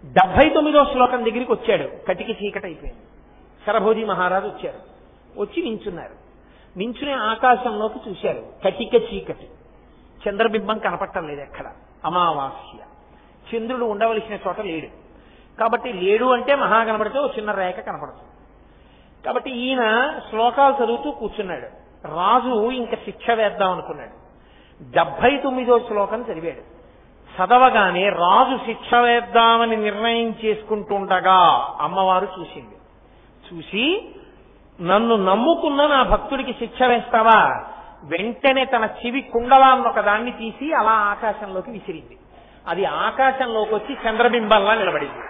79వ శ్లోకం దగ్గరికి వచ్చాడు. కటికి చీకటి అయిపోయింది. శరభోజీ మహారాజు వచ్చారు. వచ్చి నించున్నారు. నించుని ఆకాశంలోకి చూశారు. కటిక చీకటి, చంద్రబింబం కనపడటం లేదు ఎక్కడ. అమావాస్య, చంద్రుడు ఉండవలసిన చోట లేడు. కాబట్టి లేడు అంటే మహా కనపడితే ఒక చిన్న రేఖ కనపడుతుంది. కాబట్టి ఈయన శ్లోకాలు చదువుతూ కూర్చున్నాడు. రాజు ఇంకా శిక్ష వేద్దాం అనుకున్నాడు. 79వ శ్లోకం చదివాడు. చదవగానే రాజు శిక్ష వేద్దామని నిర్ణయం చేసుకుంటుండగా అమ్మవారు చూసింది. చూసి నన్ను నమ్ముకున్న నా భక్తుడికి శిక్ష వేస్తావా? వెంటనే తన చెవి కుండలాన్ని ఒక దాన్ని తీసి అలా ఆకాశంలోకి విసిరింది. అది ఆకాశంలోకి వచ్చి చంద్రబింబంలా నిలబడింది.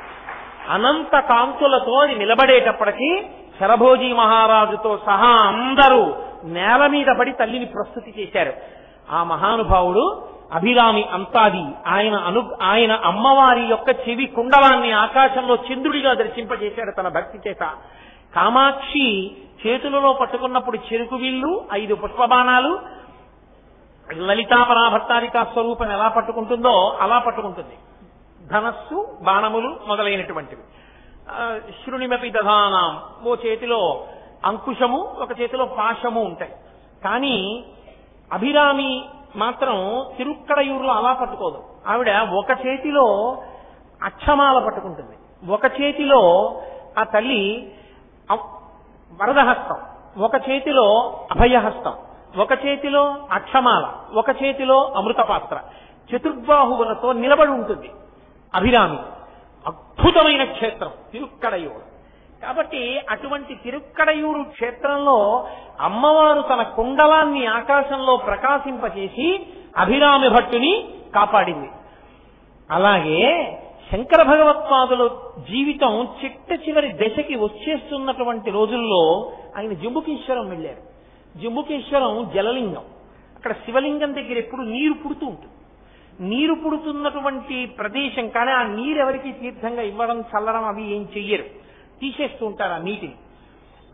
అనంత కాంతులతో అది నిలబడేటప్పటికీ శరభోజీ మహారాజుతో సహా అందరూ నేల మీద పడి తల్లిని ప్రస్తుతి చేశారు. ఆ మహానుభావుడు అభిరామి అంతాది ఆయన అమ్మవారి యొక్క చెవి కుండలాన్ని ఆకాశంలో చంద్రుడిగా దర్శింపజేశాడు తన భక్తి చేత. కామాక్షి చేతులలో పట్టుకున్నప్పుడు చెరుకు విల్లు, 5 పుష్పబాణాలు, లలితాపరాభట్టారికా స్వరూపం ఎలా పట్టుకుంటుందో అలా పట్టుకుంటుంది. ధనస్సు, బాణములు మొదలైనటువంటివి. శృణిమపి దధానాం, ఓ చేతిలో అంకుశము, ఒక చేతిలో పాశము ఉంటాయి. కానీ అభిరామి మాత్రం తిరుక్కడయూరులో అలా పట్టుకోదు. ఆవిడ ఒక చేతిలో అక్షమాల పట్టుకుంటుంది, ఒక చేతిలో ఆ తల్లి వరదహస్తం, ఒక చేతిలో అభయహస్తం, ఒక చేతిలో అక్షమాల, ఒక చేతిలో అమృతపాత్ర, చతుర్బాహువులతో నిలబడి ఉంటుంది అభిరామి. అద్భుతమైన క్షేత్రం తిరుక్కడయూరు. కాబట్టి అటువంటి తిరుక్కడయూరు క్షేత్రంలో అమ్మవారు తన కుండలాన్ని ఆకాశంలో ప్రకాశింపచేసి అభిరామి భట్టుని కాపాడింది. అలాగే శంకర భగవత్పాదుల జీవితం చిట్ట చివరి దశకి వచ్చేస్తున్నటువంటి రోజుల్లో ఆయన జంబుకేశ్వరం వెళ్ళారు. జంబుకేశ్వరం జలలింగం. అక్కడ శివలింగం దగ్గర ఎప్పుడు నీరు పుడుతూ ఉంటుంది. నీరు పుడుతున్నటువంటి ప్రదేశం. కానీ ఆ నీరు ఎవరికి తీర్థంగా ఇవ్వడం, చల్లడం అవి ఏం చెయ్యరు, తీసేస్తూ ఉంటారు ఆ నీటిని.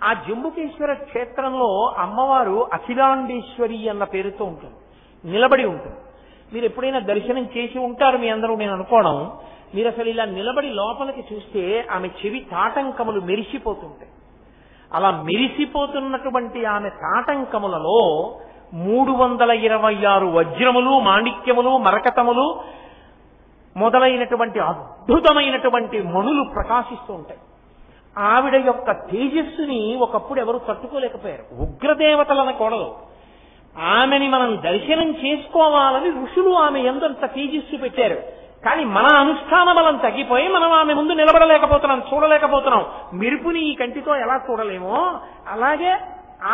ఆ జంబుకేశ్వర క్షేత్రంలో అమ్మవారు అఖిలాండేశ్వరి అన్న పేరుతో ఉంటుంది, నిలబడి ఉంటుంది. మీరు ఎప్పుడైనా దర్శనం చేసి ఉంటారు మీ అందరూ నేను అనుకోవడం. మీరు అసలు ఇలా నిలబడి లోపలికి చూస్తే ఆమె చెవి తాటంకములు మెరిసిపోతుంటాయి. అలా మెరిసిపోతున్నటువంటి ఆమె తాటంకములలో 326 వజ్రములు, మాణిక్యములు, మరకతములు మొదలైనటువంటి అద్భుతమైనటువంటి మణులు ప్రకాశిస్తూ ఉంటాయి. ఆవిడ యొక్క తేజస్సుని ఒకప్పుడు ఎవరు తట్టుకోలేకపోయారు. ఉగ్రదేవతలు అనకూడదు, ఆమెని మనం దర్శనం చేసుకోవాలని ఋషులు ఆమె ఎంతంత తేజస్సు పెట్టారు. కానీ మన అనుష్ఠాన బలం తగ్గిపోయి మనం ఆమె ముందు నిలబడలేకపోతున్నాం, చూడలేకపోతున్నాం. మెరుపుని ఈ కంటితో ఎలా చూడలేమో అలాగే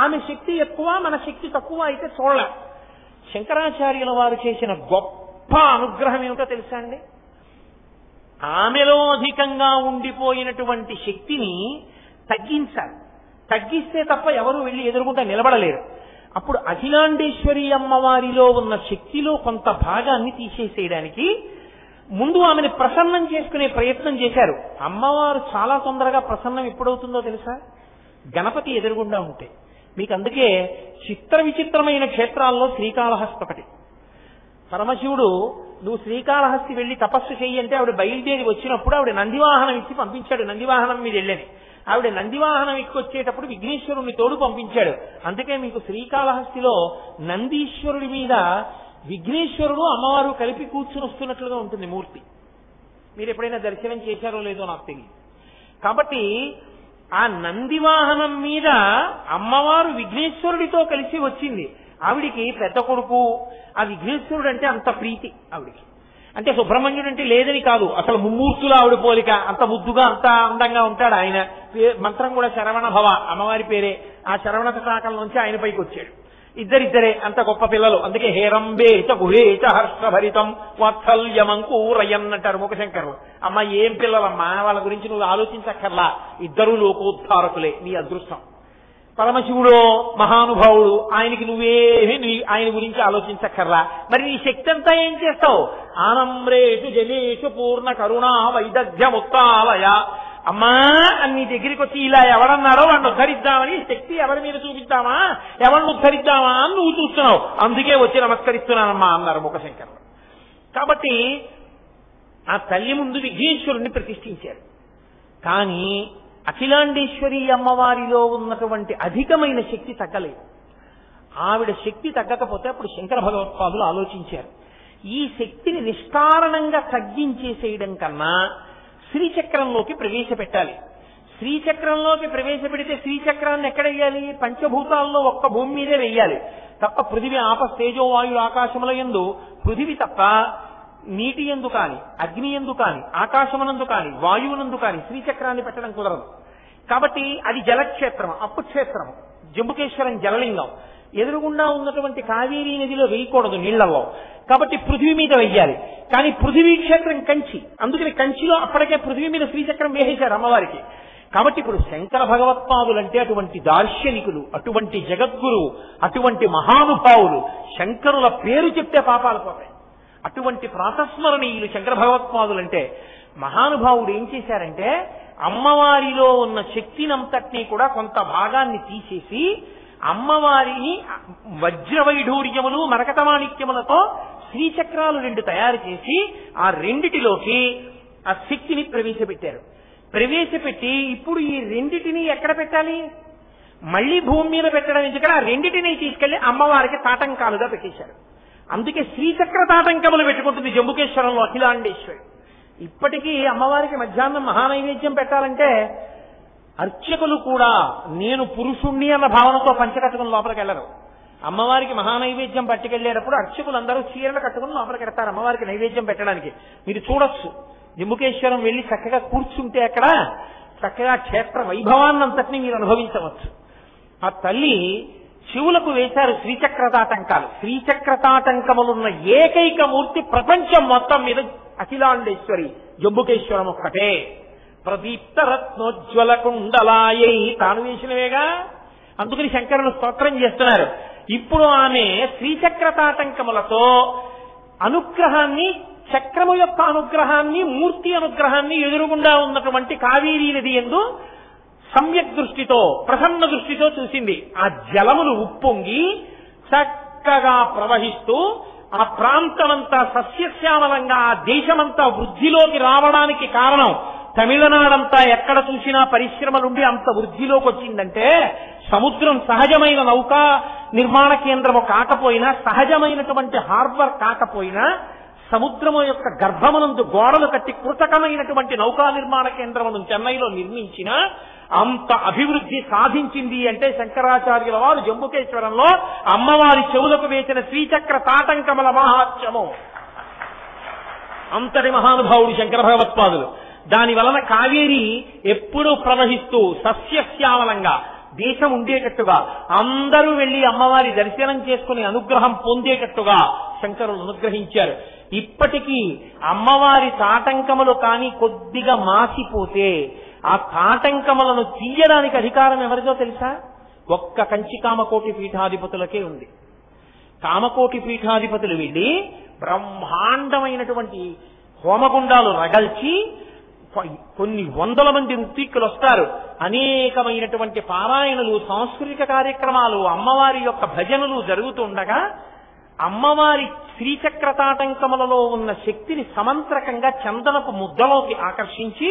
ఆమె శక్తి ఎక్కువ, మన శక్తి తక్కువ అయితే చూడలేం. శంకరాచార్యుల వారు చేసిన గొప్ప అనుగ్రహం ఏమిటో తెలుసా అండి? ఆమెలో అధికంగా ఉండిపోయినటువంటి శక్తిని తగ్గించాలి. తగ్గిస్తే తప్ప ఎవరు వెళ్ళి ఎదురుగుంటా నిలబడలేరు. అప్పుడు అఖిలాండేశ్వరి అమ్మవారిలో ఉన్న శక్తిలో కొంత భాగాన్ని తీసేసేయడానికి ముందు ఆమెను ప్రసన్నం చేసుకునే ప్రయత్నం చేశారు. అమ్మవారు చాలా తొందరగా ప్రసన్నం ఎప్పుడవుతుందో తెలుసా? గణపతి ఎదురుగుండా ఉంటే. మీకు అందుకే చిత్ర విచిత్రమైన క్షేత్రాల్లో శ్రీకాళహస్తి ఒకటి. పరమశివుడు నువ్వు శ్రీకాళహస్తి వెళ్లి తపస్సు చెయ్యి అంటే ఆవిడ బయలుదేరి వచ్చినప్పుడు ఆవిడ నందివాహనం ఇచ్చి పంపించాడు, నందివాహనం మీద వెళ్ళని. ఆవిడ నందివాహనం ఎక్కొచ్చేటప్పుడు విఘ్నేశ్వరుణ్ణి తోడు పంపించాడు. అందుకే మీకు శ్రీకాళహస్తిలో నందీశ్వరుడి మీద విఘ్నేశ్వరుడు అమ్మవారు కలిపి కూర్చుని వస్తున్నట్లుగా ఉంటుంది మూర్తి. మీరు ఎప్పుడైనా దర్శనం చేశారో లేదో నాకు తెలియదు. కాబట్టి ఆ నందివాహనం మీద అమ్మవారు విఘ్నేశ్వరుడితో కలిసి వచ్చింది. ఆవిడికి పెద్ద కొడుకు ఆ విఘ్నేశ్వరుడు అంటే అంత ప్రీతి ఆవిడికి. అంటే సుబ్రహ్మణ్యుడు అంటే లేదని కాదు, అసలు ముమ్మూర్తులు ఆవిడ పోలిక, అంత ముద్దుగా అంత అందంగా ఉంటాడు ఆయన. మంత్రం కూడా శరవణ భవ, అమ్మవారి పేరే. ఆ శరవణ శాఖల నుంచి ఆయన పైకి వచ్చాడు. ఇద్దరిద్దరే అంత గొప్ప పిల్లలు. అందుకే హేరంబే చ గుహే చ హర్షభరితం వాత్సల్యమంకూరయన్ అంటారు ముఖశంకరులు. అమ్మ ఏం పిల్లలమ్మా, వాళ్ళ గురించి నువ్వు ఆలోచించక్కర్లా, ఇద్దరు లోకోద్ధారకులే, నీ అదృష్టం. పరమశివుడు మహానుభావుడు, ఆయనకి నువ్వేమి ఆయన గురించి ఆలోచించక్కర్లా. మరి నీ శక్తి అంతా ఏం చేస్తావు? ఆనమ్రేషు జనేషు పూర్ణ కరుణా వైదగ్ధ్యముక్తాలయ. అమ్మా అని నీ దగ్గరికి వచ్చి ఇలా ఎవడన్నారో వాడిని ఉద్ధరిద్దామని శక్తి ఎవరి మీద చూపిద్దామా, ఎవరిని ఉద్ధరిద్దామా అని నువ్వు చూస్తున్నావు. అందుకే వచ్చి నమస్కరిస్తున్నానమ్మా అన్నారు ముఖశంకరుడు. కాబట్టి ఆ తల్లి ముందు విఘ్నేశ్వరుణ్ణి ప్రతిష్ఠించారు. కానీ అఖిలాండేశ్వరి అమ్మవారిలో ఉన్నటువంటి అధికమైన శక్తి తగ్గలేదు. ఆవిడ శక్తి తగ్గకపోతే అప్పుడు శంకర భగవత్పాదులు ఆలోచించారు, ఈ శక్తిని నిష్కారణంగా తగ్గించేసేయడం కన్నా శ్రీచక్రంలోకి ప్రవేశపెట్టాలి. శ్రీచక్రంలోకి ప్రవేశపెడితే శ్రీచక్రాన్ని ఎక్కడ వేయాలి? పంచభూతాల్లో ఒక్క భూమి మీదే వెయ్యాలి తప్ప పృథివీ ఆప తేజో వాయు ఆకాశముల యందు పృథివీ తప్ప నీటి యందు కాని, అగ్ని యందు కాని, ఆకాశమునందు కాని, వాయువునందు కాని శ్రీచక్రాన్ని పెట్టడం కుదరదు. కాబట్టి అది జలక్షేత్రం, అప్పుక్షేత్రం. జంబుకేశ్వరం జలలింగం. ఎదురుగుండా ఉన్నటువంటి కావేరీ నదిలో వేయకూడదు నీళ్లలో. కాబట్టి పృథివీ మీద వెయ్యాలి. కానీ పృథివీ క్షేత్రం కంచి, అందుకని కంచిలో అప్పటికే పృథివీ మీద శ్రీచక్రం వేసేశారు అమ్మవారికి. కాబట్టి ఇప్పుడు శంకర భగవత్పాదులంటే అటువంటి దార్శనికులు, అటువంటి జగద్గురు, అటువంటి మహానుభావులు. శంకరుల పేరు చెప్తే పాపాలు పోతాయి. అటువంటి ప్రాతస్మరణీయులు శంకర భగవత్పాదులంటే. మహానుభావుడు ఏం చేశారంటే అమ్మవారిలో ఉన్న శక్తినంతటినీ కూడా కొంత భాగాన్ని తీసేసి అమ్మవారిని వజ్రవైఢూర్యములు మరకతమాణిక్యములతో శ్రీచక్రాలు 2 తయారు చేసి ఆ రెండిటిలోకి ఆ శక్తిని ప్రవేశపెట్టారు. ప్రవేశపెట్టి ఇప్పుడు ఈ రెండిటిని ఎక్కడ పెట్టాలి? మళ్లీ భూమి మీద పెట్టడం ఎందుకంటే ఆ రెండిటిని తీసుకెళ్లి అమ్మవారికి తాటంకాలుగా పెట్టేశారు. అందుకే శ్రీచక్ర తాటంకములు పెట్టుకుంటుంది జంబుకేశ్వరంలో అఖిలాండేశ్వరి. ఇప్పటికీ అమ్మవారికి మధ్యాహ్నం మహానైవేద్యం పెట్టాలంటే అర్చకులు కూడా నేను పురుషుణ్ణి అన్న భావనతో పంచకట్టుకుని లోపలికి వెళ్లరు. అమ్మవారికి మహానైవేద్యం పట్టుకెళ్లేటప్పుడు అర్చకులందరూ చీరలు కట్టుకుని లోపలికి వెళ్తారు అమ్మవారికి నైవేద్యం పెట్టడానికి. మీరు చూడొచ్చు, జంబుకేశ్వరం వెళ్లి చక్కగా కూర్చుంటే అక్కడ చక్కగా క్షేత్ర వైభవాన్నంతటినీ మీరు అనుభవించవచ్చు. ఆ తల్లి శివులకు వేశారు శ్రీచక్రతాటంకాలు. శ్రీచక్రతాటంకములున్న ఏకైక మూర్తి ప్రపంచం మొత్తం మీద అఖిలాండేశ్వరి జంబుకేశ్వరం ఒక్కటే. ప్రదీప్త రత్నోజ్వల కుండలాయై తాను వేసినవేగా. అందుకని శంకరులు స్తోత్రం చేస్తున్నారు. ఇప్పుడు ఆమె శ్రీచక్రతాటంకములతో అనుగ్రహాన్ని, చక్రము యొక్క అనుగ్రహాన్ని, మూర్తి అనుగ్రహాన్ని ఎదురుగుండా ఉన్నటువంటి కావేరీ నది యందు సమ్యక్ దృష్టితో, ప్రసన్న దృష్టితో చూసింది. ఆ జలములు ఉప్పొంగి చక్కగా ప్రవహిస్తూ ఆ ప్రాంతమంతా సస్యశ్యామలంగా, ఆ దేశమంతా వృద్ధిలోకి రావడానికి కారణం తమిళనాడంతా ఎక్కడ చూసినా పరిశ్రమలుండి అంత వృద్ధిలోకి వచ్చిందంటే సముద్రం సహజమైన నౌకా నిర్మాణ కేంద్రము కాకపోయినా, సహజమైనటువంటి హార్బర్ కాకపోయినా, సముద్రము యొక్క గర్భమునందు గోడలు కట్టి కృతకమైనటువంటి నౌకా నిర్మాణ కేంద్రమును చెన్నైలో నిర్మించిన అంత అభివృద్ధి సాధించింది అంటే శంకరాచార్యుల వారు జంబుకేశ్వరంలో అమ్మవారి చెవులకు వేసిన శ్రీచక్ర తాటంకముల మహాత్మ్యము. అంతటి మహానుభావుడు శంకర భగవత్పాదులు. దాని వలన కావేరి ఎప్పుడూ ప్రవహిస్తూ సస్యశ్యామలంగా దేశం ఉండేటట్టుగా, అందరూ వెళ్లి అమ్మవారి దర్శనం చేసుకుని అనుగ్రహం పొందేటట్టుగా శంకరులు అనుగ్రహించారు. ఇప్పటికీ అమ్మవారి తాటంకములు కానీ కొద్దిగా మాసిపోతే ఆ తాటంకములను తీయడానికి అధికారం ఎవరిదో తెలుసా? ఒక్క కంచి కామకోటి పీఠాధిపతులకే ఉంది. కామకోటి పీఠాధిపతులు వెళ్లి బ్రహ్మాండమైనటువంటి హోమగుండాలు రగల్చి కొన్ని వందల మంది ఋత్విక్కులు వస్తారు. అనేకమైనటువంటి పారాయణలు, సాంస్కృతిక కార్యక్రమాలు, అమ్మవారి యొక్క భజనలు జరుగుతుండగా అమ్మవారి శ్రీచక్ర తాటంకములలో ఉన్న శక్తిని సమంత్రకంగా చందనపు ముద్దలోకి ఆకర్షించి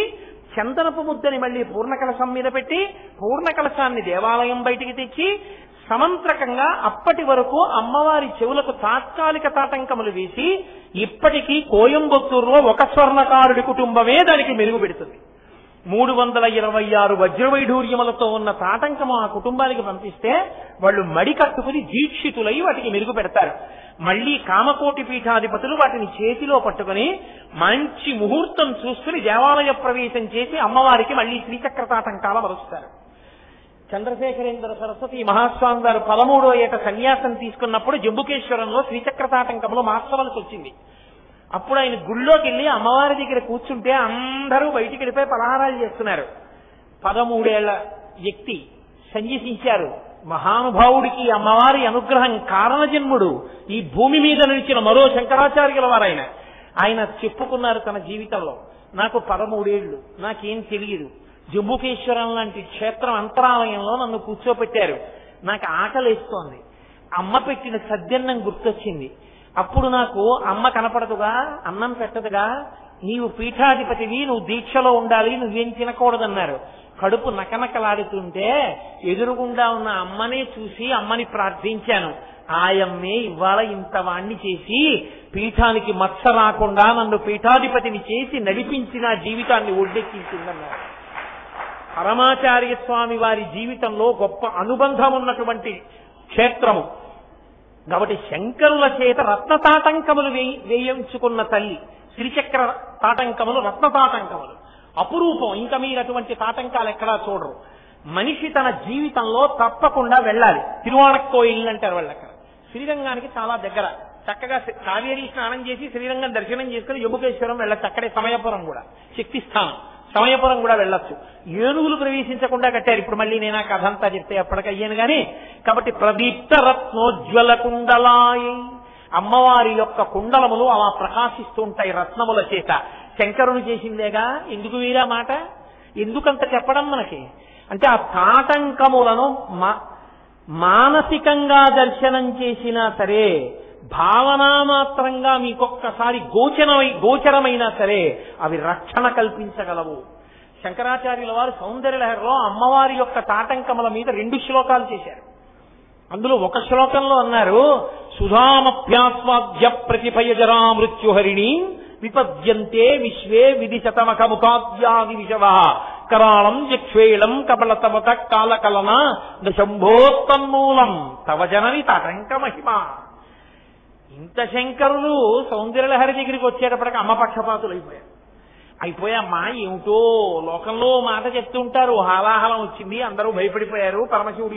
చందనపు ముద్దని మళ్ళీ పూర్ణకలశం మీద పెట్టి పూర్ణకలశాన్ని దేవాలయం బయటికి తెచ్చి సమంత్రకంగా అప్పటి వరకు అమ్మవారి చెవులకు తాత్కాలిక తాటంకములు వేసి ఇప్పటికీ కోయంబత్తూరులో ఒక స్వర్ణకారుడి కుటుంబమే దానికి మెరుగు పెడుతుంది. 326 వజ్రవైఢూర్యములతో ఉన్న తాటంకము ఆ కుటుంబానికి పంపిస్తే వాళ్ళు మడి కట్టుకుని దీక్షితులై వాటికి మెరుగు పెడతారు. మళ్లీ కామకోటి పీఠాధిపతులు వాటిని చేతిలో పట్టుకుని మంచి ముహూర్తం చూసుకుని దేవాలయ ప్రవేశం చేసి అమ్మవారికి మళ్లీ శ్రీచక్ర తాటంకాల మరుస్తారు. చంద్రశేఖరేంద్ర సరస్వతి మహాస్వామి గారు 13వ ఏట సన్యాసం తీసుకున్నప్పుడు జంబుకేశ్వరంలో శ్రీచక్ర తాటంకములు మార్చవలసి వచ్చింది. అప్పుడు ఆయన గుళ్ళోకి వెళ్ళి అమ్మవారి దగ్గర కూర్చుంటే అందరూ బయటికి వెళ్ళిపోయి పలహారాలు చేస్తున్నారు. 13 ఏళ్ల వ్యక్తి సన్యసించారు. మహానుభావుడికి అమ్మవారి అనుగ్రహం కారణజన్ముడు, ఈ భూమి మీద నిలిచిన మరో శంకరాచార్యుల వారైన ఆయన చెప్పుకున్నారు తన జీవితంలో, నాకు 13 ఏళ్లు, నాకేం తెలియదు, జంబుకేశ్వరం లాంటి క్షేత్రం అంతరాలయంలో నన్ను కూర్చోపెట్టారు, నాకు ఆకలేస్తోంది, అమ్మ పెట్టిన సద్యన్నం గుర్తొచ్చింది, అప్పుడు నాకు అమ్మ కనపడదుగా, అన్నం పెట్టదుగా, నీవు పీఠాధిపతివి, నువ్వు దీక్షలో ఉండాలి, నువ్వేం తినకూడదన్నారు. కడుపు నకనకలాడుతుంటే ఎదురుగుండా ఉన్న అమ్మనే చూసి అమ్మని ప్రార్థించాను, ఆయమ్మే ఇవాళ ఇంత వాణ్ణి చేసి పీఠానికి మత్స రాకుండా నన్ను పీఠాధిపతిని చేసి నడిపించిన జీవితాన్ని ఒడ్డెక్కించిందన్నారు. పరమాచార్య స్వామి వారి జీవితంలో గొప్ప అనుబంధం ఉన్నటువంటి క్షేత్రము కాబట్టి శంకరుల చేత రత్న తాటంకములు వేయించుకున్న తల్లి. శ్రీచక్ర తాటంకములు రత్న తాటంకములు అపురూపం. ఇంకా మీరు అటువంటి తాటంకాలు ఎక్కడా చూడరు. మనిషి తన జీవితంలో తప్పకుండా వెళ్ళాలి. తిరువాణక్కోయిల్ అంటారు వాళ్ళు. అక్కడ శ్రీరంగానికి చాలా దగ్గర. చక్కగా కావేరీ స్నానం చేసి శ్రీరంగం దర్శనం చేసుకుని జంబుకేశ్వరం వెళ్ళచ్చు. అక్కడే సమయపురం కూడా శక్తి స్థానం, సమయపురం కూడా వెళ్ళొచ్చు. ఏనుగులు ప్రవేశించకుండా కట్టారు. ఇప్పుడు మళ్ళీ నేను ఆ కథ అంతా చెప్తే అప్పటికయ్యాను గాని. కాబట్టి ప్రదీప్త రత్నోజ్వల కుండలాయి, అమ్మవారి యొక్క కుండలములు అలా ప్రకాశిస్తూ ఉంటాయి రత్నముల చేత. శంకరుని చేసిందేగా, ఎందుకు వీరా మాట, ఎందుకంత చెప్పడం మనకి అంటే ఆ తాటంకములను మానసికంగా దర్శనం చేసినా సరే, భావనామాత్రంగా మీకొక్కసారి గోచరమైనా సరే అవి రక్షణ కల్పించగలవు. శంకరాచార్యుల వారు సౌందర్యలహరిలో అమ్మవారి యొక్క తాటంకముల మీద 2 శ్లోకాలు చేశారు. అందులో ఒక శ్లోకంలో అన్నారు, సుధామభ్యాస్వాద్య ప్రతిభయజరా మృత్యుహరిణి విపద్యంతే విశ్వే విధిశతమఖముఖాద్యాది విషవ కరాళం యక్ష్వేళం కబళతమత కాలకలన శంభోత్తన్మూలం తవ జనని తాటంక మహిమ. ఇంత శంకరులు సౌందర్యలహరి దగ్గరికి వచ్చేటప్పటికి అమ్మ పక్షపాతులు అయిపోయామ్మా. ఏమిటో లోకంలో మాట చెప్తుంటారు, హాలాహలం వచ్చింది, అందరూ భయపడిపోయారు. పరమశివుడు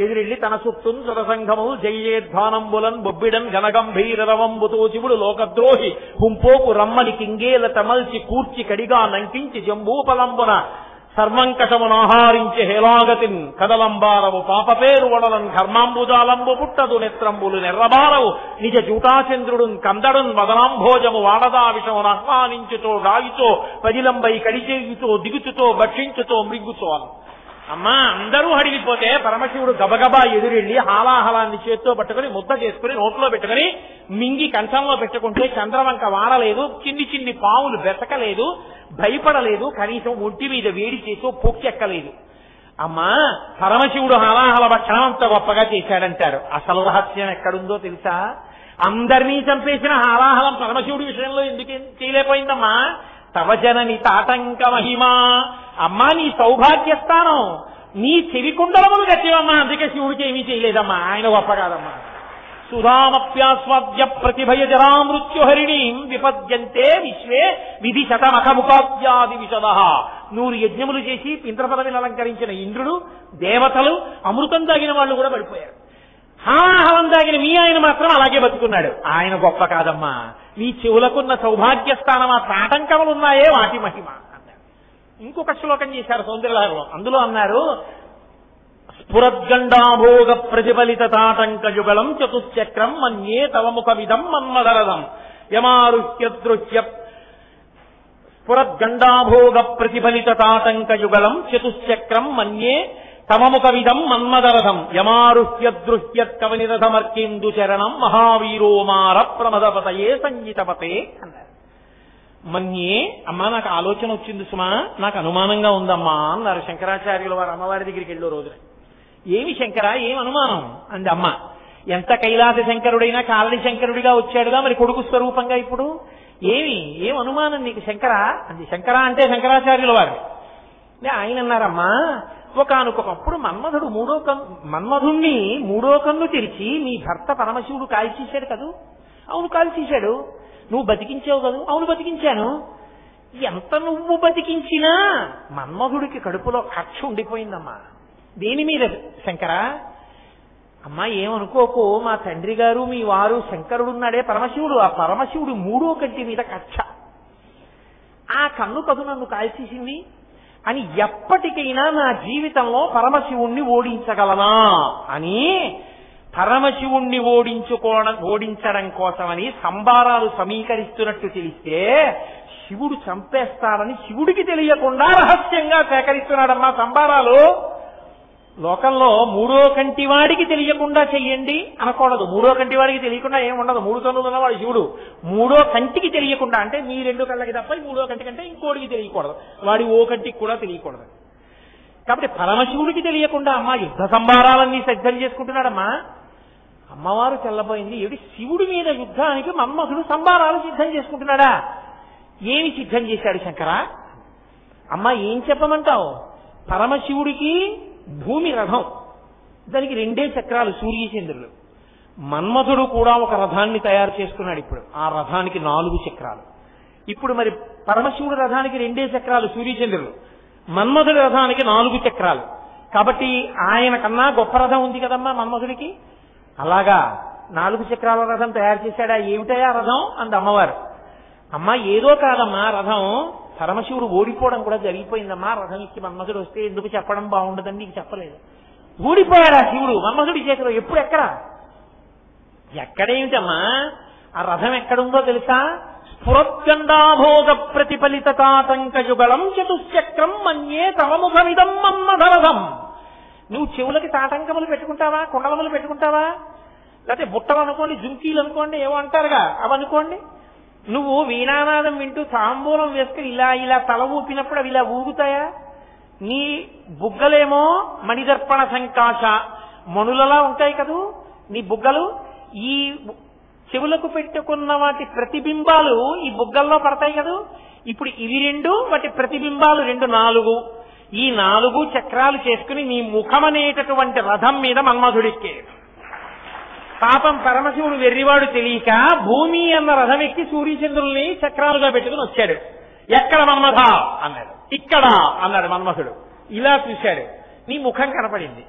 ఎదురెళ్లి తన చుట్టూన్ సురసంఘము జయధ్వానంబులన్ బొబ్బిడన్ ఘనగంభీరవంబుతో శివుడు లోకద్రోహి హుంపోకు రమ్మని కింగేల తమల్చి కూర్చి కడిగా నంకించి జంబూపలంబున సర్వంకటమునాహారించి హేలాగతిన్ కదలంబారవు పాపపేరు వడలన్ ఘర్మాంబుజాలంబు పుట్టదు నెత్రంబులు నెర్రబారవు నిజ జూటాచంద్రుడున్ కందడున్ వదనాంభోజము వాడదా విషమును ఆహ్వానించుతో గావితో పదిలంబై కడిచేయుతో దిగుచుతో భక్షించుతో మృంగుతో అను. అమ్మా అందరూ హడిలిపోతే పరమశివుడు గబగబా ఎదురెళ్లి హాలాహలాన్ని చేత్తో పట్టుకుని ముద్ద చేసుకుని నోట్లో పెట్టుకుని మింగి కంచంలో పెట్టుకుంటే చంద్రవంక వాడలేదు, చిన్ని పావులు బెతకలేదు, భయపడలేదు, కనీసం ఒంటి మీద వేడి చేసో పొక్కెక్కలేదు. అమ్మా పరమశివుడు హాలాహల భక్షణం అంత గొప్పగా చేశాడంటారు. అసలు రహస్యం ఎక్కడుందో తెలుసా? అందరినీ చంపేసిన హాలాహలం పరమశివుడి విషయంలో ఎందుకు చేయలేకపోయిందమ్మా? తవ జనని తాటంక మహిమా. అమ్మా నీ సౌభాగ్యస్థానం, నీ చెవికుండలములు గట్టివమ్మా, అందుకే శివుడికి ఏమీ చేయలేదమ్మా, ఆయన గొప్ప కాదమ్మా. సుధామప్యాస్వాద్య ప్రతిభయజరా మృత్యుహరిణి విపద్యంతే విశ్వే విధి శతమఖముఖాద్యాది విశద. 100 యజ్ఞములు చేసి ఇంద్ర పదవిని అలంకరించిన ఇంద్రుడు, దేవతలు, అమృతం తాగిన వాళ్ళు కూడా పడిపోయారు. హాహలం తాగిన మీ ఆయన మాత్రం అలాగే బతుకున్నాడు. ఆయన గొప్ప కాదమ్మా, నీ చెవులకున్న సౌభాగ్య స్థానం ఆ తాటంకములున్నాయే వాటి మహిమ అన్నారు. ఇంకొక శ్లోకం చేశారు సౌందర్యలహరిలో. అందులో అన్నారు, స్ఫురద్గండాభోగ ప్రతిఫలిత తాటంక యుగళం చతుశ్చక్రం మన్యే తవ ముఖమిదం మన్మధరదం యమారుహ్యదృశ్య. స్ఫురద్గండాభోగ ప్రతిఫలిత తాటంక యుగళం చతుశ్చక్రం మన్యే తమముఖ విధం మన్మదరథం యమారుహ్యదృహ్యత్కవనిరథమర్కేందు చరణం మహావీరో మార ప్రమదపతయే సంగీతపతే అన్నారు. మన్యే అమ్మా నాకు ఆలోచన వచ్చింది సుమా, నాకు అనుమానంగా ఉందమ్మా అన్నారు శంకరాచార్యుల వారు అమ్మవారి దగ్గరికి వెళ్ళే రోజున. ఏమి శంకరా, ఏం అనుమానం అంది అమ్మ. ఎంత కైలాస శంకరుడైనా కాలడి శంకరుడిగా వచ్చాడుగా, మరి కొడుకు స్వరూపంగా ఇప్పుడు ఏం అనుమానం నీకు శంకరా అంది. శంకరా అంటే శంకరాచార్యుల వారు. ఆయన అన్నారమ్మా, ఒకానొకప్పుడు మన్మధుణ్ణి మూడో కన్ను తెరిచి నీ భర్త పరమశివుడు కాల్చేశాడు కదూ. అవును కాల్చేశాడు. నువ్వు బతికించావు కదూ. అవును బతికించాను. ఎంత నువ్వు బతికించినా మన్మధుడికి కడుపులో కక్ష ఉండిపోయిందమ్మా. దేని మీద శంకరా? అమ్మా ఏమనుకోకు, మా తండ్రి గారు మీ వారు శంకరుడున్నాడే పరమశివుడు, ఆ పరమశివుడు మూడో కంటి మీద కక్ష. ఆ కన్ను కదు నన్ను కాల్చేసింది అని ఎప్పటికైనా నా జీవితంలో పరమశివుణ్ణి ఓడించగలనా అని పరమశివుణ్ణి ఓడించడం కోసమని సంబారాలు సమీకరిస్తున్నట్టు తెలిస్తే శివుడు చంపేస్తాడని శివుడికి తెలియకుండా రహస్యంగా సేకరిస్తున్నాడమ్మా సంబారాలు. లోకంలో మూడో కంటి వాడికి తెలియకుండా చెయ్యండి అనకూడదు. మూడో కంటి వాడికి తెలియకుండా ఏముండదు. మూడు కన్నులు ఉన్నవాడు శివుడు. మూడో కంటికి తెలియకుండా అంటే మీ రెండు కళ్ళకి తప్ప మూడో కంటి కంటే ఇంకోటికి తెలియకూడదు. వాడి ఓ కంటికి కూడా తెలియకూడదు. కాబట్టి పరమశివుడికి తెలియకుండా అమ్మ యుద్ధ సంబారాలన్నీ సిద్ధం చేసుకుంటున్నాడమ్మా. అమ్మవారు తెల్లబోయింది. ఏమిటి శివుడి మీద యుద్ధానికి మన్మధుడు సంబారాలు సిద్ధం చేసుకుంటున్నాడా? ఏమి సిద్ధం చేశాడు శంకర? అమ్మ ఏం చెప్పమంటావు? పరమశివుడికి భూమి రథం, దానికి రెండే చక్రాలు సూర్యచంద్రులు. మన్మధుడు కూడా ఒక రథాన్ని తయారు చేసుకున్నాడు. ఇప్పుడు ఆ రథానికి 4 చక్రాలు. ఇప్పుడు మరి పరమశివుడి రథానికి రెండే చక్రాలు సూర్యచంద్రులు, మన్మధుడి రథానికి 4 చక్రాలు. కాబట్టి ఆయన కన్నా గొప్ప రథం ఉంది కదమ్మా మన్మధుడికి. అలాగా 4 చక్రాల రథం తయారు చేశాడా? ఏమిటయా రథం అంది అమ్మవారు. అమ్మ ఏదో కాదమ్మా రథం, పరమశివుడు ఓడిపోవడం కూడా జరిగిపోయిందమ్మా. రథం ఇచ్చి మన్మధుడు వస్తే ఎందుకు చెప్పడం బాగుండదని నీకు చెప్పలేదు. ఓడిపోయాడా శివుడు మన్మధుడి చేతిలో? ఎప్పుడు ఎక్కడేమిటమ్మా? ఆ రథం ఎక్కడుందో తెలుసా? స్ఫురద్గండాభోగ ప్రతిఫలిత తాటంకయుగళం చతుశ్చక్రం మన్యే తవముఖమిదం మన్మధరథం. నువ్వు చెవులకి తాటంకములు పెట్టుకుంటావా, కుండలములు పెట్టుకుంటావా? లేకపోతే బుట్టలు అనుకోండి, జుంకీలు అనుకోండి, ఏవో అంటారుగా అవనుకోండి. నువ్వు వీణానాదం వింటూ తాంబూలం వేసుకుని ఇలా తల ఊపినప్పుడు అవి ఇలా ఊగుతాయా? నీ బుగ్గలేమో మణిదర్పణ సంకాశ మణులలా ఉంటాయి కదూ నీ బుగ్గలు. ఈ చెవులకు పెట్టుకున్న వాటి ప్రతిబింబాలు ఈ బుగ్గల్లో పడతాయి కదూ. ఇప్పుడు ఇవి రెండు, వాటి ప్రతిబింబాలు 4. ఈ 4 చక్రాలు చేసుకుని నీ ముఖమనేటటువంటి రథం మీద మన్మధుడికే. పాపం పరమశివుడు వెర్రివాడు తెలియక భూమి అన్న రథం ఎక్కి సూర్యచంద్రుల్ని చక్రాలుగా పెట్టుకుని వచ్చాడు. ఎక్కడ మన్మథ అన్నాడు. ఇక్కడ అన్నాడు మన్మథుడు. ఇలా చూశాడు, నీ ముఖం కనపడింది.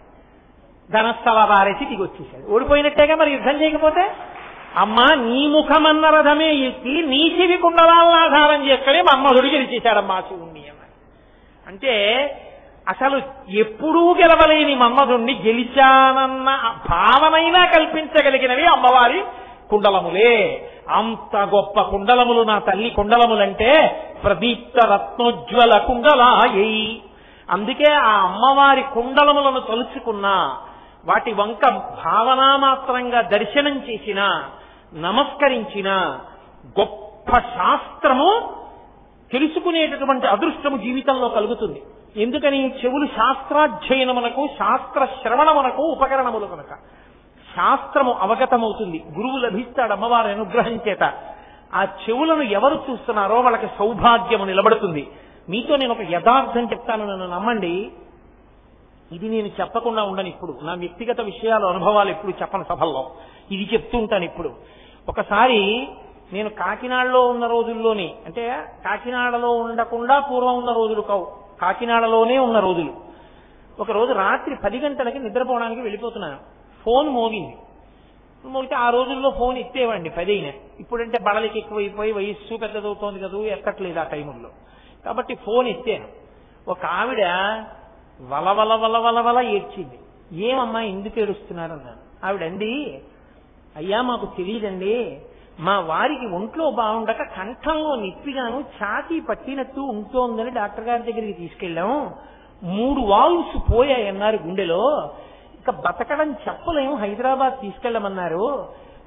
ధనస్థల బారేసి దిగి వచ్చేసాడు. ఓడిపోయినట్టేగా మరి యుద్ధం చేయకపోతే. అమ్మా నీ ముఖమన్న రథమే ఎక్కి నీ చెవి కుండలాలను ఆధారం చేసుకుని మన్మధుడు గెలిచేశాడమ్మా శివుణ్ణి అన్నాడు. అంటే అసలు ఎప్పుడూ గెలవలేని మన్మధుణ్ణి గెలిచానన్న భావనైనా కల్పించగలిగినవి అమ్మవారి కుండలములే. అంత గొప్ప కుండలములు నా తల్లి కుండలములంటే ప్రదీప్త రత్నోజ్వల కుండలాయై. అందుకే ఆ అమ్మవారి కుండలములను తలుచుకున్నా, వాటి వంక భావనామాత్రంగా దర్శనం చేసిన, నమస్కరించిన గొప్ప శాస్త్రము తెలుసుకునేటటువంటి అదృష్టము జీవితంలో కలుగుతుంది. ఎందుకని? చెవులు శాస్త్రాధ్యయనమునకు, శాస్త్ర శ్రవణమునకు ఉపకరణములు కనుక శాస్త్రము అవగతమవుతుంది. గురువు లభిస్తాడు అమ్మవారి అనుగ్రహం చేత. ఆ చెవులను ఎవరు చూస్తున్నారో వాళ్ళకి సౌభాగ్యము నిలబడుతుంది. మీతో నేను ఒక యథార్థం చెప్తాను, నన్ను నమ్మండి. ఇది నేను చెప్పకుండా ఉండను. ఇప్పుడు నా వ్యక్తిగత విషయాలు, అనుభవాలు ఎప్పుడు చెప్పను సభల్లో, ఇది చెప్తూ ఉంటాను. ఇప్పుడు ఒకసారి నేను కాకినాడలో ఉన్న రోజుల్లోనే, అంటే కాకినాడలో ఉండకుండా పూర్వం ఉన్న రోజులు కావు, కాకినాడలోనే ఉన్న రోజులు. ఒక రోజు రాత్రి 10 గంటలకి నిద్రపోవడానికి వెళ్ళిపోతున్నాను. ఫోన్ మోగింది. మోగితే ఆ రోజుల్లో ఫోన్ ఎత్తేవాడిని 10 అయినా. ఇప్పుడంటే బడలికి ఎక్కువైపోయి వయస్సు పెద్దదవుతోంది కదా, ఎత్తట్లేదు ఆ టైముల్లో. కాబట్టి ఫోన్ ఎత్తాను. ఒక ఆవిడ వలవల వలవలవల ఏడ్చింది. ఏమమ్మా ఎందుకు ఏడుస్తున్నారన్నాను. ఆవిడండి, అయ్యా మాకు తెలియదండి, మా వారికి ఒంట్లో బాగుండక కంఠంలో నొప్పిగాను ఛాతీ పట్టినట్టు ఉంటోందని డాక్టర్ గారి దగ్గరికి తీసుకెళ్ళాము. 3 వాల్వ్స్ పోయాయన్నారు గుండెలో. ఇక బతకడం చెప్పలేము, హైదరాబాద్ తీసుకెళ్లమన్నారు.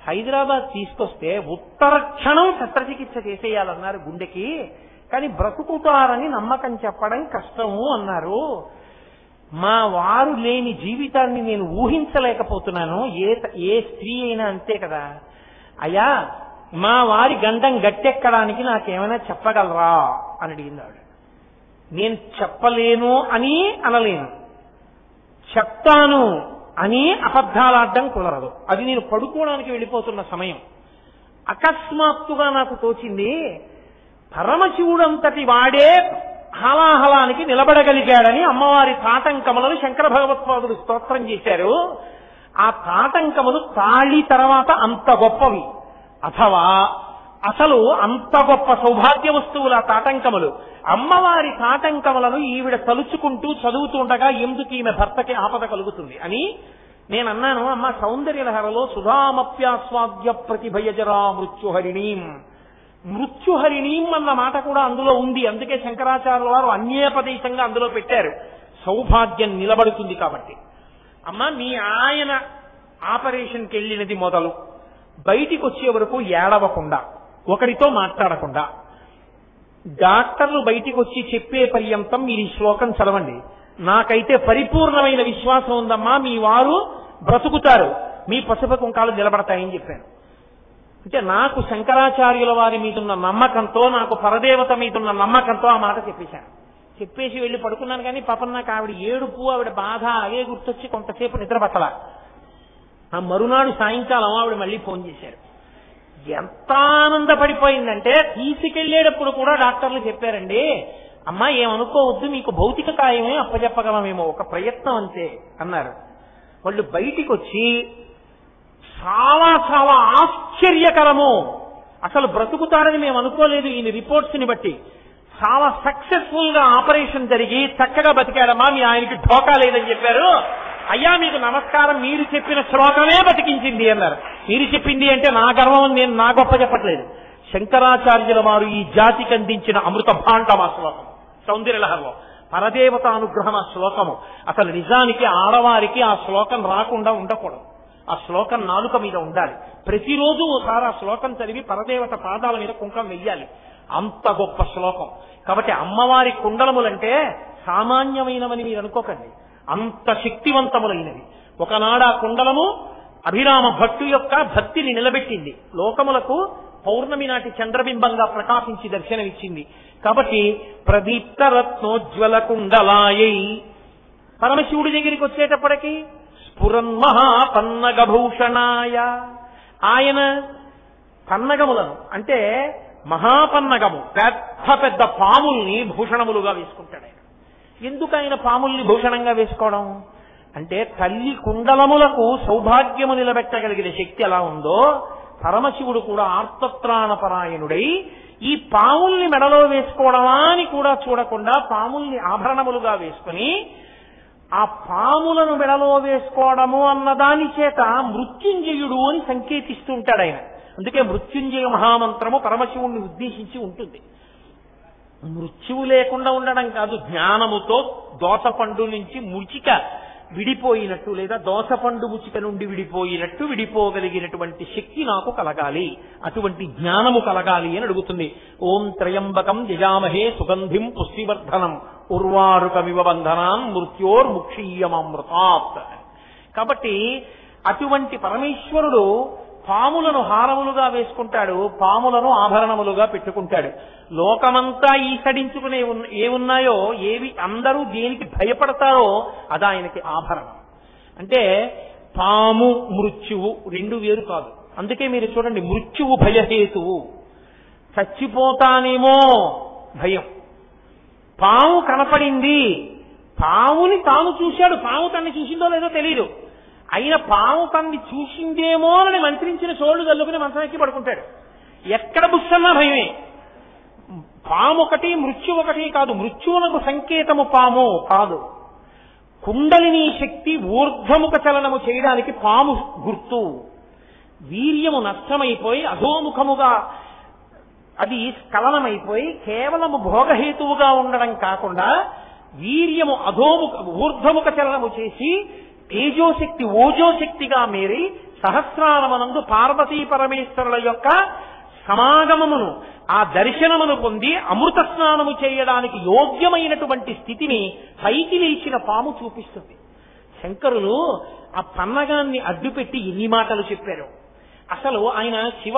హైదరాబాద్ తీసుకొస్తే ఉత్తర క్షణం శస్త్రచికిత్స చేసేయాలన్నారు గుండెకి. కానీ బ్రతుకుతారని నమ్మకం చెప్పడం కష్టము అన్నారు. మా వారు లేని జీవితాన్ని నేను ఊహించలేకపోతున్నాను. ఏ స్త్రీ అయినా అంతే కదా. అయ్యా, మా వారి గండం గట్టెక్కడానికి నాకేమైనా చెప్పగలరా అని అడిగింది ఆవిడ. నేను చెప్పలేను అని అనలేను, చెప్తాను అని అబద్ధాలాడడం కుదరదు. అది నేను పడుకోవడానికి వెళ్ళిపోతున్న సమయం. అకస్మాత్తుగా నాకు తోచింది, పరమశివుడంతటి వాడే హలాహలానికి నిలబడగలిగాడని అమ్మవారి తాటంకములను శంకర భగవత్పాదులు స్తోత్రం చేశారు. ఆ తాటంకములు తాళి తర్వాత అంత గొప్పవి, అథవా అసలు అంత గొప్ప సౌభాగ్య వస్తువులు ఆ తాటంకములు. అమ్మవారి తాటంకములను ఈవిడ తలుచుకుంటూ చదువుతుండగా ఎందుకు ఈమె భర్తకి ఆపద కలుగుతుంది అని నేను అన్నాను. అమ్మ, సౌందర్యలహరలో సుధామప్యాస్వాద్య ప్రతిభయజరా మృత్యుహరిణీం, మృత్యుహరిణీం అన్న మాట కూడా అందులో ఉంది. అందుకే శంకరాచార్యుల వారు అన్యేపదేశంగా అందులో పెట్టారు, సౌభాగ్యం నిలబడుతుంది కాబట్టి. అమ్మ, మీ ఆయన ఆపరేషన్కి వెళ్ళినది మొదలు బయటికి వచ్చే వరకు ఏడవకుండా, ఒకరితో మాట్లాడకుండా, డాక్టర్లు బయటికి వచ్చి చెప్పే పర్యంతం మీరు ఈ శ్లోకం చదవండి. నాకైతే పరిపూర్ణమైన విశ్వాసం ఉందమ్మా, మీ వారు బ్రతుకుతారు, మీ పసుపు కుంకాలు నిలబడతాయని చెప్పాను. అంటే నాకు శంకరాచార్యుల వారి మీదున్న నమ్మకంతో, నాకు పరదేవత మీదున్న నమ్మకంతో ఆ మాట చెప్పేశాను. చెప్పేసి వెళ్ళి పడుకున్నాను. కానీ పాపం నాకు ఆవిడ ఏడుపు, ఆవిడ బాధ అవే గుర్తొచ్చి కొంతసేపు నిద్ర పట్టల. ఆ మరునాడు సాయంకాలం ఆవిడ మళ్ళీ ఫోన్ చేశారు. ఎంత ఆనందపడిపోయిందంటే, తీసుకెళ్లేటప్పుడు కూడా డాక్టర్లు చెప్పారండి, అమ్మా ఏమనుకోవద్దు, మీకు భౌతిక కాయమే అప్పచెప్పగలమేమో, ఒక ప్రయత్నం అంతే అన్నారు. వాళ్ళు బయటికి వచ్చి చాలా చాలా ఆశ్చర్యకరము, అసలు బ్రతుకుతారని మేము అనుకోలేదు, ఈయన రిపోర్ట్స్ ని బట్టి చాలా సక్సెస్ఫుల్ గా ఆపరేషన్ జరిగి చక్కగా బతికాడమ్మా, మీ ఆయనకి ఢోకా లేదని చెప్పారు. అయ్యా మీకు నమస్కారం, మీరు చెప్పిన శ్లోకమే బతికించింది అన్నారు. మీరు చెప్పింది అంటే నా గర్వం, నేను నా గొప్ప చెప్పట్లేదు. శంకరాచార్యుల వారు ఈ జాతికి అందించిన అమృత భాండం ఆ శ్లోకం. సౌందర్యలహరిలో పరదేవత అనుగ్రహం ఆ శ్లోకము. అసలు నిజానికి ఆడవారికి ఆ శ్లోకం రాకుండా ఉండకూడదు, ఆ శ్లోకం నాలుక మీద ఉండాలి. ప్రతిరోజు ఓసారి ఆ శ్లోకం చదివి పరదేవత పాదాల మీద కుంకం వెయ్యాలి. అంత గొప్ప శ్లోకం. కాబట్టి అమ్మవారి కుండలములంటే సామాన్యమైనవని మీరు అనుకోకండి, అంత శక్తివంతములైనవి. ఒకనాడు ఆ కుండలము అభిరామ భక్తు యొక్క భక్తిని నిలబెట్టింది, లోకములకు పౌర్ణమి నాటి చంద్రబింబంగా ప్రకాశించి దర్శనమిచ్చింది. కాబట్టి ప్రదీప్త రత్నోజ్వల కుండలాయై పరమశివుడి దగ్గరికి వచ్చేటప్పటికి స్ఫురన్మహాపన్నగభూషణాయ, ఆయన పన్నగములను అంటే మహాపన్నగము పెద్ద పెద్ద పాముల్ని భూషణములుగా వేసుకుంటాడు ఆయన. ఎందుకు ఆయన పాముల్ని భూషణంగా వేసుకోవడం అంటే, తల్లి కుండలములకు సౌభాగ్యము నిలబెట్టగలిగిన శక్తి ఎలా ఉందో, పరమశివుడు కూడా ఆర్తత్రాణపరాయణుడై ఈ పాముల్ని మెడలో వేసుకోవడమా అని కూడా చూడకుండా పాముల్ని ఆభరణములుగా వేసుకుని, ఆ పాములను మెడలో వేసుకోవడము అన్నదాని చేత మృత్యుంజయుడు అని సంకేతిస్తూ ఉంటాడు ఆయన. అందుకే మృత్యుంజయ మహామంత్రము పరమశివుణ్ణి ఉద్దేశించి ఉంటుంది. మృత్యువు లేకుండా ఉండడం కాదు, జ్ఞానముతో దోసపండు నుంచి ముచిక విడిపోయినట్టు, లేదా దోసపండు ముచిక నుండి విడిపోయినట్టు విడిపోగలిగినటువంటి శక్తి నాకు కలగాలి, అటువంటి జ్ఞానము కలగాలి అని అడుగుతుంది. ఓం త్రయంబకం యజామహే సుగంధిం పుష్టివర్ధనం ఉర్వారుకమివ బంధనాన్ మృత్యోర్ముక్షీయమృతాత్. కాబట్టి అటువంటి పరమేశ్వరుడు పాములను హారములుగా వేసుకుంటాడు, పాములను ఆభరణములుగా పెట్టుకుంటాడు. లోకమంతా ఈసడించుకునే ఏమున్నాయో, ఏవి అందరూ దేనికి భయపడతారో అది ఆయనకి ఆభరణం. అంటే పాము మృత్యువు రెండు వేరు కాదు. అందుకే మీరు చూడండి, మృత్యువు భయహేతువు, చచ్చిపోతానేమో భయం. పాము కనపడింది, పాముని తాను చూశాడు, పాము తన్ని చూసిందో లేదో తెలియదు, అయినా పాము తన్ని చూసిందేమో అని మంత్రించిన చోళ్ళు చల్లుకుని మంచం ఎక్కి పడుకుంటాడు. ఎక్కడ బుස්සన్నా భయమే. పాము ఒకటి మృత్యు ఒకటి కాదు, మృత్యువునకు సంకేతము పాము కాదు. కుండలిని శక్తి ఊర్ధ్వముఖ చలనము చేయడానికి పాము గుర్తు. వీర్యము నష్టమైపోయి అధోముఖముగా అది స్ఖలనమైపోయి కేవలము భోగహేతువుగా ఉండడం కాకుండా వీర్యము ఊర్ధ్వముఖ చలనము చేసి తేజోశక్తి ఓజోశక్తిగా మేరి సహస్రారమనందు పార్వతీ పరమేశ్వరుల యొక్క సమాగమమును ఆ దర్శనమును పొంది అమృత స్నానము చేయడానికి యోగ్యమైనటువంటి స్థితిని పైకి లేచిన పాము చూపిస్తుంది. శంకరులు ఆ పన్నగాన్ని అడ్డుపెట్టి ఎన్ని మాటలు చెప్పారు. అసలు ఆయన శివ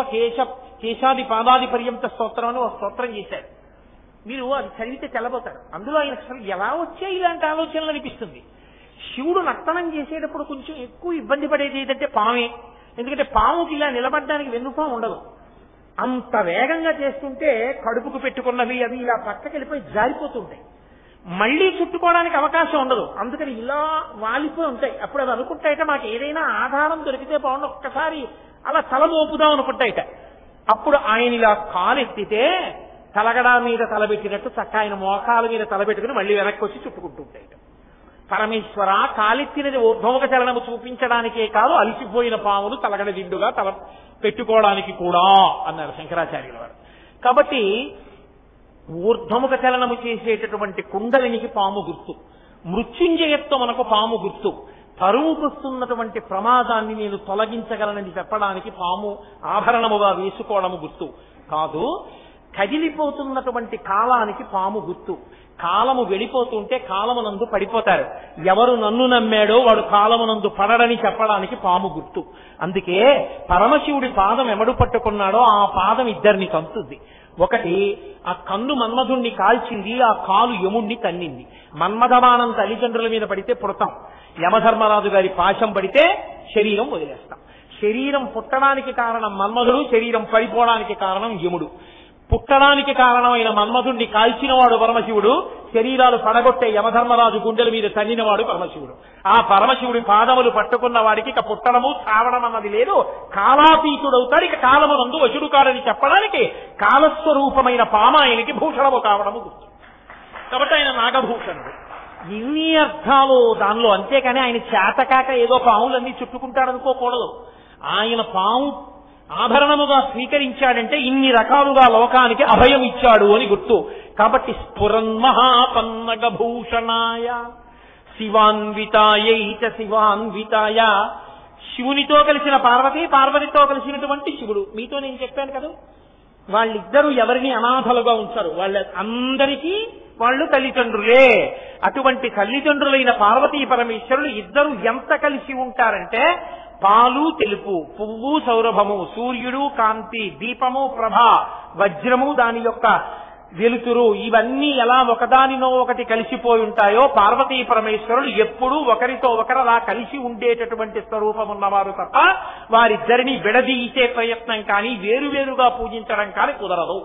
కేశాది పాదాది పర్యంత స్తోత్రం అని ఒక స్తోత్రం చేశారు. మీరు అది చదివితే తెల్లబోతారు. అందులో ఆయన అసలు ఎలా వచ్చాయి ఇలాంటి ఆలోచనలు అనిపిస్తుంది. శివుడు నర్తనం చేసేటప్పుడు కొంచెం ఎక్కువ ఇబ్బంది పడేది ఏంటంటే పామే. ఎందుకంటే పాముకి ఇలా నిలబడడానికి వెన్నుపాము ఉండదు. అంత వేగంగా చేస్తుంటే కడుపుకు పెట్టుకున్నవి అవి ఇలా పక్కకి వెళ్ళిపోయి జారిపోతుంటాయి. మళ్లీ చుట్టుకోవడానికి అవకాశం ఉండదు. అందుకని ఇలా వాలిపోయి ఉంటాయి. అప్పుడు అవి అనుకుంటాయిట మాకు ఏదైనా ఆధారం దొరికితే బాగుండు, ఒక్కసారి అలా తల మోపుదాం అనుకుంటాయిట. అప్పుడు ఆయన ఇలా కాలెత్తితే తలగడా మీద తలబెట్టినట్టు చక్క ఆయన మోకాల మీద తలబెట్టుకుని మళ్ళీ వెనక్కి వచ్చి చుట్టుకుంటుంటాయిట. పరమేశ్వర, కాలెత్తినది ఊర్ధ్వముఖ చలనము చూపించడానికే కాదు, అలిసిపోయిన పాములు తలగడ దిండుగా తల పెట్టుకోవడానికి కూడా అన్నారు శంకరాచార్యుల వారు. కాబట్టి ఊర్ధ్వముఖ చలనము చేసేటటువంటి కుండలినికి పాము గుర్తు, మృత్యుంజయత్వమునకు పాము గుర్తు, తరువుకొస్తున్నటువంటి ప్రమాదాన్ని నేను తొలగించగలనని చెప్పడానికి పాము ఆభరణముగా వేసుకోవడము గుర్తు కాదు. కదిలిపోతున్నటువంటి కాలానికి పాము గుర్తు. కాలము వెళ్ళిపోతుంటే కాలమునందు పడిపోతారు. ఎవరు నన్ను నమ్మాడో వాడు కాలమునందు పడడని చెప్పడానికి పాము గుర్తు. అందుకే పరమశివుడి పాదం ఎవడు పట్టుకున్నాడో ఆ పాదం ఇద్దరిని కంతుంది. ఒకటి ఆ కన్ను మన్మధుణ్ణి కాల్చింది, ఆ కాలు యముణ్ణి తన్నింది. మన్మధమానం తల్లిదండ్రుల మీద పడితే పుడతాం, యమధర్మరాజు గారి పాశం పడితే శరీరం వదిలేస్తాం. శరీరం పుట్టడానికి కారణం మన్మధుడు, శరీరం పడిపోవడానికి కారణం యముడు. పుట్టడానికి కారణమైన మన్మధుణ్ణి కాల్చినవాడు పరమశివుడు, శరీరాలు పడగొట్టే యమధర్మరాజు గుండెల మీద తన్నినవాడు పరమశివుడు. ఆ పరమశివుడి పాదములు పట్టుకున్న వాడికి ఇక పుట్టడము చావడం అన్నది లేదు, కాలాతీతుడవుతాడు. ఇక కాలమునందు వశుడు కాడని చెప్పడానికి కాలస్వరూపమైన పామాయనికి భూషణము కావడము గుర్తు. కాబట్టి ఆయన నాగభూషణుడు. ఇన్ని అర్థాలు దానిలో. అంతేకాని ఆయన చేతకాక ఏదో పాములన్నీ చుట్టుకుంటాడనుకోకూడదు. ఆయన పాము ఆభరణముగా స్వీకరించాడంటే ఇన్ని రకాలుగా లోకానికి అభయం ఇచ్చాడు అని గుర్తు. కాబట్టి స్ఫురన్మహాపన్నగభూషణాయ శివాన్వితాయైచ శివాన్వితాయ. శివునితో కలిసిన పార్వతి, పార్వతితో కలిసినటువంటి శివుడు. మీతో నేను చెప్పాను కదా, వాళ్ళిద్దరూ ఎవరిని అనాథలుగా ఉంచారు. వాళ్ళ అందరికీ వాళ్ళు తల్లిదండ్రులే. అటువంటి తల్లిదండ్రులైన పార్వతీ పరమేశ్వరులు ఇద్దరు ఎంత కలిసి ఉంటారంటే పాలు తెలుపు, పువ్వు సౌరభము, సూర్యుడు కాంతి, దీపము ప్రభ, వజ్రము దాని యొక్క వెలుతురు, ఇవన్నీ ఎలా ఒకదానినో ఒకటి కలిసిపోయి ఉంటాయో పార్వతీ పరమేశ్వరులు ఎప్పుడూ ఒకరితో ఒకరు అలా కలిసి ఉండేటటువంటి స్వరూపం ఉన్నవారు తప్ప వారిద్దరిని విడదీసే ప్రయత్నం కానీ వేరువేరుగా పూజించడం కానీ కుదరదు.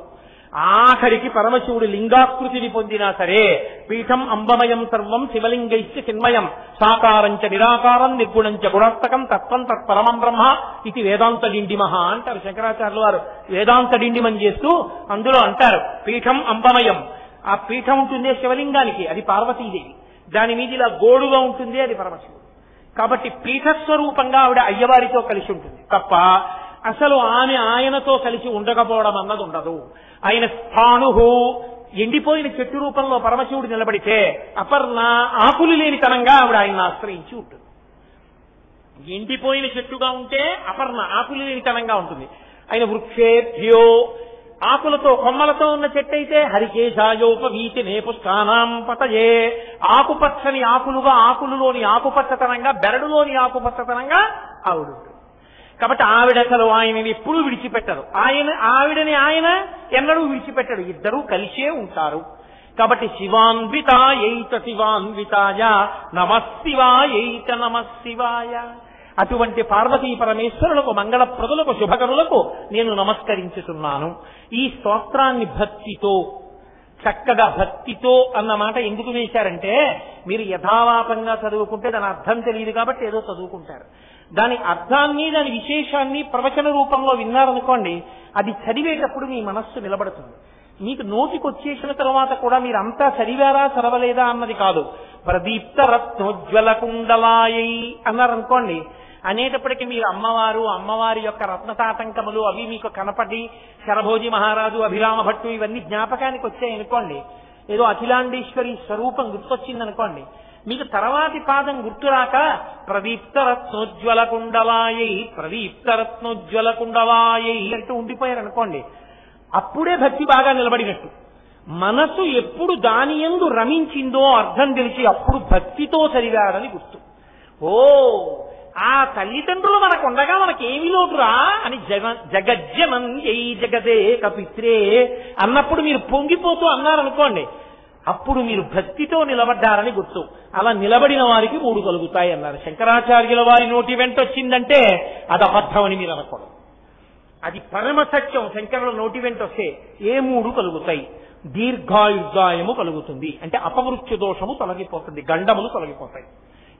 ఆఖరికి పరమశివుడు లింగాకృతిని పొందినా సరే పీఠం అంబమయం సర్వం శివలింగైశ్చ చిన్మయం సాకారంచ నిరాకారం నిర్గుణంచ గుణాత్మకం తత్వం తత్పరమం బ్రహ్మ ఇది వేదాంత డిండిమహ అంటారు శంకరాచార్యులు వారు. వేదాంత డిండిమని చేస్తూ అందులో అంటారు పీఠం అంబమయం. ఆ పీఠం ఉంటుందే శివలింగానికి, అది పార్వతీదేవి. దాని మీద ఇలా గోడుగా ఉంటుంది, అది పరమశివుడు. కాబట్టి పీఠస్వరూపంగా ఆవిడ అయ్యవారితో కలిసి ఉంటుంది తప్ప అసలు ఆమె ఆయనతో కలిసి ఉండకపోవడం అన్నది ఉండదు. ఆయన స్థాణుహు, ఎండిపోయిన చెట్టు రూపంలో పరమశివుడు నిలబడితే అపర్ణ ఆకులు లేనితనంగా ఆవిడ ఆయన ఆశ్రయించి ఉంటుంది. ఎండిపోయిన చెట్టుగా ఉంటే అపర్ణ ఆకులు లేనితనంగా ఉంటుంది. ఆయన వృక్షేభ్యో, ఆకులతో కొమ్మలతో ఉన్న చెట్టు అయితే హరికేశాయోపవీతి నేపుష్టానాం పతయే, ఆకుపచ్చని ఆకులుగా ఆకులులోని ఆకుపచ్చతనంగా బెరడులోని ఆకుపచ్చతనంగా ఆవిడ. కాబట్టి ఆవిడ అసలు ఆయనని ఎప్పుడూ విడిచిపెట్టరు, ఆవిడని ఆయన ఎన్నడూ విడిచిపెట్టడు. ఇద్దరూ కలిసే ఉంటారు. కాబట్టి శివాన్వితాయైత శివాన్వితాయ నమశివాయైత నమశివాయ. అటువంటి పార్వతీ పరమేశ్వరులకు, మంగళప్రదులకు, శుభకరులకు నేను నమస్కరించుతున్నాను. ఈ స్తోత్రాన్ని భక్తితో, చక్కగా భక్తితో అన్న మాట ఎందుకు వేశారంటే మీరు యథాలాపంగా చదువుకుంటే దాని అర్థం తెలియదు కాబట్టి ఏదో చదువుకుంటారు. దాని అర్థాన్ని, దాని విశేషాన్ని ప్రవచన రూపంలో విన్నారనుకోండి, అది చదివేటప్పుడు మీ మనస్సు నిలబడుతుంది. మీకు నోటికి వచ్చేసిన తర్వాత కూడా మీరు అంతా చదివారా చదవలేదా అన్నది కాదు. ప్రదీప్త రత్నోజ్వల కుండలాయై అన్నారనుకోండి, అనేటప్పటికీ మీరు అమ్మవారి యొక్క రత్నతాటంకములు అవి మీకు కనపడి శరభోజి మహారాజు, అభిరామ భట్టు ఇవన్నీ జ్ఞాపకానికి వచ్చాయనుకోండి, ఏదో అఖిలాండేశ్వరి స్వరూపం గుర్తొచ్చిందనుకోండి, మీకు తర్వాతి పాదం గుర్తురాక ప్రదీప్తరత్నోజ్వల కుండలాయై ప్రదీప్తరత్నోజ్వల కుండలాయై అంటూ ఉండిపోయారనుకోండి, అప్పుడే భక్తి బాగా నిలబడినట్టు. మనసు ఎప్పుడు దాని యందు రమించిందో అర్థం తెలిసి అప్పుడు భక్తితో చదివాడని గుర్తు. ఓ ఆ తల్లిదండ్రులు మనకు ఉండగా మనకేమి లోటురా అని జగజ్జనం జై జగదే కపిత్రే అన్నప్పుడు మీరు పొంగిపోతూ అన్నారనుకోండి, అప్పుడు మీరు భక్తితో నిలబడ్డారని గుర్తు. అలా నిలబడిన వారికి 3 కలుగుతాయి అన్నారు. శంకరాచార్యుల వారి నోటి వెంట వచ్చిందంటే అది అబద్ధం అని మీరు అనకూడదు. అది పరమ సత్యం. శంకరుల నోటి వెంట వస్తే ఏ 3 కలుగుతాయి? దీర్ఘాయుర్దాయము కలుగుతుంది, అంటే అపమృత్యు దోషము తొలగిపోతుంది, గండములు తొలగిపోతాయి.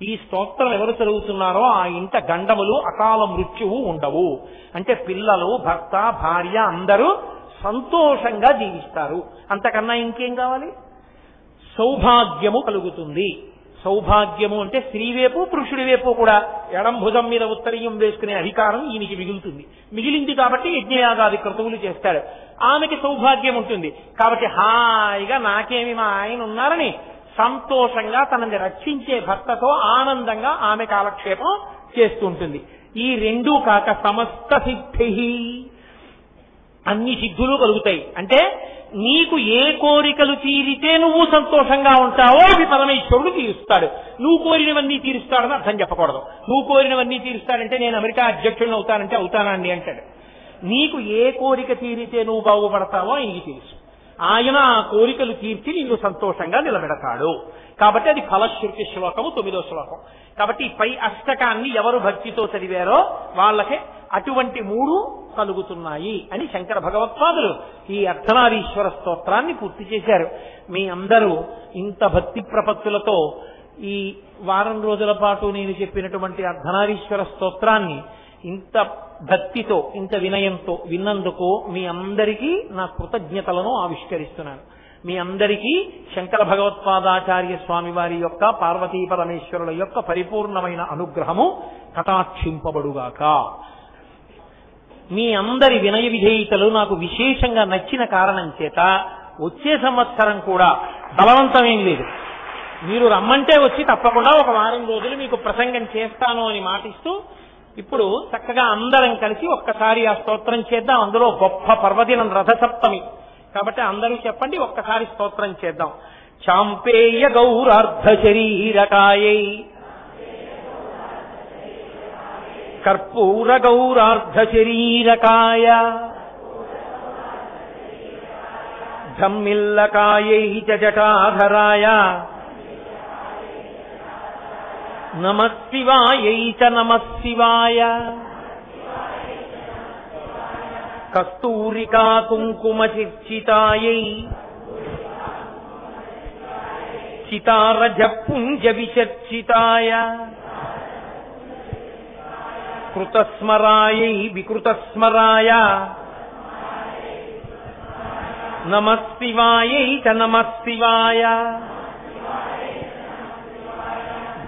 ఈ స్తోత్రం ఎవరు చదువుతున్నారో ఆ ఇంట గండములు అకాల మృత్యువు ఉండవు. అంటే పిల్లలు, భర్త, భార్య అందరూ సంతోషంగా జీవిస్తారు. అంతకన్నా ఇంకేం కావాలి? సౌభాగ్యము కలుగుతుంది. సౌభాగ్యము అంటే స్త్రీ వైపు పురుషుడి వైపు కూడా ఎడం భుజం మీద ఉత్తరీయం వేసుకునే అధికారం ఈయనకి మిగులుతుంది. మిగిలింది కాబట్టి యజ్ఞయాగాది క్రతువులు చేస్తాడు. ఆమెకి సౌభాగ్యం ఉంటుంది కాబట్టి హాయిగా నాకేమి మా ఆయన ఉన్నారని సంతోషంగా తనని రక్షించే భర్తతో ఆనందంగా ఆమె కాలక్షేపం చేస్తుంటుంది. ఈ 2 కాక సమస్త సిద్ధి, అన్ని సిద్ధులు కలుగుతాయి. అంటే నీకు ఏ కోరికలు తీరితే నువ్వు సంతోషంగా ఉంటావో అది పరమేశ్వరుడు తీరుస్తాడు. నువ్వు కోరినవన్నీ తీరుస్తాడని అర్థం చెప్పకూడదు. నువ్వు కోరినవన్నీ తీరుస్తాడంటే నేను అమెరికా అధ్యక్షుడిని అవుతానంటే అవుతానండి అంటాడు. నీకు ఏ కోరిక తీరితే నువ్వు బాగుపడతావో ఆయనకి తెలుసు. ఆయన ఆ కోరికలు తీర్చి నిన్ను సంతోషంగా నిలబెడతాడు. కాబట్టి అది ఫలశ్రుతి శ్లోకము 9వ శ్లోకం. కాబట్టి ఈ పై అష్టకాన్ని ఎవరు భక్తితో చదివారో వాళ్ళకే అటువంటి 3 కలుగుతున్నాయి అని శంకర భగవత్పాదులు ఈ అర్ధనారీశ్వర స్తోత్రాన్ని పూర్తి చేశారు. మీ అందరూ ఇంత భక్తి ప్రపత్తులతో ఈ వారం రోజుల పాటు నేను చెప్పినటువంటి అర్ధనారీశ్వర స్తోత్రాన్ని ఇంత భక్తితో ఇంత వినయంతో విన్నందుకు మీ అందరికీ నా కృతజ్ఞతలను ఆవిష్కరిస్తున్నాను. మీ అందరికీ శంకర భగవత్పాదాచార్య స్వామి వారి యొక్క పార్వతీ పరమేశ్వరుల యొక్క పరిపూర్ణమైన అనుగ్రహము కటాక్షింపబడుగాక. మీ అందరి వినయ విధేయతలు నాకు విశేషంగా నచ్చిన కారణం చేత వచ్చే సంవత్సరం కూడా బలవంతమేం లేదు, మీరు రమ్మంటే వచ్చి తప్పకుండా ఒక వారం రోజులు మీకు ప్రసంగం చేస్తాను అని మాటిస్తూ ఇప్పుడు చక్కగా అందరం కలిసి ఒక్కసారి ఆ స్తోత్రం చేద్దాం. అందులో గొప్ప పర్వదినం రథసప్తమి కాబట్టి అందరూ చెప్పండి, ఒక్కసారి స్తోత్రం చేద్దాం. చాంపేయ గౌరార్ధ శరీరకాయై కర్పూర గౌరార్ధ శరీరకాయ ధమ్మిల్లకాయై జటాధరాయ నమః శివాయై చ నమః శివాయ కస్తూరికా కుంకుమ చిర్చితాయై చితారజ పుంజ విచర్చితాయ కృతస్మరాయై వికృతస్మరాయ నమః శివాయై చ నమః శివాయ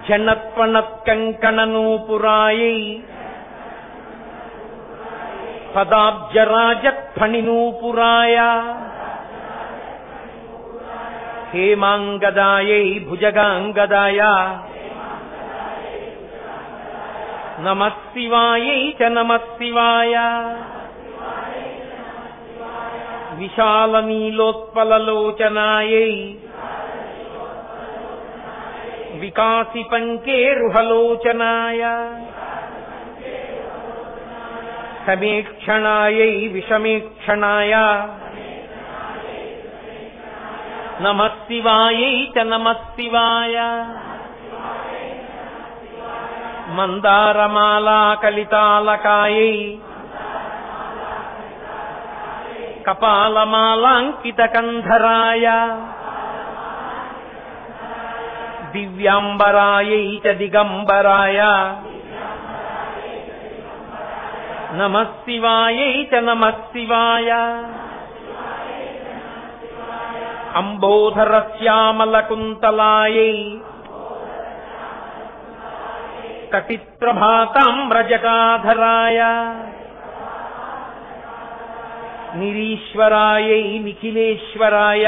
జనత్వనత్కంకణనూపురాయై పదాబ్జరాజత్ఫణినూపురాయ హేమాంగదాయై భుజగాంగదాయ నమః శివాయై చ నమః శివాయ విశాలనీలోత్పలలోచనాయై వికాసి పంకేరుహలోచనాయ సమీక్షణాయై విషమీక్షణాయ నమః శివాయై చ నమః శివాయ మందారమాలాకలితాలకాయై కపాలమాలాంకితకంధరాయ దివ్యాంబరాయై చ దిగంబరాయ నమః శివాయై చ నమః శివాయ అంబోధరశ్యామలకుంతలాయై కటిప్రభాతామ్రజటాధరాయ నిరీశ్వరాయై నిఖిలేశ్వరాయ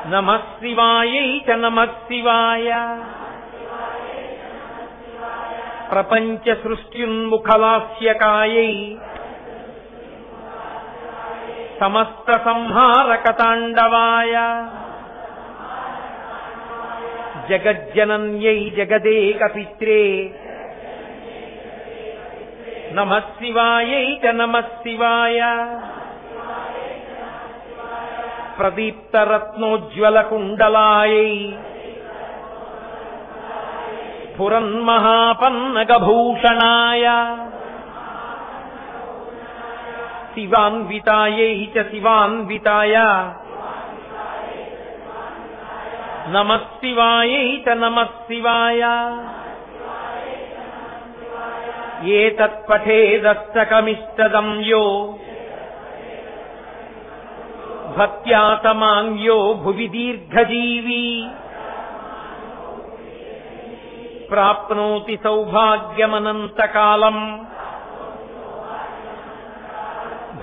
నమః శివాయై చ నమః శివాయ ప్రపంచ సృష్ట్యున్ముఖలాస్యకాయై సమస్త సంహారక తాండవాయ జగజ్జనన్యై జగదేక పిత్రే నమః శివాయై చ నమః శివాయ ప్రదీప్తరత్నోజ్వలకుండలాయై స్ఫురన్మహాపన్నగభూషణాయ శివాన్వితాయై చ శివాన్వితాయ నమః శివాయై చ నమః శివాయ ఏతత్పఠేదస్తకమిష్టదం యో భక్త్యా తమాంగ్యో భువి దీర్ఘజీవీ ప్రాప్నోతి సౌభాగ్యమనంతకాలం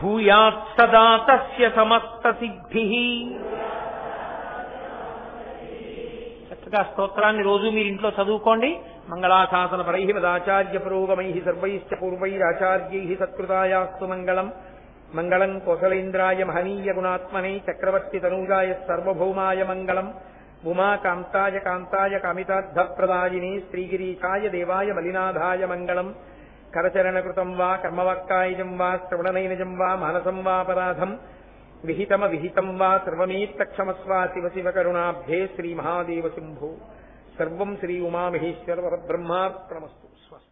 భూయాత్ సదా తస్య సమస్త సిద్ధిః. చక్కగా స్తోత్రాన్ని రోజు మీరు ఇంట్లో చదువుకోండి. మంగళాశాసన పరై మదాచార్య పురోగమై సర్వైశ్చ పూర్వైరాచార్యై సత్కృతాయాస్తు మంగళం. మంగళం కోసలేంద్రాయ మహనీయ గుణాత్మనే చక్రవర్తి తనూజాయ సర్వభౌమాయ మంగళం. ఉమాకాంతాయ కాంతాయ కామితార్థప్రదాయినే శ్రీగిరీశాయ దేవాయ మలినాథాయ మంగళం. కరచరణకృతం వా కర్మవాక్కాయజం వా శ్రవణనైనజం వా మానసం వాపరాధం విహితం వా సర్వమేత్తక్షమస్వ శివ శివ కరుణాబ్ధే శ్రీమహాదేవ శంభో. సర్వం శ్రీ ఉమామహేశ్వర పరబ్రహ్మార్పణమస్తు. స్వస్తి.